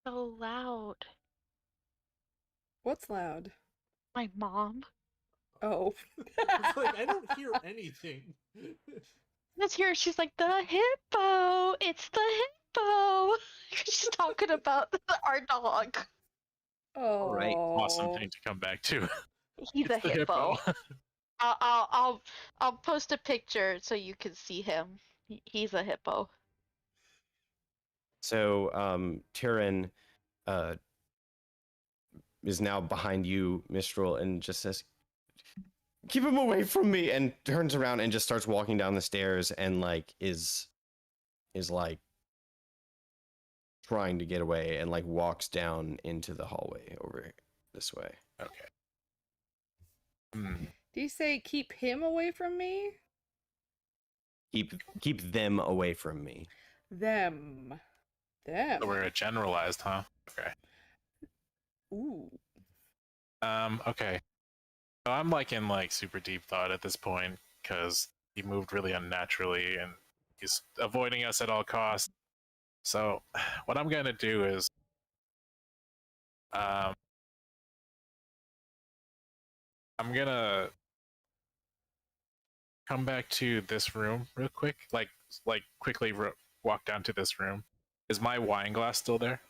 So loud. What's loud? My mom. Oh. It's like I don't hear anything. Let's hear. She's like the hippo. It's the hippo. She's talking about our dog. Oh. Right. Awesome thing to come back to. He's a It's the hippo. I'll post a picture so you can see him. He's a hippo. So, Tyrion is now behind you, Mistral, and just says, "Keep him away from me!" and turns around and just starts walking down the stairs and is trying to get away and walks down into the hallway over this way. Okay. Hmm. Do you say keep him away from me? Keep them away from me. Them. So we're generalized, huh? Okay. Ooh. Okay. So I'm in super deep thought at this point because he moved really unnaturally and he's avoiding us at all costs. So what I'm gonna do is I'm gonna come back to this room real quick, quickly walk down to this room. Is my wine glass still there?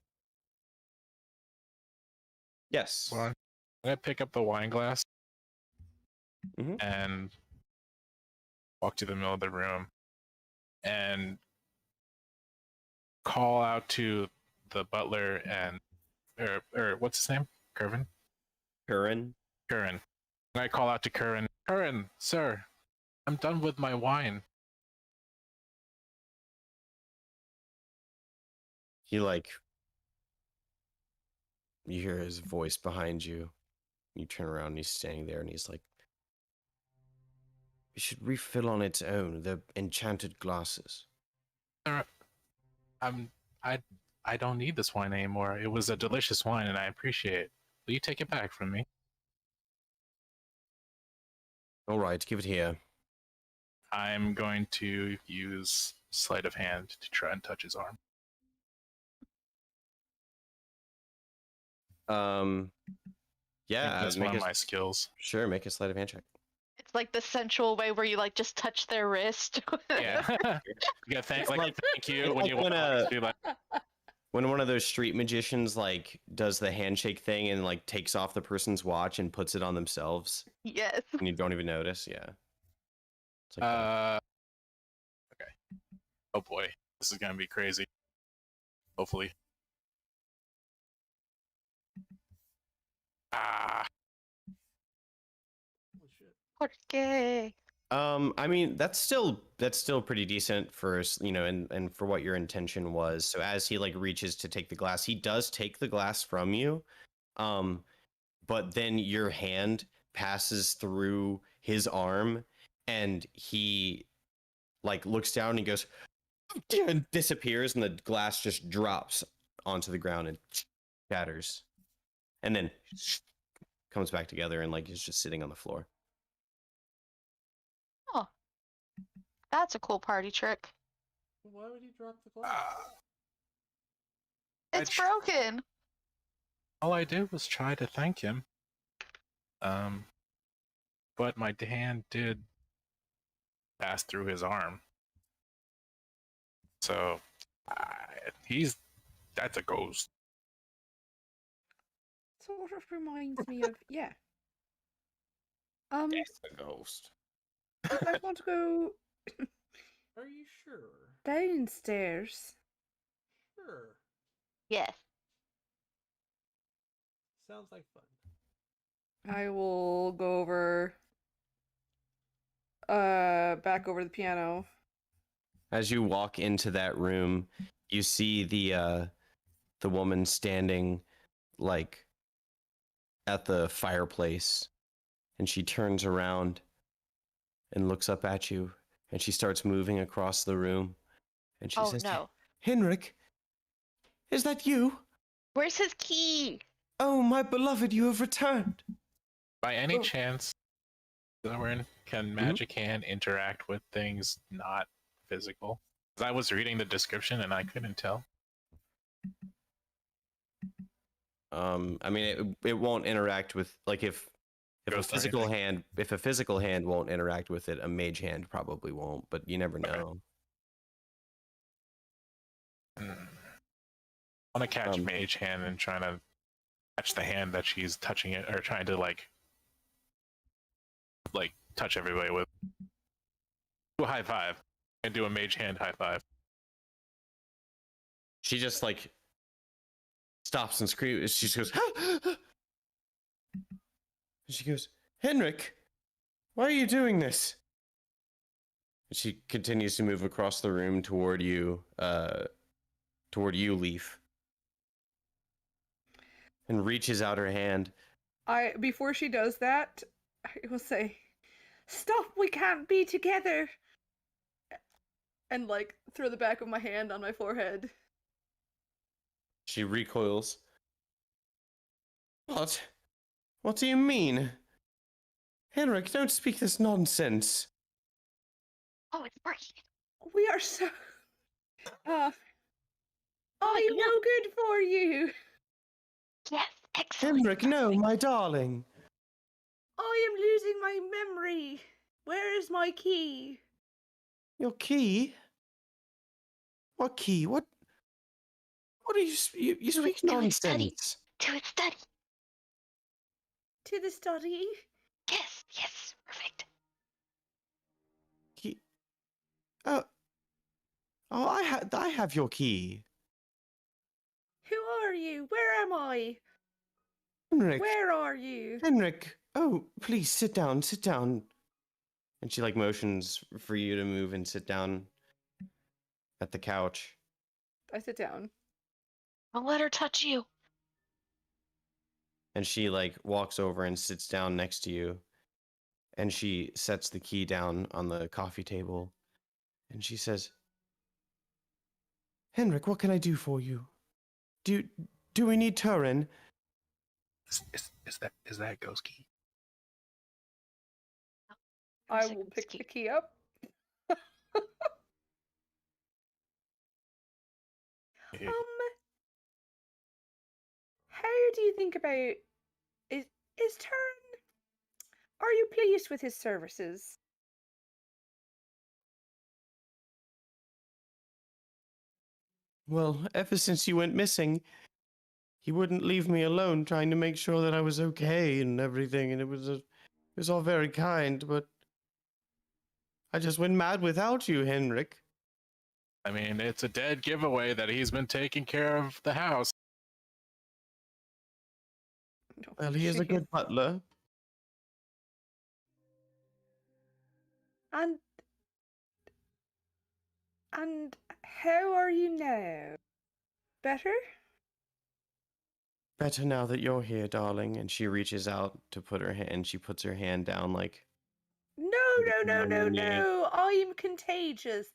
Yes. Well, I'm gonna pick up the wine glass Mhm. and walk to the middle of the room and call out to the butler and or what's his name? Curran? Curran. Curran. I call out to Curran. Curran, sir, I'm done with my wine. He you hear his voice behind you. You turn around and he's standing there and he's like, "You should refill on its own. They're enchanted glasses." Sir, I don't need this wine anymore. It was a delicious wine and I appreciate it. Will you take it back from me? All right, give it here. I'm going to use sleight of hand to try and touch his arm. Yeah, That's one of my skills. Sure, make a sleight of hand check. It's like the sensual way where you just touch their wrist. Yeah. You gotta thank It's thank you it's when you like when want to when one of those street magicians like does the handshake thing and like takes off the person's watch and puts it on themselves Yes. and you don't even notice. Yeah. It's like that. Okay. Oh boy, this is gonna be crazy. Hopefully. Ah. Holy shit. Porque. I mean that's still pretty decent for and for what your intention was. So as he like reaches to take the glass, he does take the glass from you. But then your hand passes through his arm and he like looks down and he goes and disappears and the glass just drops onto the ground and shatters. And then comes back together and like is just sitting on the floor. Oh. That's a cool party trick. Why would he drop the glass? It's tr- broken. All I did was try to thank him. But my hand did pass through his arm. So, that's a ghost. Sort of reminds me of yeah. It's a ghost. I want to go Are you sure? downstairs. Sure. Yes. Sounds like fun. I will go over back over the piano. As you walk into that room, you see the woman standing like at the fireplace, and she turns around and looks up at you, and she starts moving across the room, and she Oh says, no. "Henrik, is that you? Where's his key? Oh, my beloved, you have returned." By any Oh. chance, Lauren, can Magic Hand interact with things not physical? 'Cause I was reading the description and I couldn't tell. I mean, it won't interact with like if a Ghost or physical anything? hand won't interact with it, a mage hand probably won't, but you never Okay. know. I want to catch Mage Hand and trying to catch the hand that she's touching it, or trying to like touch everybody with. Do a high five and do a Mage Hand high five. She just like stops and screams. She goes, she goes, "Henrik, why are you doing this?" She continues to move across the room toward you, Leaf, and reaches out her hand. Before she does that, I will say, "Stop! We can't be together." And like throw the back of my hand on my forehead. She recoils. What? What do you mean? Henrik, don't speak this nonsense. Oh, it's breaking. We are so. I'm yeah. no good for you. Yes, excellent. Henrik, no, my darling. I am losing my memory. Where is my key? Your key? What key? What are you you speak Do it, study. nonsense. To its study. To the study. Yes, yes, perfect. Key. Oh, I have your key. Who are you? Where am I? Henrik. Where are you? Henrik. Oh, please sit down, sit down. And she like motions for you to move and sit down at the couch. I sit down. Don't let her touch you. And she like walks over and sits down next to you. And she sets the key down on the coffee table. And she says, "Henrik, what can I do for you? Do we need Turin?" Is that a ghost key? I Second will pick key. the key up. Yeah. How do you think about is Turin? Are you pleased with his services? Well, ever since you went missing, he wouldn't leave me alone, trying to make sure that I was okay and everything, and it was all very kind, but I just went mad without you, Henrik. I mean, it's a dead giveaway that he's been taking care of the house. No, Well, he is a jeez. good butler. And how are you now? Better? Better now that you're here, darling. And she reaches out to put her hand. She puts her hand down, like, No, no, no, no, no. I'm contagious.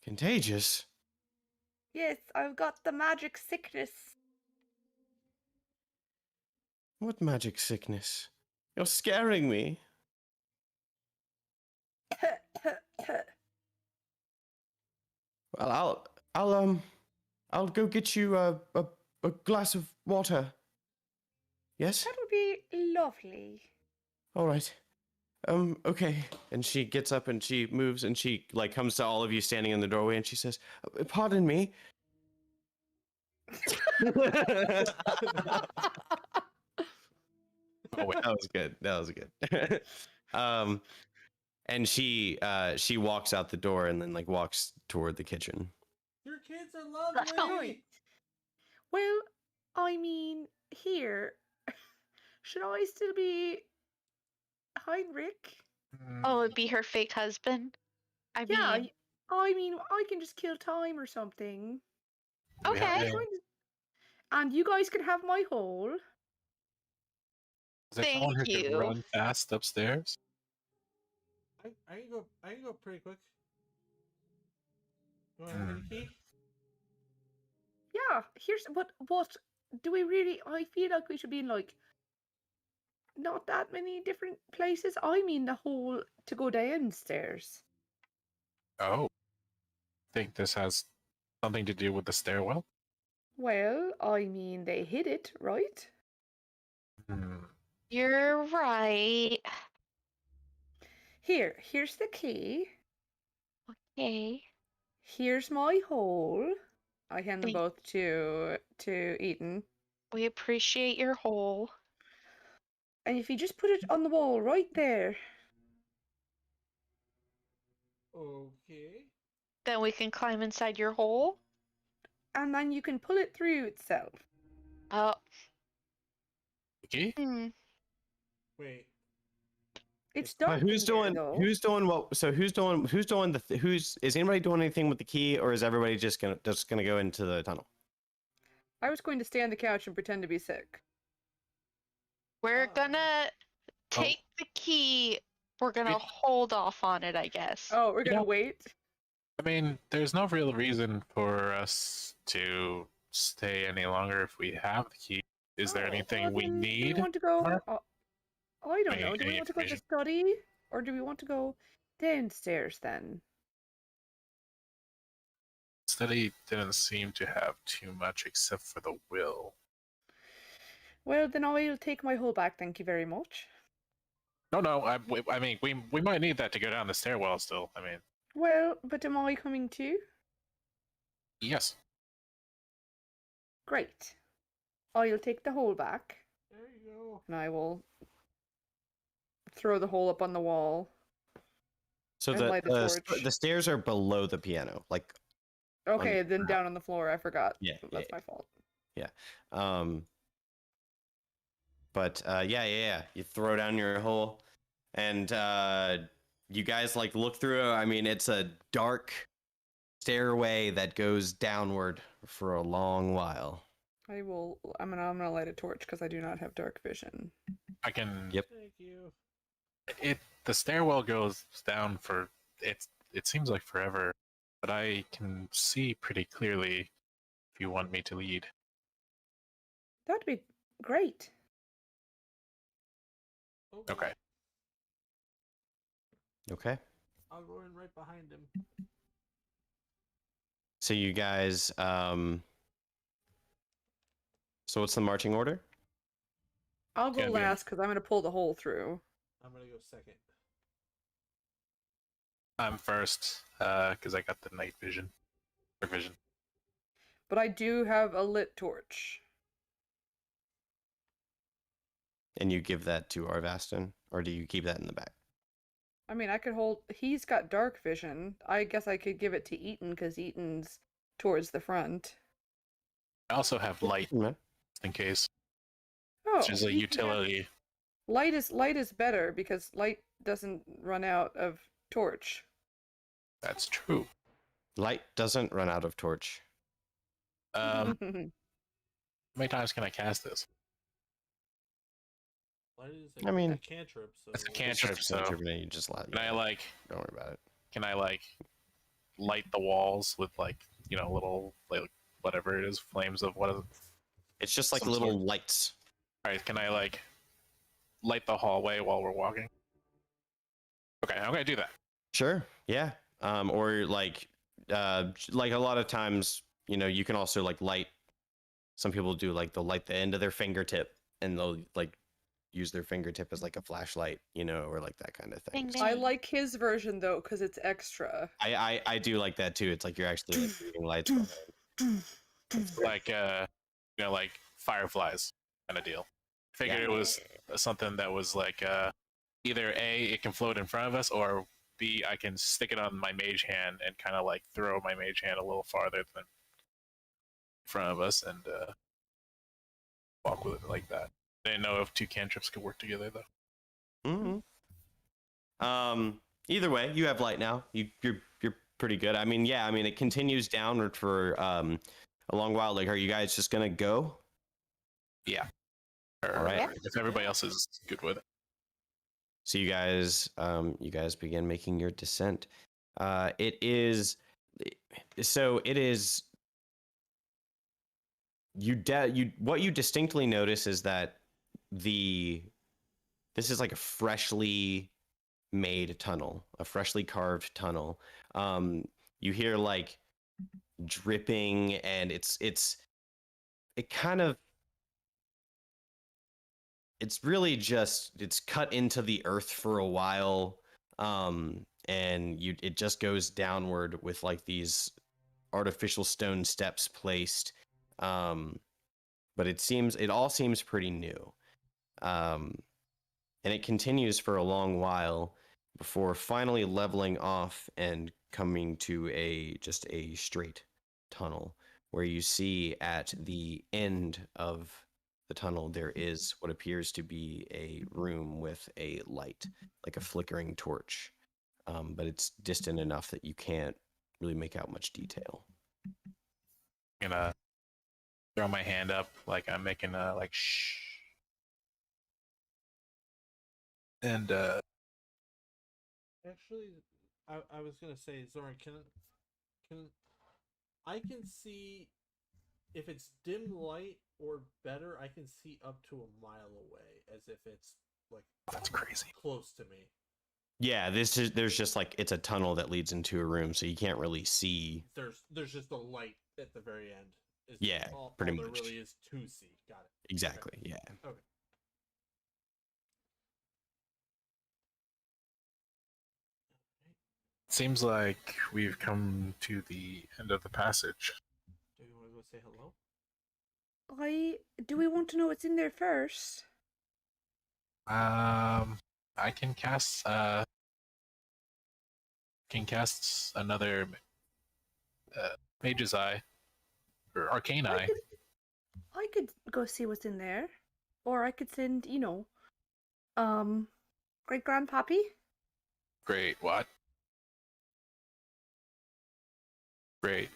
contagious. Yes, I've got the magic sickness. What magic sickness? You're scaring me. Well, I'll go get you a glass of water. Yes. That'll be lovely. All right. Okay. And she gets up and she moves and she like comes to all of you standing in the doorway and she says, "Pardon me." Oh, wait. That was good. That was good. And she walks out the door and then like walks toward the kitchen. Your kids are Let's go. lovely. Well, I mean, here. Should I still be Heinrich? Oh, it'd be her fake husband. I Yeah, mean, I mean, I can just kill time or something. We have okay. to- And you guys can have my hole. Is there someone who Thank can you. run fast upstairs? I can go pretty quick. You want to have a key? Yeah, here's what do we really I feel like we should be in like not that many different places. I mean the whole to go downstairs. Oh. Think this has something to do with the stairwell? Well, I mean they hid it, right? Hmm. You're right. Here's the key. Okay. Here's my hole. I hand them Thank- both to Eden. We appreciate your hole. And if you just put it on the wall right there. Okay. Then we can climb inside your hole. And then you can pull it through itself. Oh. Okay. Wait. It's But dark. who's in there, doing though. who's doing what? So who's doing who's is anybody doing anything with the key or is everybody just gonna go into the tunnel? I was going to stay on the couch and pretend to be sick. We're Oh. gonna Oh. take the key. We're gonna Wait. hold off on it, I guess. Oh, we're gonna know- wait. I mean, there's no real reason for us to stay any longer if we have the key. Is there Oh, anything well, we then need? Do we want to go? Mark? I don't Any- know. Do we any want to go to the information? study, or do we want to go downstairs then? Study didn't seem to have too much except for the will. Well, then I'll take my hole back. Thank you very much. No, I mean, we might need that to go down the stairwell still. I mean, Well, but am I coming too? yes. Great. I'll take the hole back, There you go. and I will throw the hole up on the wall. So And light the torch. the stairs are below the piano, like Okay, then down on the floor. I forgot. Yeah, That's yeah. my fault. But yeah. You throw down your hole, and you guys like look through. I mean, it's a dark stairway that goes downward for a long while. I'm gonna light a torch because I do not have dark vision. I can. Yep. Thank you. The stairwell goes down for it seems like forever, but I can see pretty clearly if you want me to lead. That'd be great. Okay. Okay. I'll go in right behind him. So you guys, so what's the marching order? I'll go Yeah, yeah. last because I'm gonna pull the hole through. I'm gonna go second. I'm first, because I got the night vision. Dark vision. But I do have a lit torch. And you give that to Arvastin, or do you keep that in the back? I mean, I could hold. He's got dark vision. I guess I could give it to Eaton because Eaton's towards the front. I also have light Mhm. just in case, Oh, which is a you can have- utility. Light is better because light doesn't run out of torch. That's true. Light doesn't run out of torch. How many times can I cast this? Light is I mean, a cantrip, so it's a It's cantrip, just a so cantrip, and you just let. can I like Don't worry about it. can I like light the walls with like little like whatever it is flames of what is it? It's just like Some little sort. lights. All right, can I like light the hallway while we're walking? Okay, I'm gonna do that. Sure. Yeah. Or like a lot of times, you can also like light. Some people do like they'll light the end of their fingertip, and they'll like use their fingertip as like a flashlight, or like that kind of thing. Ding, So I ding. like his version though because it's extra. I do like that too. It's like you're actually like reading lights. Like like fireflies kind of deal. Figured Yeah. it was something that was like either A, it can float in front of us, or B, I can stick it on my mage hand and kind of like throw my mage hand a little farther than in front of us and walk with it like that. I didn't know if two cantrips could work together though. Either way, you have light now. You're pretty good. I mean, yeah. I mean, it continues downward for a long while. Like, are you guys just gonna go? Yeah. All right. If everybody else is good with it. So you guys begin making your descent. It is what you distinctly notice is that this is like a freshly made tunnel, a freshly carved tunnel. You hear like dripping, and it's really just it's cut into the earth for a while, and it just goes downward with like these artificial stone steps placed, but it all seems pretty new, and it continues for a long while before finally leveling off and coming to just a straight tunnel where you see at the end of the tunnel there is what appears to be a room with a light, like a flickering torch, but it's distant enough that you can't really make out much detail. I'm gonna throw my hand up like I'm making a like shh. And actually, I was gonna say, Zoran, can I can see if it's dim light or better, I can see up to a mile away, as if it's like that's crazy. close to me. Yeah, there's just like it's a tunnel that leads into a room, so you can't really see. There's just a light at the very end. Yeah, pretty all much. there really is to see. Got it. Exactly. Yeah. Okay. Seems like we've come to the end of the passage. Do you want to go say hello? Do we want to know what's in there first? I can cast another Mage's Eye or Arcane Eye. I could go see what's in there, or I could send great grandpappy. Great. What? Great.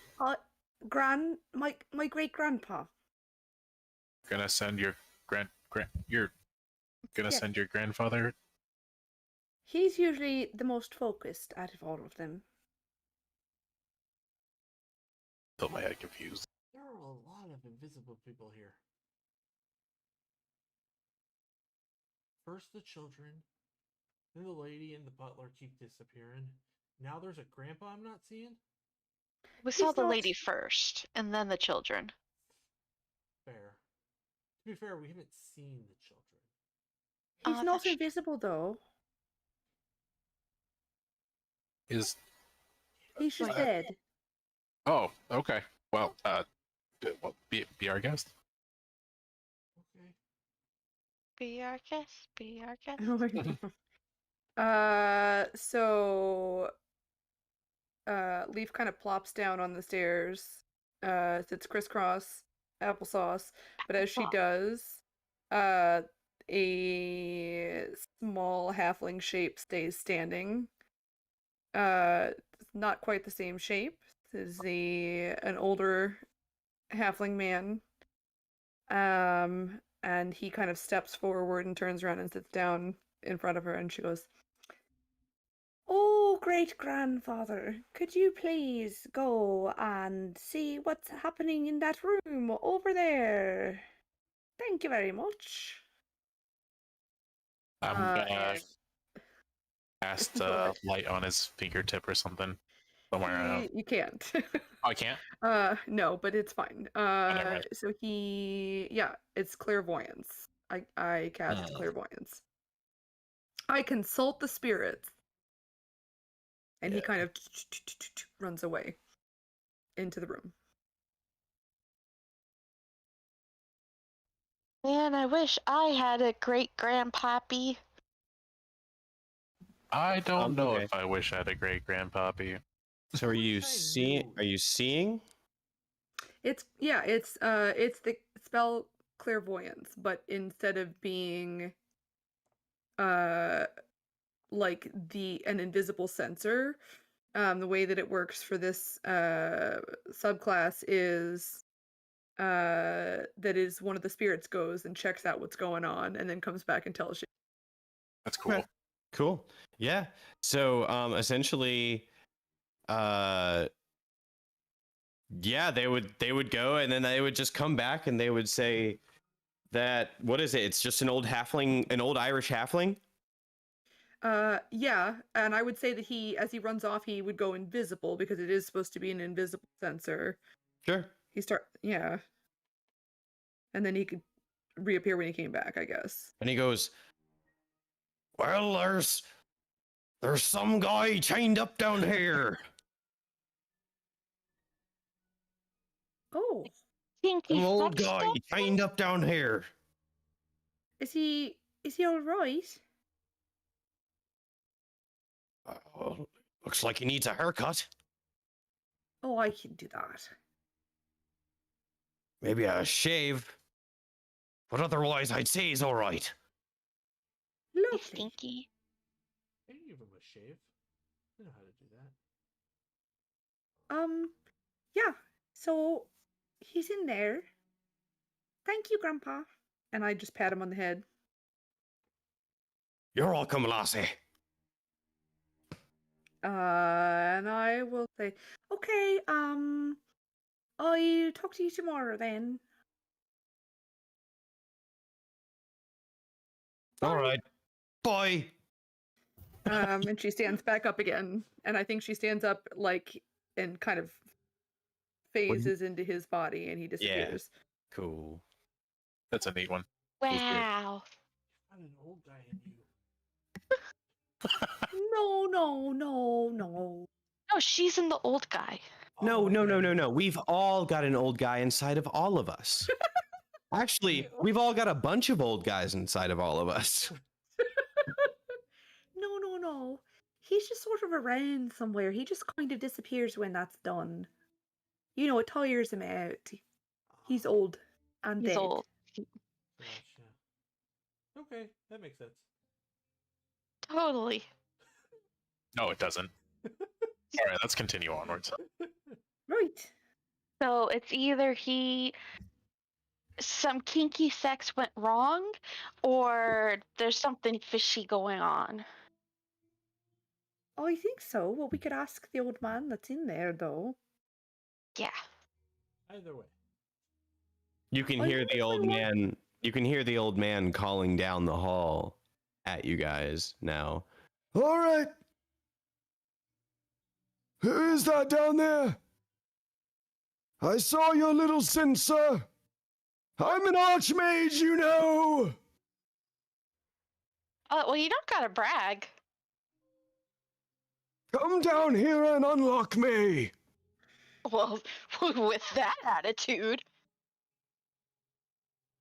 My great grandpa. Gonna send your you're gonna Yes. send your grandfather. He's usually the most focused out of all of them. Till my head confused. There are a lot of invisible people here. First the children, then the lady and the butler keep disappearing. Now there's a grandpa I'm not seeing? We saw He's the not- lady first, and then the children. Fair. To be fair, we haven't seen the children. He's not that's- invisible though. Is He's just Like- dead. Oh, okay. Well, be our guest. Okay. Be our guest. Be our guest. Oh my God. So Leaf kind of plops down on the stairs, sits crisscross applesauce, but as she does, a small halfling shape stays standing. Not quite the same shape. This is an older halfling man. And he kind of steps forward and turns around and sits down in front of her, and she goes, "Oh, great grandfather, could you please go and see what's happening in that room over there? Thank you very much." I'm gonna And cast Go ahead. light on his fingertip or something somewhere. you can't. Oh, I can't. No, but it's fine. never mind. So it's clairvoyance. I cast Hmm. clairvoyance. I consult the spirits. And he Yeah. kind of runs away into the room. Man, I wish I had a great grandpappy. I don't know Okay. if I wish I had a great grandpappy. So are you Wish I seeing? knew. Are you seeing? It's the spell clairvoyance, but instead of being like an invisible sensor, the way that it works for this subclass is that is one of the spirits goes and checks out what's going on and then comes back and tells you. That's cool. Okay. Cool. Yeah. So essentially yeah, they would go and then they would just come back and they would say that what is it? It's just an old halfling, an old Irish halfling? Yeah, and I would say that as he runs off, he would go invisible because it is supposed to be an invisible sensor. Sure. Yeah. And then he could reappear when he came back, I guess. And he goes, "Well, there's some guy chained up down here. Oh, Stinky Some old sex guy stuff? chained up down here." is he all right? Looks like he needs a haircut. Oh, I can do that. Maybe a shave. But otherwise, I'd say he's all right. Lovely. Stinky. I can give him a shave. I know how to do that. Yeah. So he's in there. Thank you, Grandpa. And I just pat him on the head. You're welcome, lassie. And I will say, okay, I'll talk to you tomorrow then. All right. Bye. And she stands back up again, and I think she stands up like and kind of phases into his body, and he disappears. Cool. That's a neat one. Wow. Got an old guy in you. No. No, she's in the old guy. No. okay. We've all got an old guy inside of all of us. Actually, we've all got a bunch of old guys inside of all of us. No. He's just sort of around somewhere. He just kind of disappears when that's done. You know, it tires him out. He's old and He's dead. old. Gotcha. Okay, that makes sense. Totally. No, it doesn't. All right, let's continue onwards. Right. So it's either some kinky sex went wrong, or there's something fishy going on. Oh, I think so. Well, we could ask the old man that's in there, though. Yeah. Either way. You can I hear think the I old want- man. You can hear the old man calling down the hall at you guys now. All right. Who is that down there? I saw your little censer. I'm an archmage, you know. Well, you don't gotta brag. Come down here and unlock me. Well, with that attitude,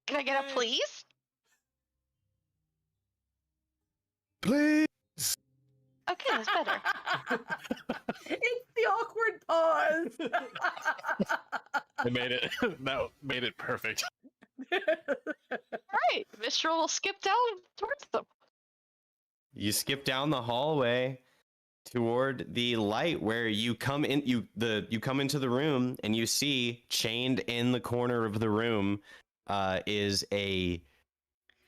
can I get a Okay. please? Please. Okay, that's better. It's the awkward pause. I made it. That made it perfect. Right, Mistral will skip down towards them. You skip down the hallway toward the light where you come in. You come into the room and you see chained in the corner of the room is a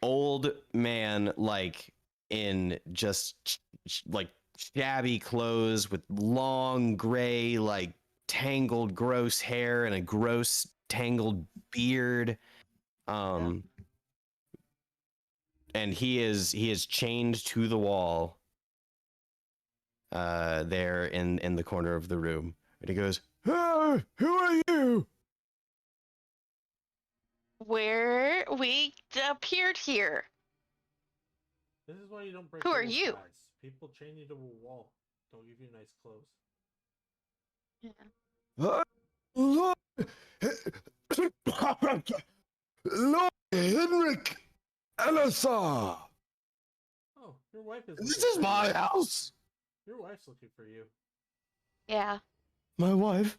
old man, like in just like shabby clothes with long gray, like tangled, gross hair and a gross tangled beard. And he is chained to the wall there in the corner of the room. And he goes, Ah, who are you? Where we appeared here. This is why you don't break. Who are rules, you? Guys. People chain you to a wall. Don't give you nice clothes. Lord, Lord Henrik Elithar. Oh, your wife is. This looking is for my you. house. Your wife's looking for you. Yeah. My wife,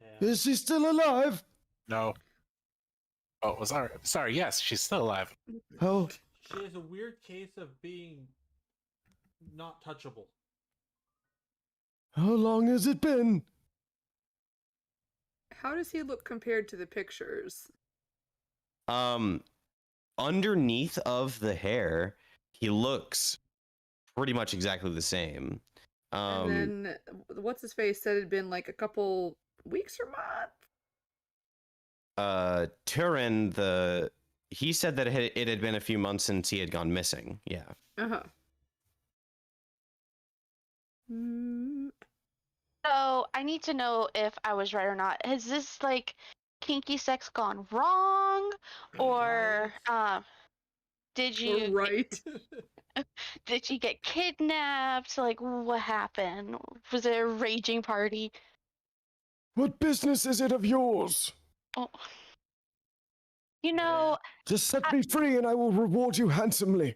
Yeah. is she still alive? No. Oh, sorry. Sorry. Yes, she's still alive. Oh, She has a weird case of being not touchable. how long has it been? How does he look compared to the pictures? Underneath of the hair, he looks pretty much exactly the same. And then what's his face said it'd been like a couple weeks or months. Turin, he said that it had been a few months since he had gone missing. Yeah. Uh-huh. Mm, So I need to know if I was right or not. Has this like kinky sex gone wrong, or did you right. did you get kidnapped? Like what happened? Was it a raging party? What business is it of yours? Oh. You know, Just set me free and I will reward you handsomely.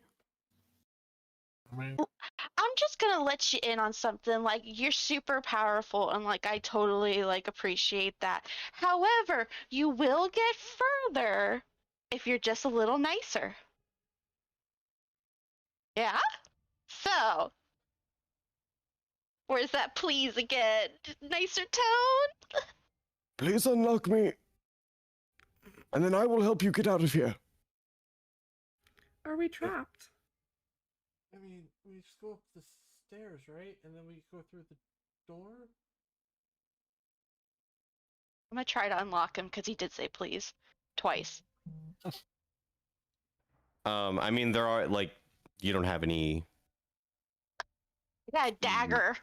I mean, I'm just gonna let you in on something. Like you're super powerful, and like I totally like appreciate that. However, you will get further if you're just a little nicer. Yeah. So, where's that please again? Nicer tone? Please unlock me. And then I will help you get out of here. Are we trapped? I mean, we just go up the stairs, right? And then we go through the door? I'm gonna try to unlock him because he did say please twice. I mean, there are like you don't have any I got a dagger.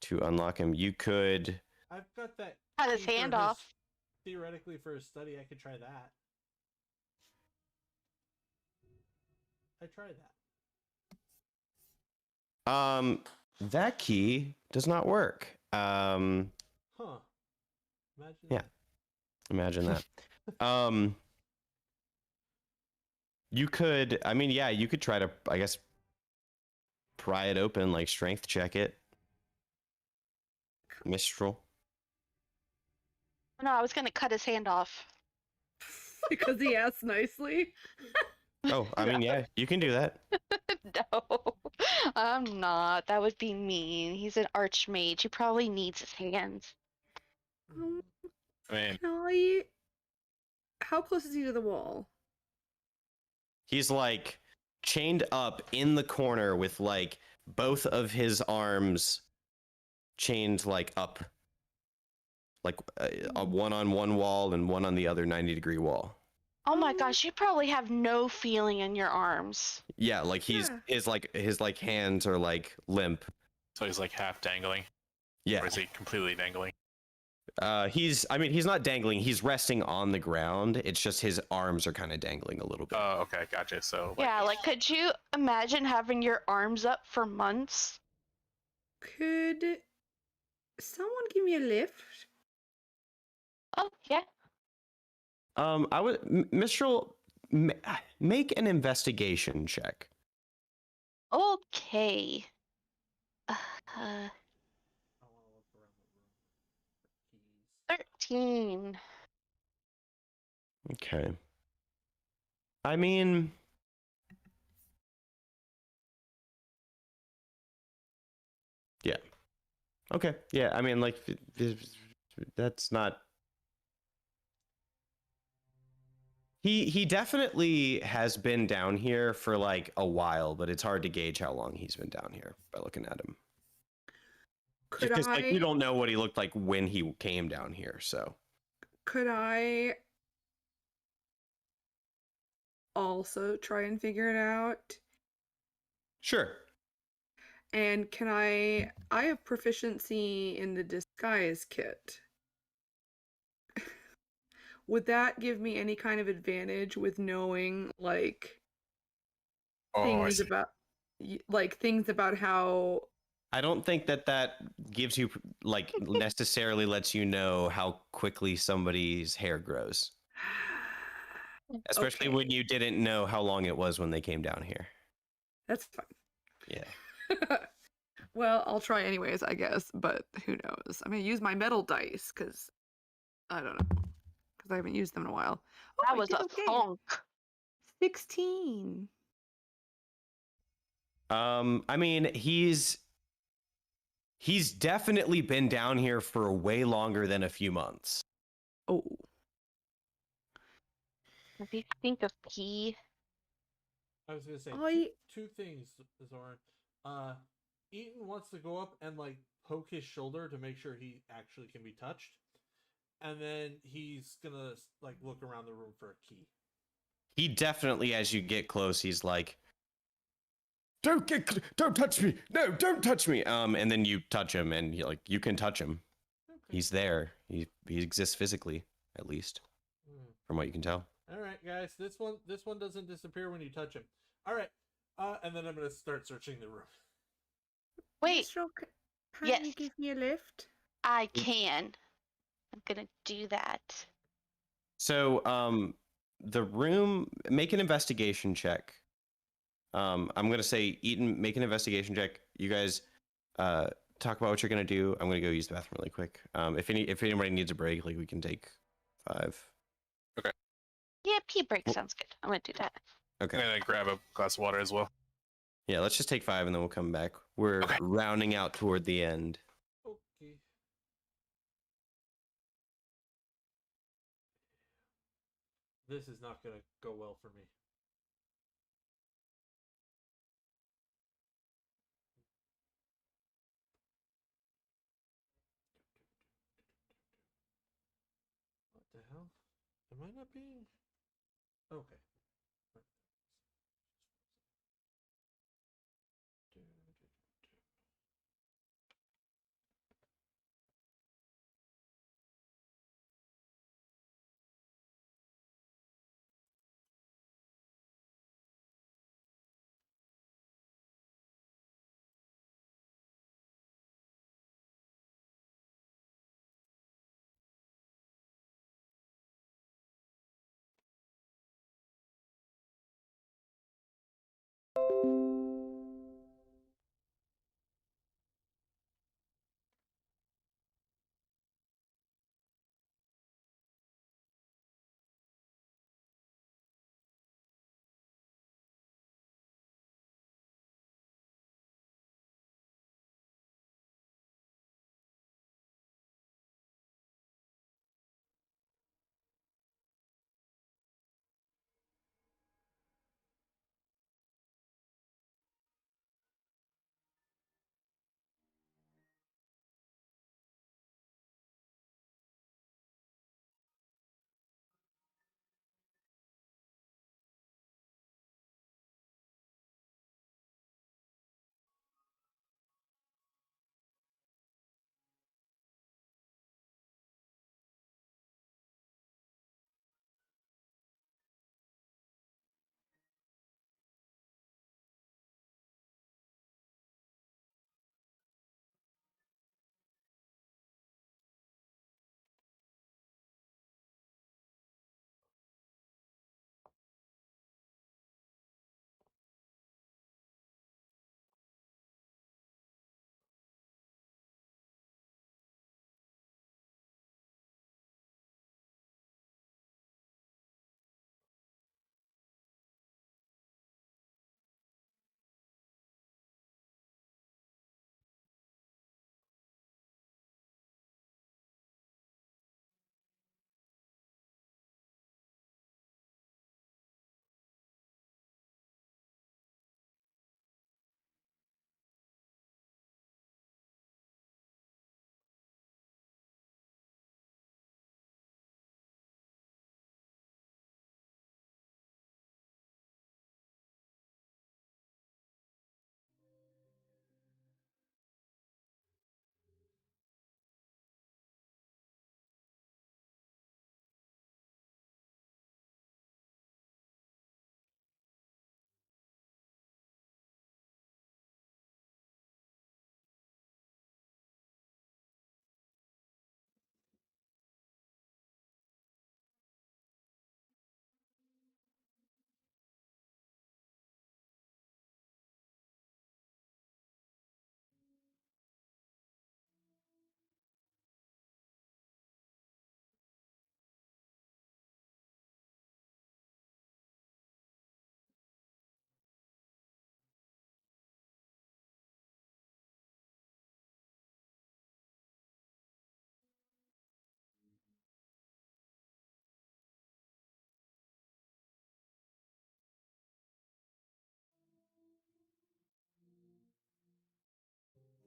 to unlock him. You could. I've got that. Cut his key for hand off. Theoretically, for his study, I could try that. I tried that. That key does not work. Huh. Imagine. Yeah. Imagine that. You could. I mean, yeah, you could try to. I guess. Pry it open, like strength check it. Mistral. No, I was gonna cut his hand off. Because he asked nicely. Oh, I mean, yeah, you can do that. No, I'm not. That would be mean. He's an archmage. He probably needs his hands. I mean, Kelly, how close is he to the wall? He's like chained up in the corner with like both of his arms chained like up, like one on one wall and one on the other 90-degree wall. Oh my gosh, you probably have no feeling in your arms. Yeah, like he's Yeah. his hands are like limp. so he's like half dangling, Yeah. or is he completely dangling? He's not dangling, he's resting on the ground. It's just his arms are kind of dangling a little bit. Oh, okay, gotcha. So, like, Yeah, like could you imagine having your arms up for months? Could someone give me a lift? I would, Mistral, make an investigation check. Okay. Uh, I want to look around the room for keys. 13. Okay. I mean, yeah. Okay. Yeah. I mean, like, that's not. He definitely has been down here for like a while, but it's hard to gauge how long he's been down here by looking at him. Could Because like we I don't know what he looked like when he came down here, so. could I also try and figure it out? Sure. And can I have proficiency in the disguise kit. Would that give me any kind of advantage with knowing like Oh, I things see. about like things about how I don't think that gives you like necessarily lets you know how quickly somebody's hair grows, especially when Okay. you didn't know how long it was when they came down here. That's Yeah. fine. Well, I'll try anyways, I guess, but who knows? I'm gonna use my metal dice because I don't know, because I haven't used them in a while. Oh, That I was did a okay. thunk. 16. I mean, he's definitely been down here for way longer than a few months. Oh, If you think of key, I was gonna say I two things, Zoran. Eaton wants to go up and like poke his shoulder to make sure he actually can be touched, and then he's gonna like look around the room for a key. He definitely, as you get close, he's like, don't touch me. No, don't touch me. And then you touch him and you can touch him. Okay. He's there. He exists physically, at least, from what you can tell. All right, guys. This one doesn't disappear when you touch him. All right. And then I'm gonna start searching the room. wait, Minstrel, can yes. you give me a lift? I can. I'm gonna do that. So, the room, make an investigation check. I'm gonna say, Eaton, make an investigation check. You guys, talk about what you're gonna do. I'm gonna go use the bathroom really quick. If anybody needs a break, like we can take 5. Yeah, pee break sounds good. I'm gonna do that. Okay. I'm gonna grab a glass of water as well. Yeah, let's just take 5 and then we'll come back. We're Okay. rounding out toward the end. Okay. This is not gonna go well for me. What the hell? Am I not being? Okay.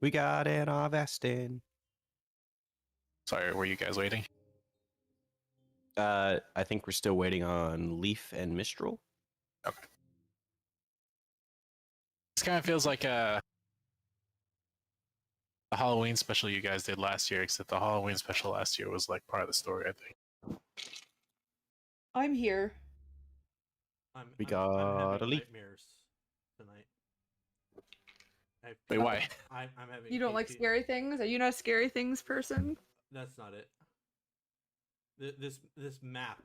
We got it all vested. Sorry, were you guys waiting? I think we're still waiting on Leaf and Mistral. This kind of feels like a Halloween special you guys did last year, except the Halloween special last year was like part of the story, I think. I'm here. We I'm got having a leaf. nightmares tonight. Wait, why? I'm having. You don't like PT scary things? Are you not a scary things person? That's not it. This map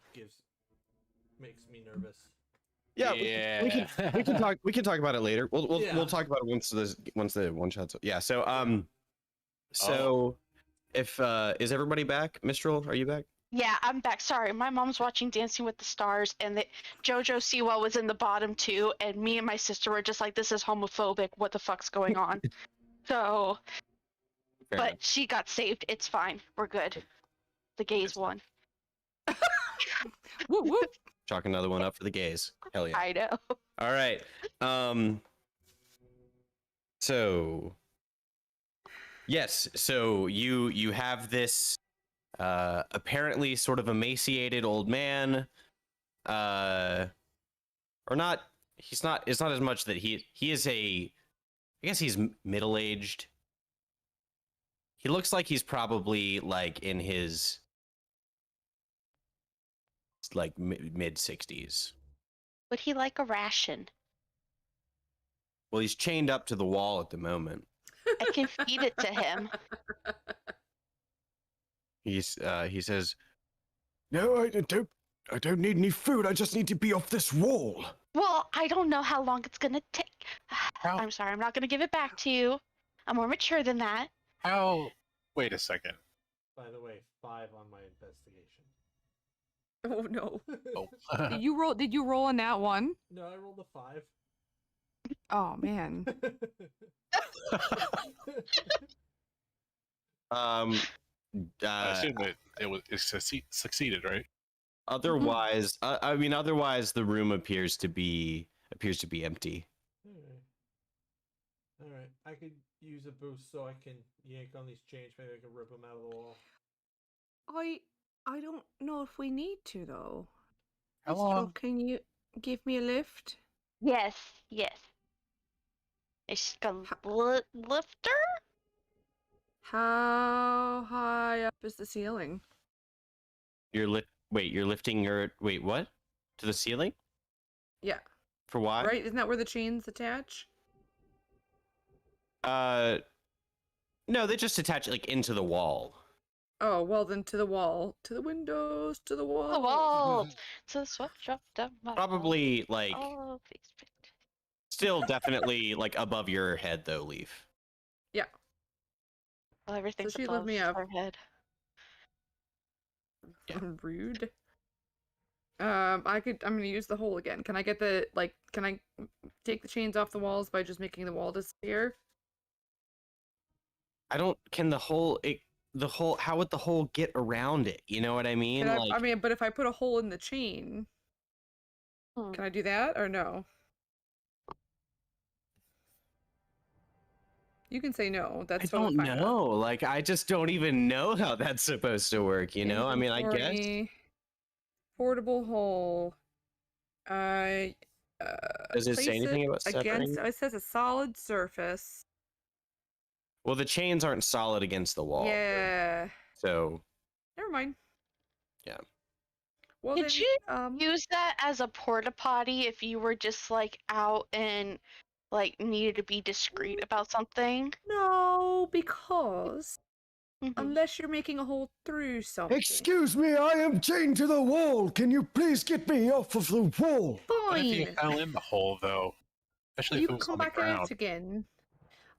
makes me nervous. Yeah, Yeah. we can talk about it later. We'll Yeah. talk about it once the one shots. Yeah. So Oh. if is everybody back? Mistral, are you back? Yeah, I'm back. Sorry, my mom's watching Dancing with the Stars, and JoJo Siwa was in the bottom too, and me and my sister were just like, "This is homophobic. What the fuck's going on?" So, Fair but enough. she got saved. It's fine. We're good. The gays won. Whoop whoop. Chalk another one up for the gays. Hell yeah. I know. All right. So yes, so you have this apparently sort of emaciated old man, or not. It's not as much that he is I guess he's middle-aged. He looks like he's probably like in his like mid 60s. Would he like a ration? Well, he's chained up to the wall at the moment. I can feed it to him. He says, No, I don't need any food. I just need to be off this wall. Well, I don't know how long it's gonna take. How- I'm sorry, I'm not gonna give it back to you. I'm more mature than that. How? Wait a second. By the way, 5 on my investigation. Oh no. Oh. Did you roll on that one? No, I rolled a 5. Oh man. um, I assume that it succeeded, right? otherwise, otherwise the room appears to be empty. Alright, I could use a boost so I can yank on these chains. Maybe I can rip them out of the wall. I don't know if we need to though. How Mistral, long? can you give me a lift? Yes, yes. Is she a lifter? How high up is the ceiling? You're lifting your what? To the ceiling? Yeah. For why? Right? Isn't that where the chains attach? No, they just attach like into the wall. Oh, well then to the wall. To the windows, to the wall. The wall. To the sweatshop down my Probably like Oh, fixed it. still definitely like above your head though, Leaf. Yeah. Well, everything's she above lift me up. our head. Yeah. Rude. I'm gonna use the hole again. Can I get can I take the chains off the walls by just making the wall disappear? How would the hole get around it? You know what I mean? But if I put a hole in the chain, Hmm. can I do that or no? You can say no. That's I totally don't fine. know. Like, I just don't even know how that's supposed to work, you know? I mean, I guess. Inventory, portable hole. Does it say place anything about separating? It says a solid surface. Well, the chains aren't solid against the wall. Yeah. So, Never mind. Yeah. Well, Could then, you use that as a porta potty if you were just like out and like needed to be discreet about something? No, because Mhm. unless you're making a hole through something. Excuse me, I am chained to the wall. Can you please get me off of the wall? What if you Fine. fell in the hole, though? Especially You if it can was come on the back in ground. it again.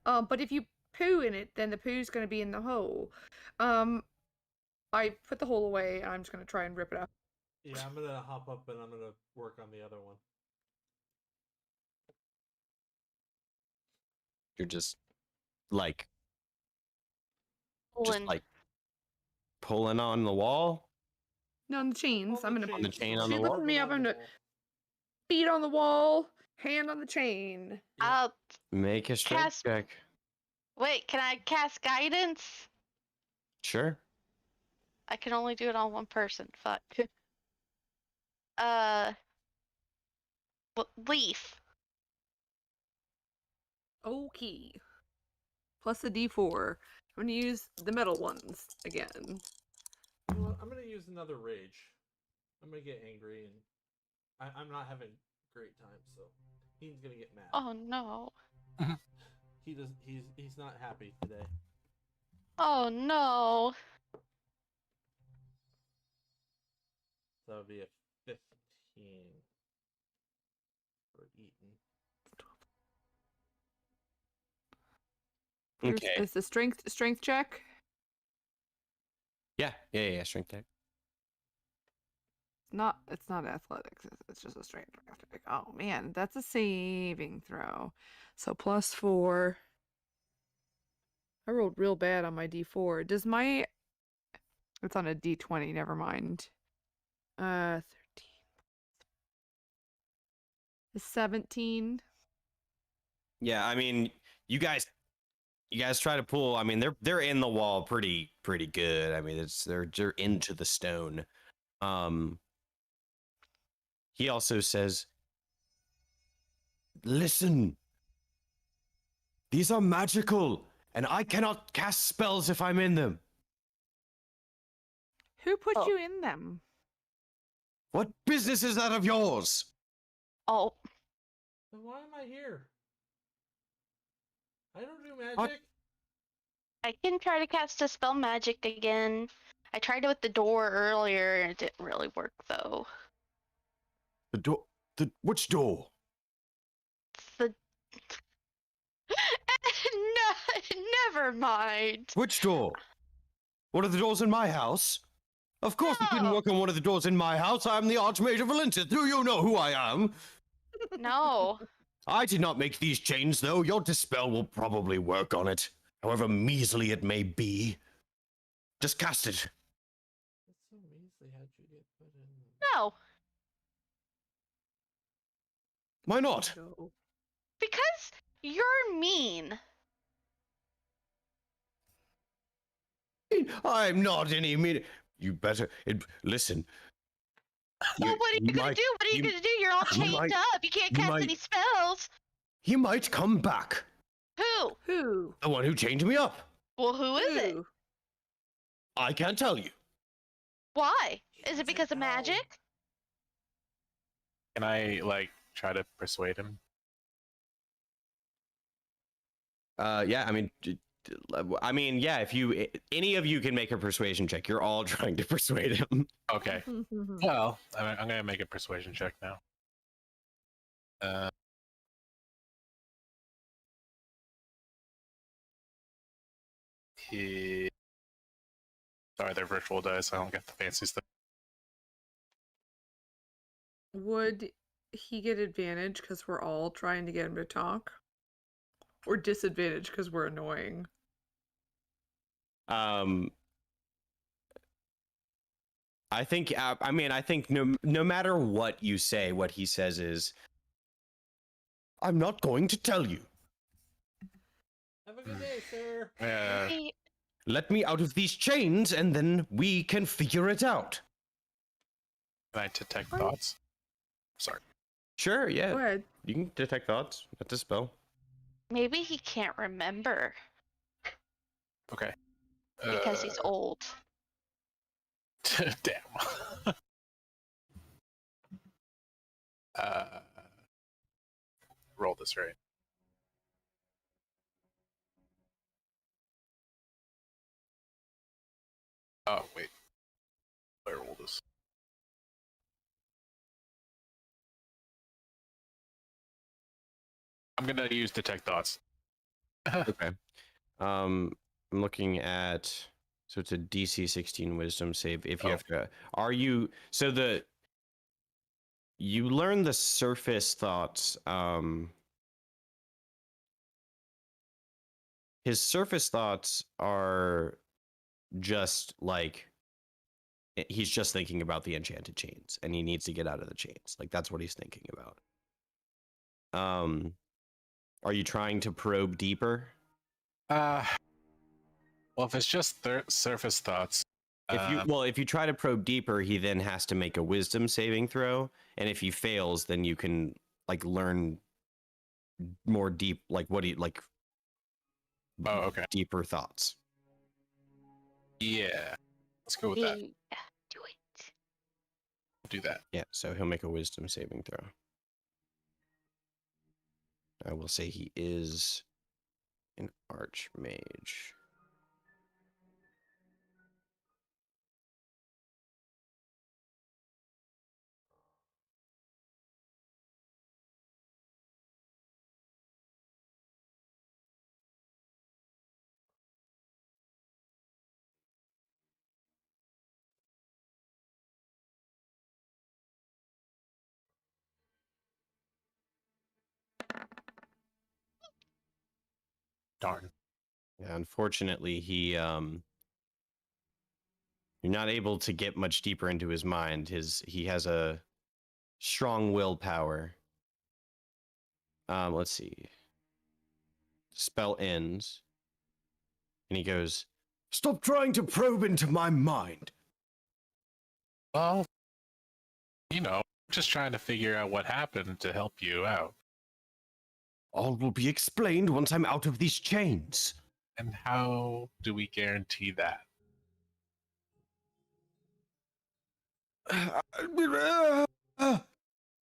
But if you poo in it, then the poo's gonna be in the hole. I put the hole away, and I'm just gonna try and rip it up. Yeah, I'm gonna hop up and I'm gonna work on the other one. you're just like Pulling. pulling on the wall. No, on the chains. I'm gonna the chain on She the lifted wall? me up. I'm gonna feet on the wall, hand on the chain. I'll Make a strength Cast- check. Wait, can I cast guidance? Sure. I can only do it on one person. Fuck. uh, Leaf. Okay. Plus a D4. I'm gonna use the metal ones again. You know what? I'm gonna use another rage. I'm gonna get angry, and I'm not having a great time, so he's gonna get mad. Oh no. He does. He's not happy today. Oh no. So that would be a 15 for Eaton. Okay. Is the strength check? Yeah. Strength check. It's not athletics. It's just a strength check. Oh man, that's a saving throw. So +4. I rolled real bad on my D4. Does my It's on a D20, never mind. 13. 17. Yeah, I mean, you guys try to pull. I mean, they're in the wall pretty good. I mean, they're into the stone. He also says, "Listen, these are magical, and I cannot cast spells if I'm in them. Who put Oh. you in them? What business is that of yours?" Oh. Then why am I here? I don't do magic. What? I can try to cast a spell magic again. I tried it with the door earlier and it didn't really work though. The door. Which door? It's the no, never mind. Which door? One of the doors in my house? Of course it didn't No. work on one of the doors in my house. I'm the Archmage of Valencia. Do you know who I am? No. I did not make these chains, though. Your dispel will probably work on it, however measly it may be. Just cast it. That's so measly. How'd you get put in? No. Why not? Go. Because you're mean. I'm not any mean. You better listen. Well, what are you gonna might- do? What are you gonna do? You're all chained might- up. You can't you cast might- any spells. He might come back. Who? Who? The one who chained me up. Well, who is it? Who? I can't tell you. Why? He Is it doesn't because of know. magic? Can I try to persuade him? Yeah. I mean, yeah. If any of you can make a persuasion check, you're all trying to persuade him. Okay. Well, I'm gonna make a persuasion check now. Sorry, they're virtual dice. I don't get the fancy stuff. Would he get advantage because we're all trying to get him to talk? Or disadvantage because we're annoying? I think. I think no matter what you say, what he says is, I'm not going to tell you. Have a good day, sir. Yeah. Maybe- Let me out of these chains, and then we can figure it out. Can I detect thoughts? Sorry. sure, Go yeah, ahead. you can detect thoughts. That's a spell. Maybe he can't remember Okay. because he's old. Damn. Roll this right. Oh wait. I roll this. I'm gonna use detect thoughts. Okay. I'm looking at, so it's a DC 16 Wisdom save. If you Oh. have to, you learn the surface thoughts. His surface thoughts are just like he's just thinking about the enchanted chains, and he needs to get out of the chains. Like that's what he's thinking about. Are you trying to probe deeper? Well, if it's just surface thoughts, If you try to probe deeper, he then has to make a wisdom saving throw, and if he fails, then you can like learn more deep, like what he like. Oh, okay. Deeper thoughts. Yeah, let's go with that. Yeah, do it. Do that. Yeah, so he'll make a wisdom saving throw. I will say he is an archmage. Darn. Yeah, unfortunately, you're not able to get much deeper into his mind. He has a strong willpower. Let's see. Spell ends, and he goes, Stop trying to probe into my mind. Well, just trying to figure out what happened to help you out. All will be explained once I'm out of these chains. And how do we guarantee that?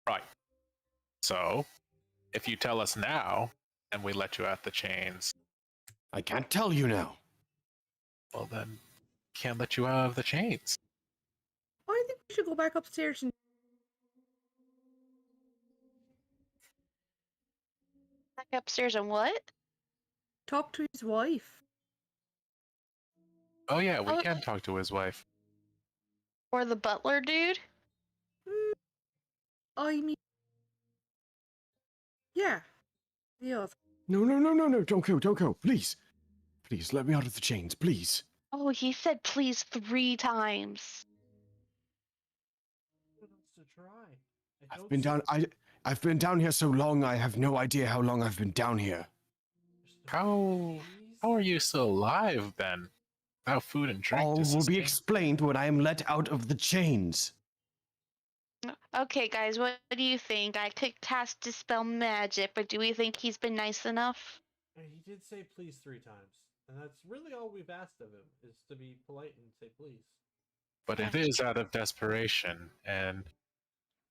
Right. So, if you tell us now, and we let you out the chains, I can't tell you now. well then, can't let you out of the chains. Oh, I think we should go back upstairs and Back upstairs and what? talk to his wife. Oh yeah, we Oh. can talk to his wife. Or the butler dude? I mean, yeah. The other. No, don't go, please. Please, let me out of the chains, please. Oh, he said please 3 times. Who wants to try? I've been down here so long, I have no idea how long I've been down here. How are you still alive then? Without food and drink All to will be sustain? explained when I am let out of the chains. Okay, guys, what do you think? I could cast Dispel Magic, but do we think he's been nice enough? He did say please 3 times, and that's really all we've asked of him is to be polite and say please. But it is out of desperation, and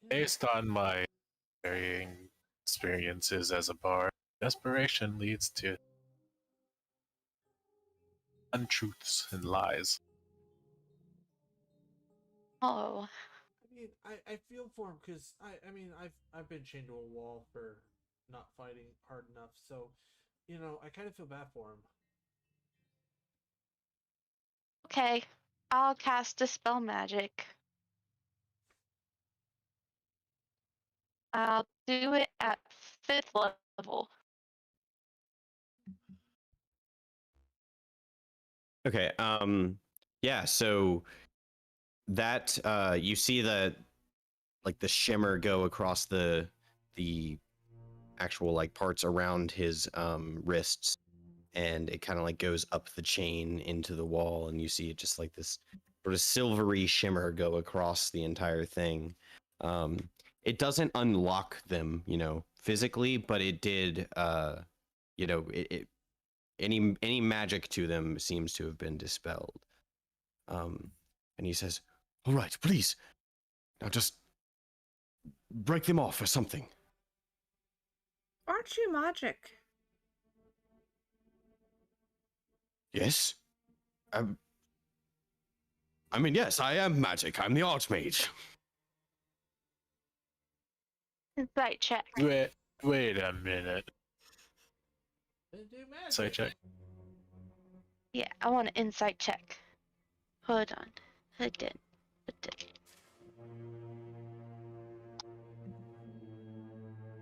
based on my varying experiences as a bard, desperation leads to untruths and lies. Oh, I mean, I feel for him because I mean I've been chained to a wall for not fighting hard enough, so I kind of feel bad for him. okay. I'll cast Dispel Magic. I'll do it at 5th level. okay, yeah. So that you see the shimmer go across the actual like parts around his wrists, and it kind of like goes up the chain into the wall, and you see it just like this sort of silvery shimmer go across the entire thing. It doesn't unlock them, physically, but it did. Any magic to them seems to have been dispelled. And he says, All right, please. Now just break them off or something. Aren't you magic? Yes? I mean, yes, I am magic. I'm the Archmage. Insight check. Wait a minute. Then do magic. Insight check. Yeah, I want an insight check. Hold on. Hold on.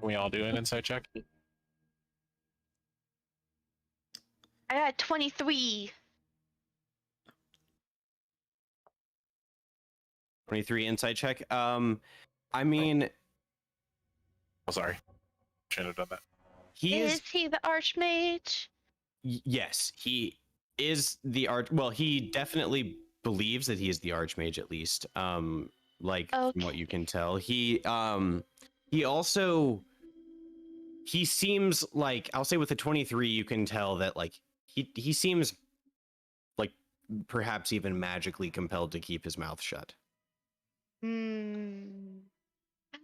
Can we all do an insight check? I got 23. 23 insight check. I mean, Oh, sorry. Shouldn't have done that. he Is is he the Archmage? Yes, he is the arch. Well, he definitely believes that he is the archmage, at least. Like from what you Okay. can tell, he also he seems like, I'll say with the 23, you can tell that like he seems like perhaps even magically compelled to keep his mouth shut. Hmm.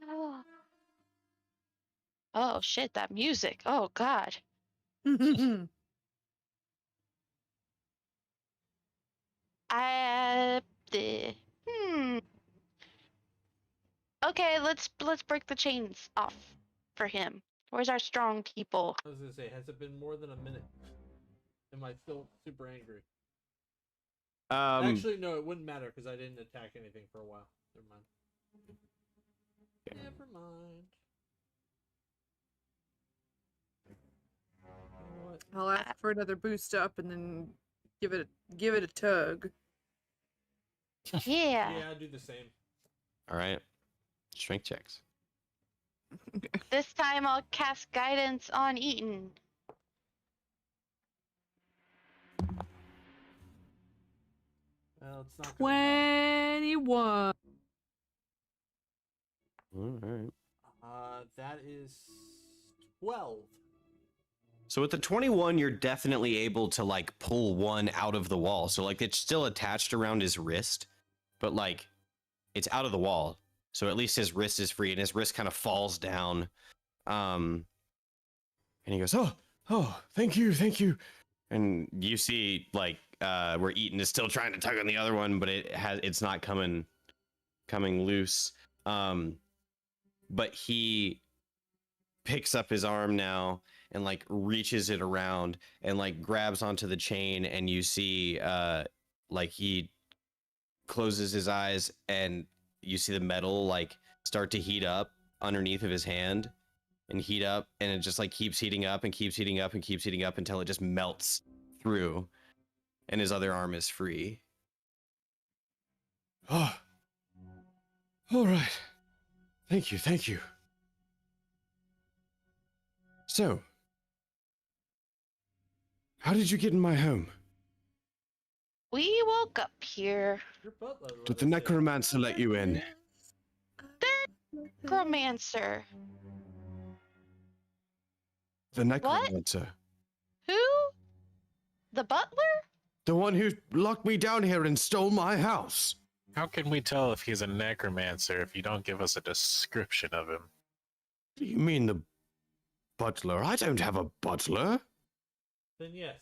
Oh. Oh shit, that music. Oh god. I hmm. Okay, let's break the chains off for him. Where's our strong people? I was gonna say, has it been more than a minute? Am I still super angry? Actually, no, it wouldn't matter because I didn't attack anything for a while. Never mind. Never mind. You know what? I'll ask for another boost up and then give it a tug. Yeah. Yeah, I do the same. All right, strength checks. This time I'll cast guidance on Eaton. Well, it's not gonna help. 21. All right. That is 12. So with the 21, you're definitely able to like pull one out of the wall. So like it's still attached around his wrist, but like it's out of the wall. So at least his wrist is free, and his wrist kind of falls down. And he goes, "Oh, thank you." And you see like where Eaton is still trying to tug on the other one, but it's not coming loose. But he picks up his arm now and like reaches it around and like grabs onto the chain, and you see like he closes his eyes, and you see the metal like start to heat up underneath of his hand and heat up, and it just like keeps heating up and keeps heating up and keeps heating up until it just melts through and his other arm is free. Oh, all right. Thank you. So, how did you get in my home? We woke up here. Your butler. Did the necromancer let you in? Necromancer. The necromancer. Who? The butler? The one who locked me down here and stole my house. How can we tell if he's a necromancer if you don't give us a description of him? Do you mean the butler? I don't have a butler. Then yes,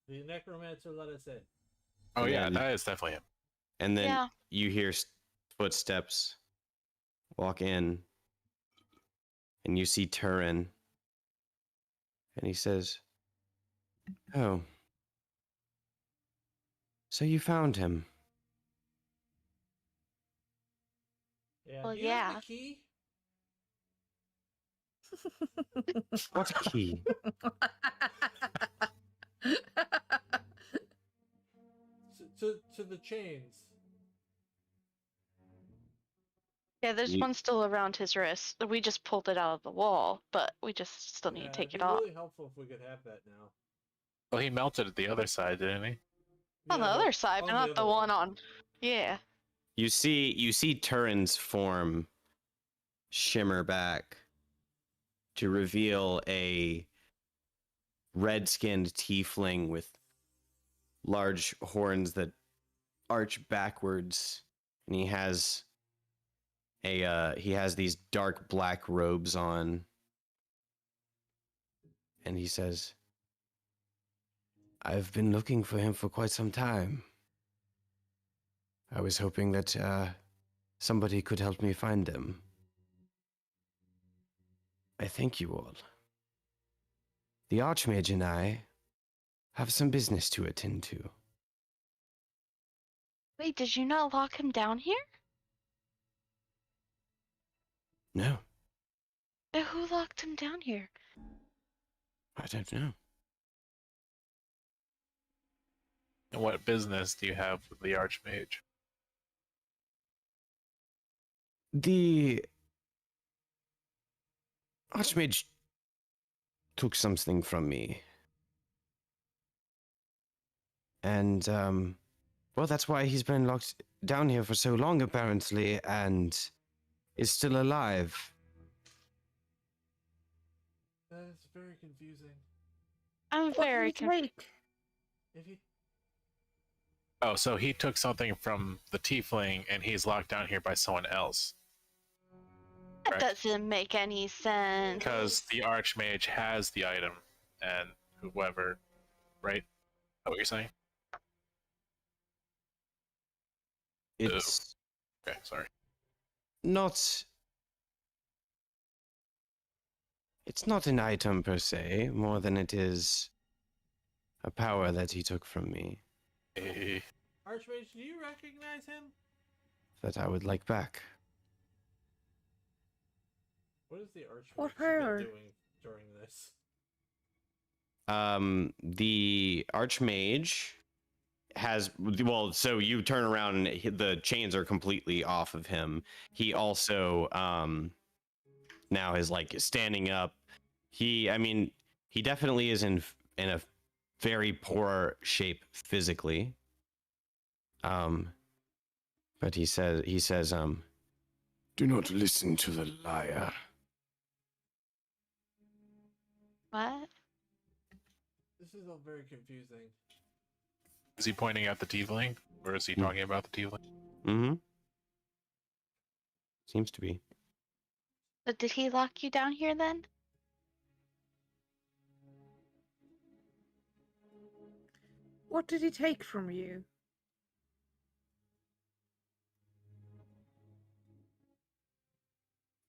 the necromancer let us in. Oh And yeah, then- that is definitely him. And then Yeah. you hear footsteps walk in, and you see Turin, and he says, "Oh, so you found him? Yeah. Well, do you have yeah. the key? What key?" To the chains. Yeah, there's You- one still around his wrist. We just pulled it out of the wall, but we just still need to take it'd it be off. really helpful if we could have that now. Well, he melted at the other side, didn't he? On the Yeah, other side, but on not the other one on. Yeah. You see Turin's form shimmer back to reveal a red-skinned tiefling with large horns that arch backwards, and he has these dark black robes on, and he says, "I've been looking for him for quite some time. I was hoping that somebody could help me find him. I thank you all. The Archmage and I have some business to attend to." Wait, did you not lock him down here? No, Then who locked him down here? I don't know. And what business do you have with the Archmage? The Archmage took something from me. And, well, that's why he's been locked down here for so long, apparently, and is still alive. That is very confusing. I'm What very did he take? If you Oh, so he took something from the tiefling and he's locked down here by someone else. That Right. doesn't make any sense. Because the archmage has the item and whoever, right? Is that what you're saying? It's Okay, sorry. not. It's not an item per se, more than it is a power that he took from me Eh, Archmage, do you recognize him? that I would like back. What is the Archmage What been power? doing during this? The Archmage has, well, so you turn around and the chains are completely off of him. He also now is like standing up. He definitely is in a very poor shape physically. But he says do not listen to the liar. What? This is all very confusing. Is he pointing at the tiefling? Or is he Hmm. talking about the tiefling? Mm-hmm. Seems to be. But did he lock you down here then? What did he take from you?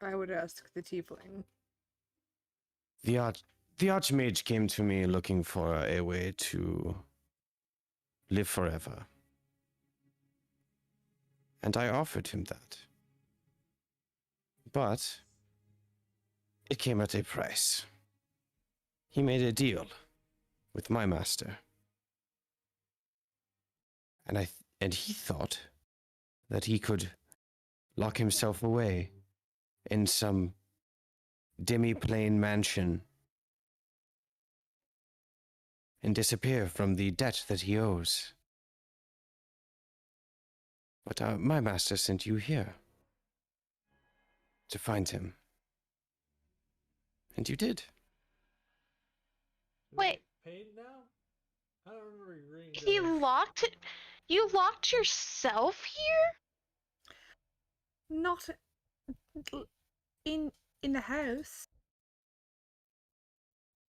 I would ask the tiefling. The Archmage came to me looking for a way to live forever. And I offered him that. But it came at a price. He made a deal with my master. And he thought that he could lock himself away in some demi-plane mansion and disappear from the debt that he owes. But my master sent you here to find him. And you did. Do we Wait. get paid now? I don't remember agreeing to He this. locked it? You locked yourself here? Not in the house.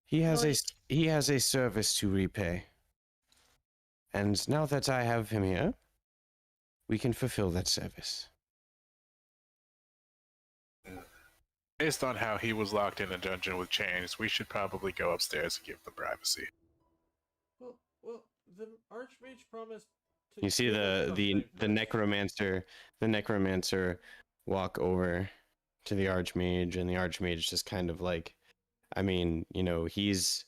He has Like- he has a service to repay. And now that I have him here, we can fulfill that service. Based on how he was locked in a dungeon with chains, we should probably go upstairs and give them privacy. Well, the Archmage promised to You see give us the something. necromancer walk over to the Archmage, and the Archmage just kind of like, I mean, you know, he's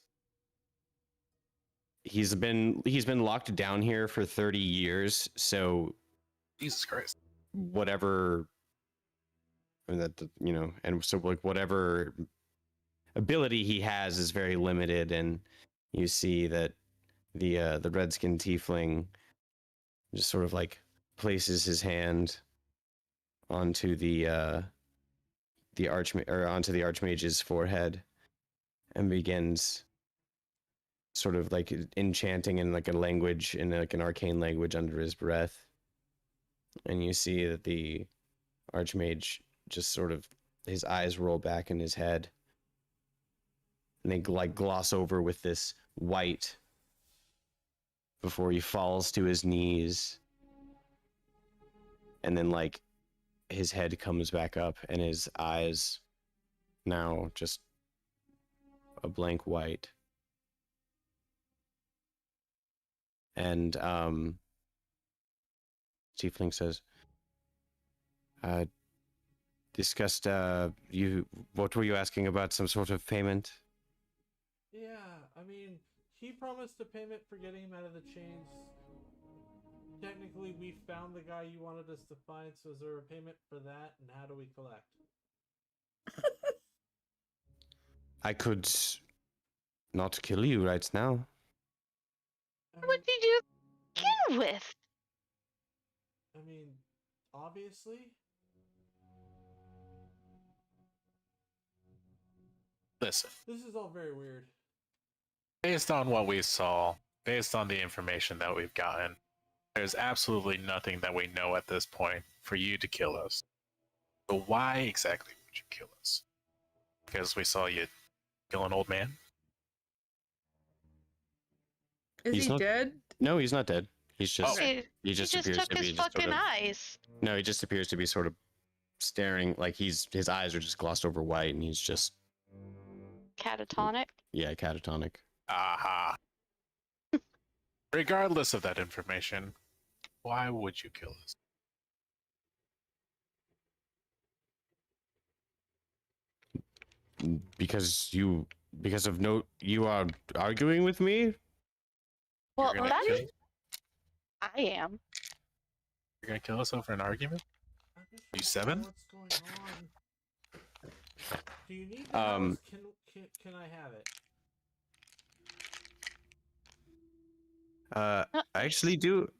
been locked down here for 30 years, so Jesus Christ. whatever that, you know, and so like whatever ability he has is very limited. And you see that the redskin tiefling just sort of like places his hand onto the Archmage's forehead and begins sort of like enchanting in like a language, in like an arcane language under his breath. And you see that the Archmage just sort of, his eyes roll back in his head, and they like gloss over with this white before he falls to his knees. And then like his head comes back up and his eyes now just a blank white. And Tiefling says, discussed what were you asking about, some sort of payment? Yeah, I mean, he promised a payment for getting him out of the chains. Technically, we found the guy you wanted us to find, so is there a payment for that, and how do we collect? I could not kill you right now. I What would mean, you do? deal with? I mean, obviously. Listen, This is all very weird. based on what we saw, based on the information that we've gotten, there's absolutely nothing that we know at this point for you to kill us. So why exactly would you kill us? Because we saw you kill an old man? Is He's he not- dead? No, he's not dead. He's just He he just just appears took to his be just fucking sort of, eyes. no, he just appears to be sort of staring like his eyes are just glossed over white and he's just Catatonic. yeah, catatonic. Aha. Regardless of that information, why would you kill us? Because you are arguing with me? Well, You're gonna that's kill- I am. You're gonna kill us over an argument? I'm just You trying to seven? figure out what's going on? Do you need the Um, house? Can I have it? I actually do.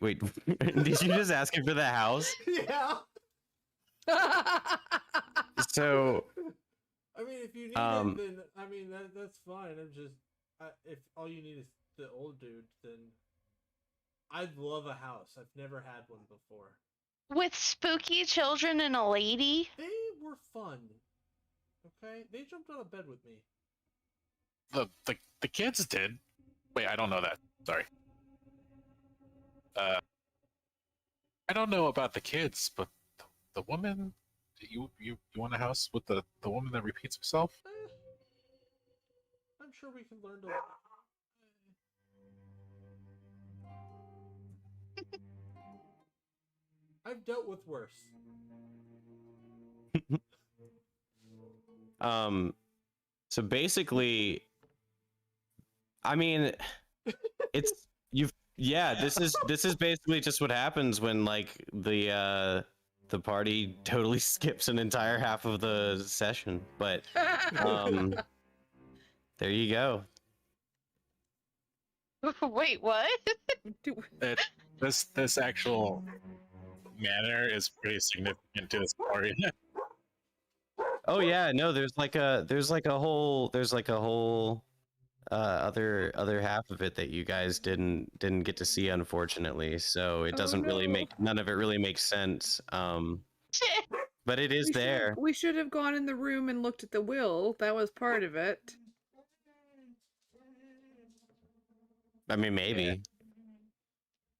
Wait, did you just ask him for the house? Yeah. So, I mean, if you need Um, it, then I mean that's fine. I'm just if all you need is the old dude, then I'd love a house. I've never had one before. With spooky children and a lady. They were fun. Okay, they jumped out of bed with me. The kids did. Wait, I don't know that. Sorry. I don't know about the kids, but the woman. You want a house with the woman that repeats herself? I'm sure we can learn to. I've dealt with worse. so basically, I mean, this is basically just what happens when like the party totally skips an entire half of the session. But there you go. Wait, what? This actual manner is pretty significant to this party. Oh yeah, no, there's like a whole other half of it that you guys didn't get to see, unfortunately. So it Oh, doesn't really no. make none of it really makes sense. Shit. But it is there. We should have gone in the room and looked at the will. That was part of it. I mean, maybe. Yeah.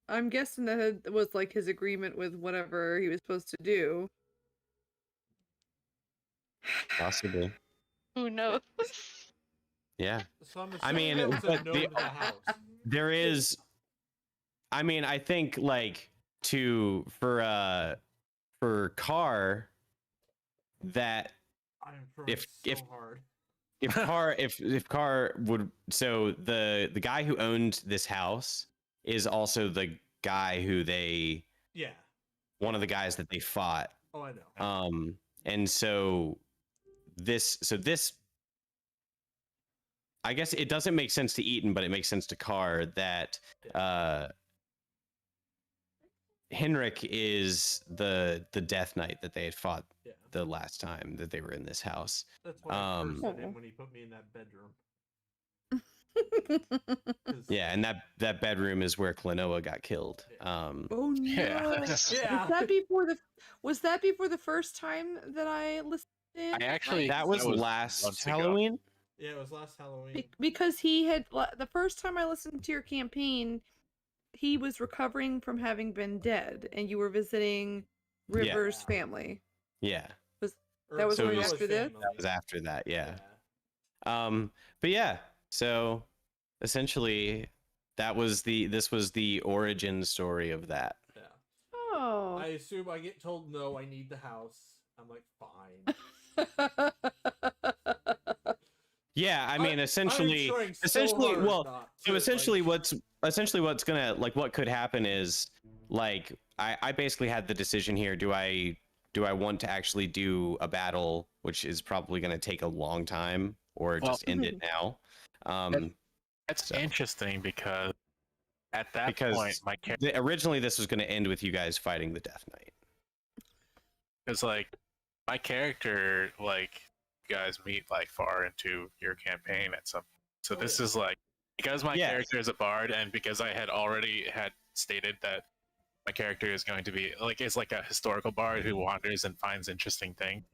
I'm guessing that it was like his agreement with whatever he was supposed to do. Possibly. Who knows? Yeah. So I'm I mean, assuming it was a but no the- to the house. There is. I mean, I think like for Carr that I'm trying if- so if- hard. if Carr would, so the guy who owned this house is also the guy who Yeah. one of the guys that they fought. Oh, I know. And so this I guess it doesn't make sense to Eaton, but it makes sense to Carr that Henrik is the Death Knight that they had fought Yeah. the last time that they were in this house. That's why I um, cursed at him when he put me in that bedroom. 'Cause- Yeah, and that bedroom is where Klonoa got killed. Oh no! Yeah. Yeah. Was that before the first time that I listened? I actually That was months last ago. Halloween. Yeah, it was last Halloween. Because he had the first time I listened to your campaign, he was recovering from having been dead, and you were visiting Yeah. River's family. Yeah, Or that was right Klonoa's after this? family. that was after that. Yeah. But yeah, so essentially this was the origin story of that. Yeah. Oh. I assume I get told no, I need the house. I'm like, fine. Yeah, I mean, essentially, I'm trying so essentially, hard well, not so to, essentially, like- what's gonna like what could happen is like I basically had the decision here. Do I want to actually do a battle, which is probably gonna take a long time, or Well- just end it now? That's So- interesting because At that Because point, my character Originally, this was going to end with you guys fighting the Death Knight. is like my character, like you guys meet like far into your campaign at some. So Oh, this yeah. is like because my Yes. character is a bard, and because I had already had stated that my character is going to be like is like a historical bard who wanders and finds interesting things.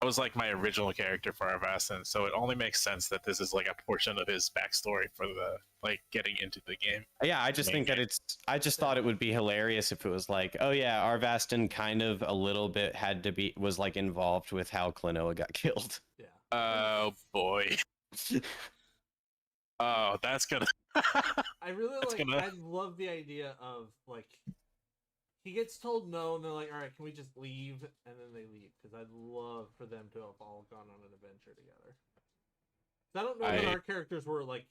That was like my original character for Arvastin, so it only makes sense that this is like a portion of his backstory for the like getting into the game. Yeah, I just think that I just thought it would be hilarious if it was like, oh yeah, Arvastin kind of a little bit was like involved with how Klonoa got killed. Yeah. Oh boy. Oh, that's gonna. I really That's like. gonna- I love the idea of like he gets told no, and they're like, "All right, can we just leave?" And then they leave because I'd love for them to have all gone on an adventure together. I don't know that I- our characters were like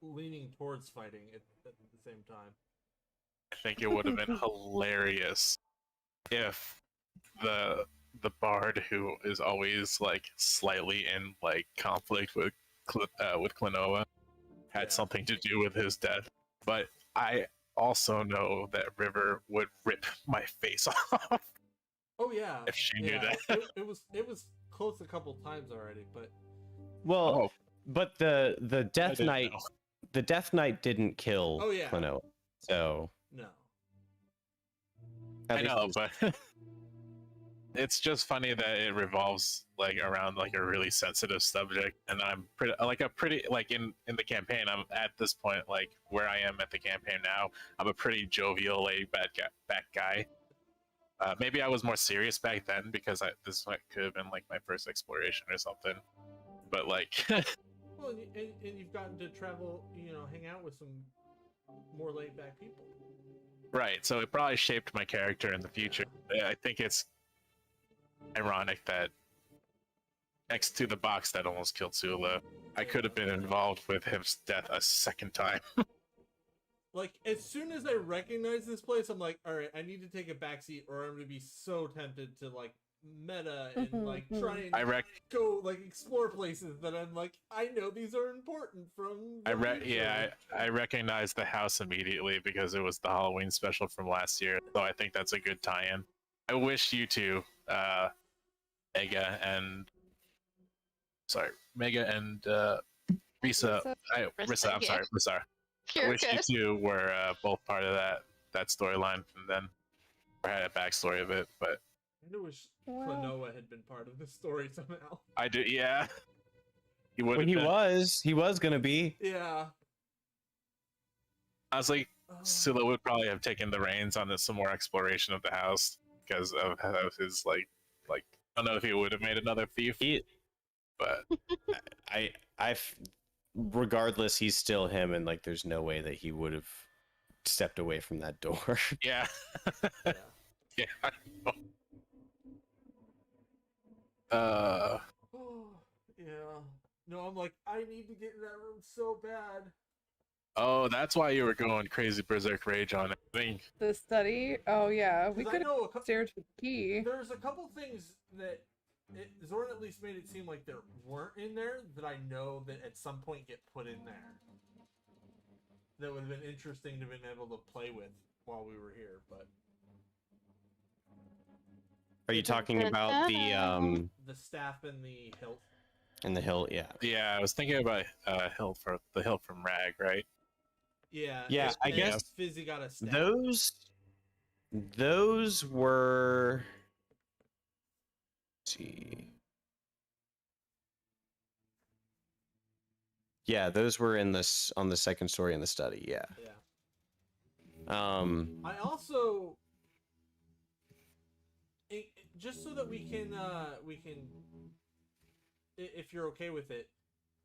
leaning towards fighting at the same time. I think it would have been hilarious if the bard who is always like slightly in like conflict with Klonoa had Yeah. something to do with his death. But I also know that River would rip my face off. Oh yeah, If she knew yeah. that. It was close a couple times already, but Well, Oh, but the I Death didn't Knight know. the Death Knight didn't kill Oh, yeah. Klonoa. So no. at I least know, it's- but it's just funny that it revolves like around like a really sensitive subject, and I'm pretty like in the campaign. I'm at this point like where I am at the campaign now. I'm a pretty jovial, laid back guy. Maybe I was more serious back then because this could have been like my first exploration or something. But like, Well, and you've gotten to travel, hang out with some more laid back people. right? So it probably shaped my character in the future. I think it's ironic that next to the box that almost killed Sula, I could have been involved with his death a second time. Like, as soon as I recognize this place, I'm like, all right, I need to take a backseat, or I'm gonna be so tempted to like meta and like try and go like explore places that I'm like, I know these are important from. the future. I recognized the house immediately because it was the Halloween special from last year. So I think that's a good tie-in. I wish you two, Mega and Risa. Risa, I'm yeah. sorry, Risa. I You're wish you good. two were both part of that storyline, and then or had a backstory of it. But I wish Wow. Klonoa had been part of the story somehow. I do, yeah. He would. when he was gonna be. Yeah. I was like, Oh. Sula would probably have taken the reins on some more exploration of the house because of his like I don't know if he would have made another thief, but Regardless, he's still him, and like, there's no way that he would have stepped away from that door. yeah, Yeah. yeah. I know. Oh, yeah. No, I'm like, I need to get in that room so bad. Oh, that's why you were going crazy berserk rage on it. I think The study? Oh yeah, we 'Cause I could have know stared to the key. there's a couple things that Zoran at least made it seem like there weren't in there that I know that at some point get put in there. That would have been interesting to have been able to play with while we were here, but Are you talking about the staff and the hilt. in the hill? Yeah. yeah, I was thinking about the hilt from Rag, right? Yeah. Yeah, I and guess Fizzy got a staff. Those were. Let's see. Yeah, those were on the second story in the study. Yeah. Yeah. I also, just so that we can, if you're okay with it,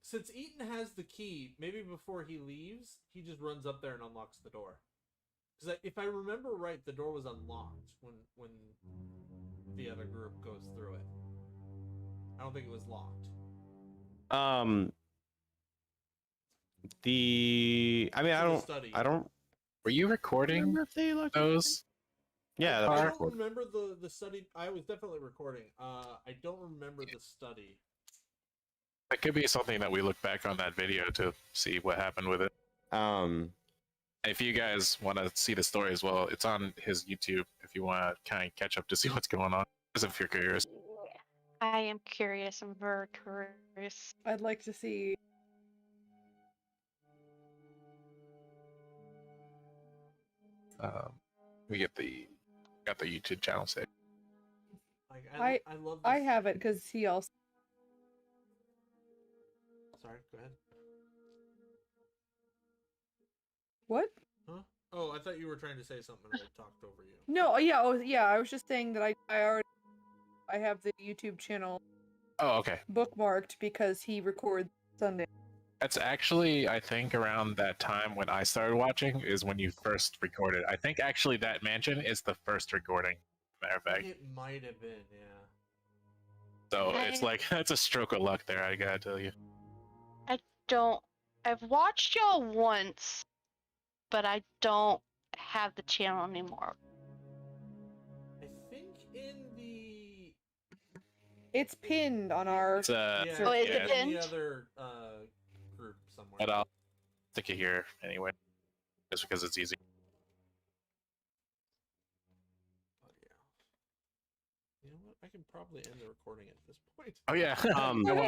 since Eaton has the key, maybe before he leaves, he just runs up there and unlocks the door. Because if I remember right, the door was unlocked when the other group goes through it. I don't think it was locked. I mean, I don't Were you recording remember if they looked. those? Yeah, that I was don't recorded. remember the study. I was definitely recording. I don't remember the study. That could be something that we look back on that video to see what happened with it. If you guys want to see the story as well, it's on his YouTube. If you want to kind of catch up to see what's going on, as if you're curious. I am curious. I'm very curious. I'd like to see. We got the YouTube channel saved. Like I- I love. I this- have it because he also. Sorry, go ahead. What? Huh? Oh, I thought you were trying to say something and I talked over you. No, yeah, yeah. I was just saying that I have the YouTube channel Oh, okay. bookmarked because he records Sunday. That's actually, I think, around that time when I started watching is when you first recorded. I think actually that mansion is the first recording. Matter of fact, It might have been, yeah. so it's like that's a stroke of luck there. I gotta tell you. I've watched y'all once, but I don't have the channel anymore. I think in the It's pinned on our. It's yeah, Oh, is yeah, it in pinned? the other group somewhere. but I'll stick it here anyway, just because it's easy. But yeah. You know what? I can probably end the recording at this point. Oh yeah. Um, I wanna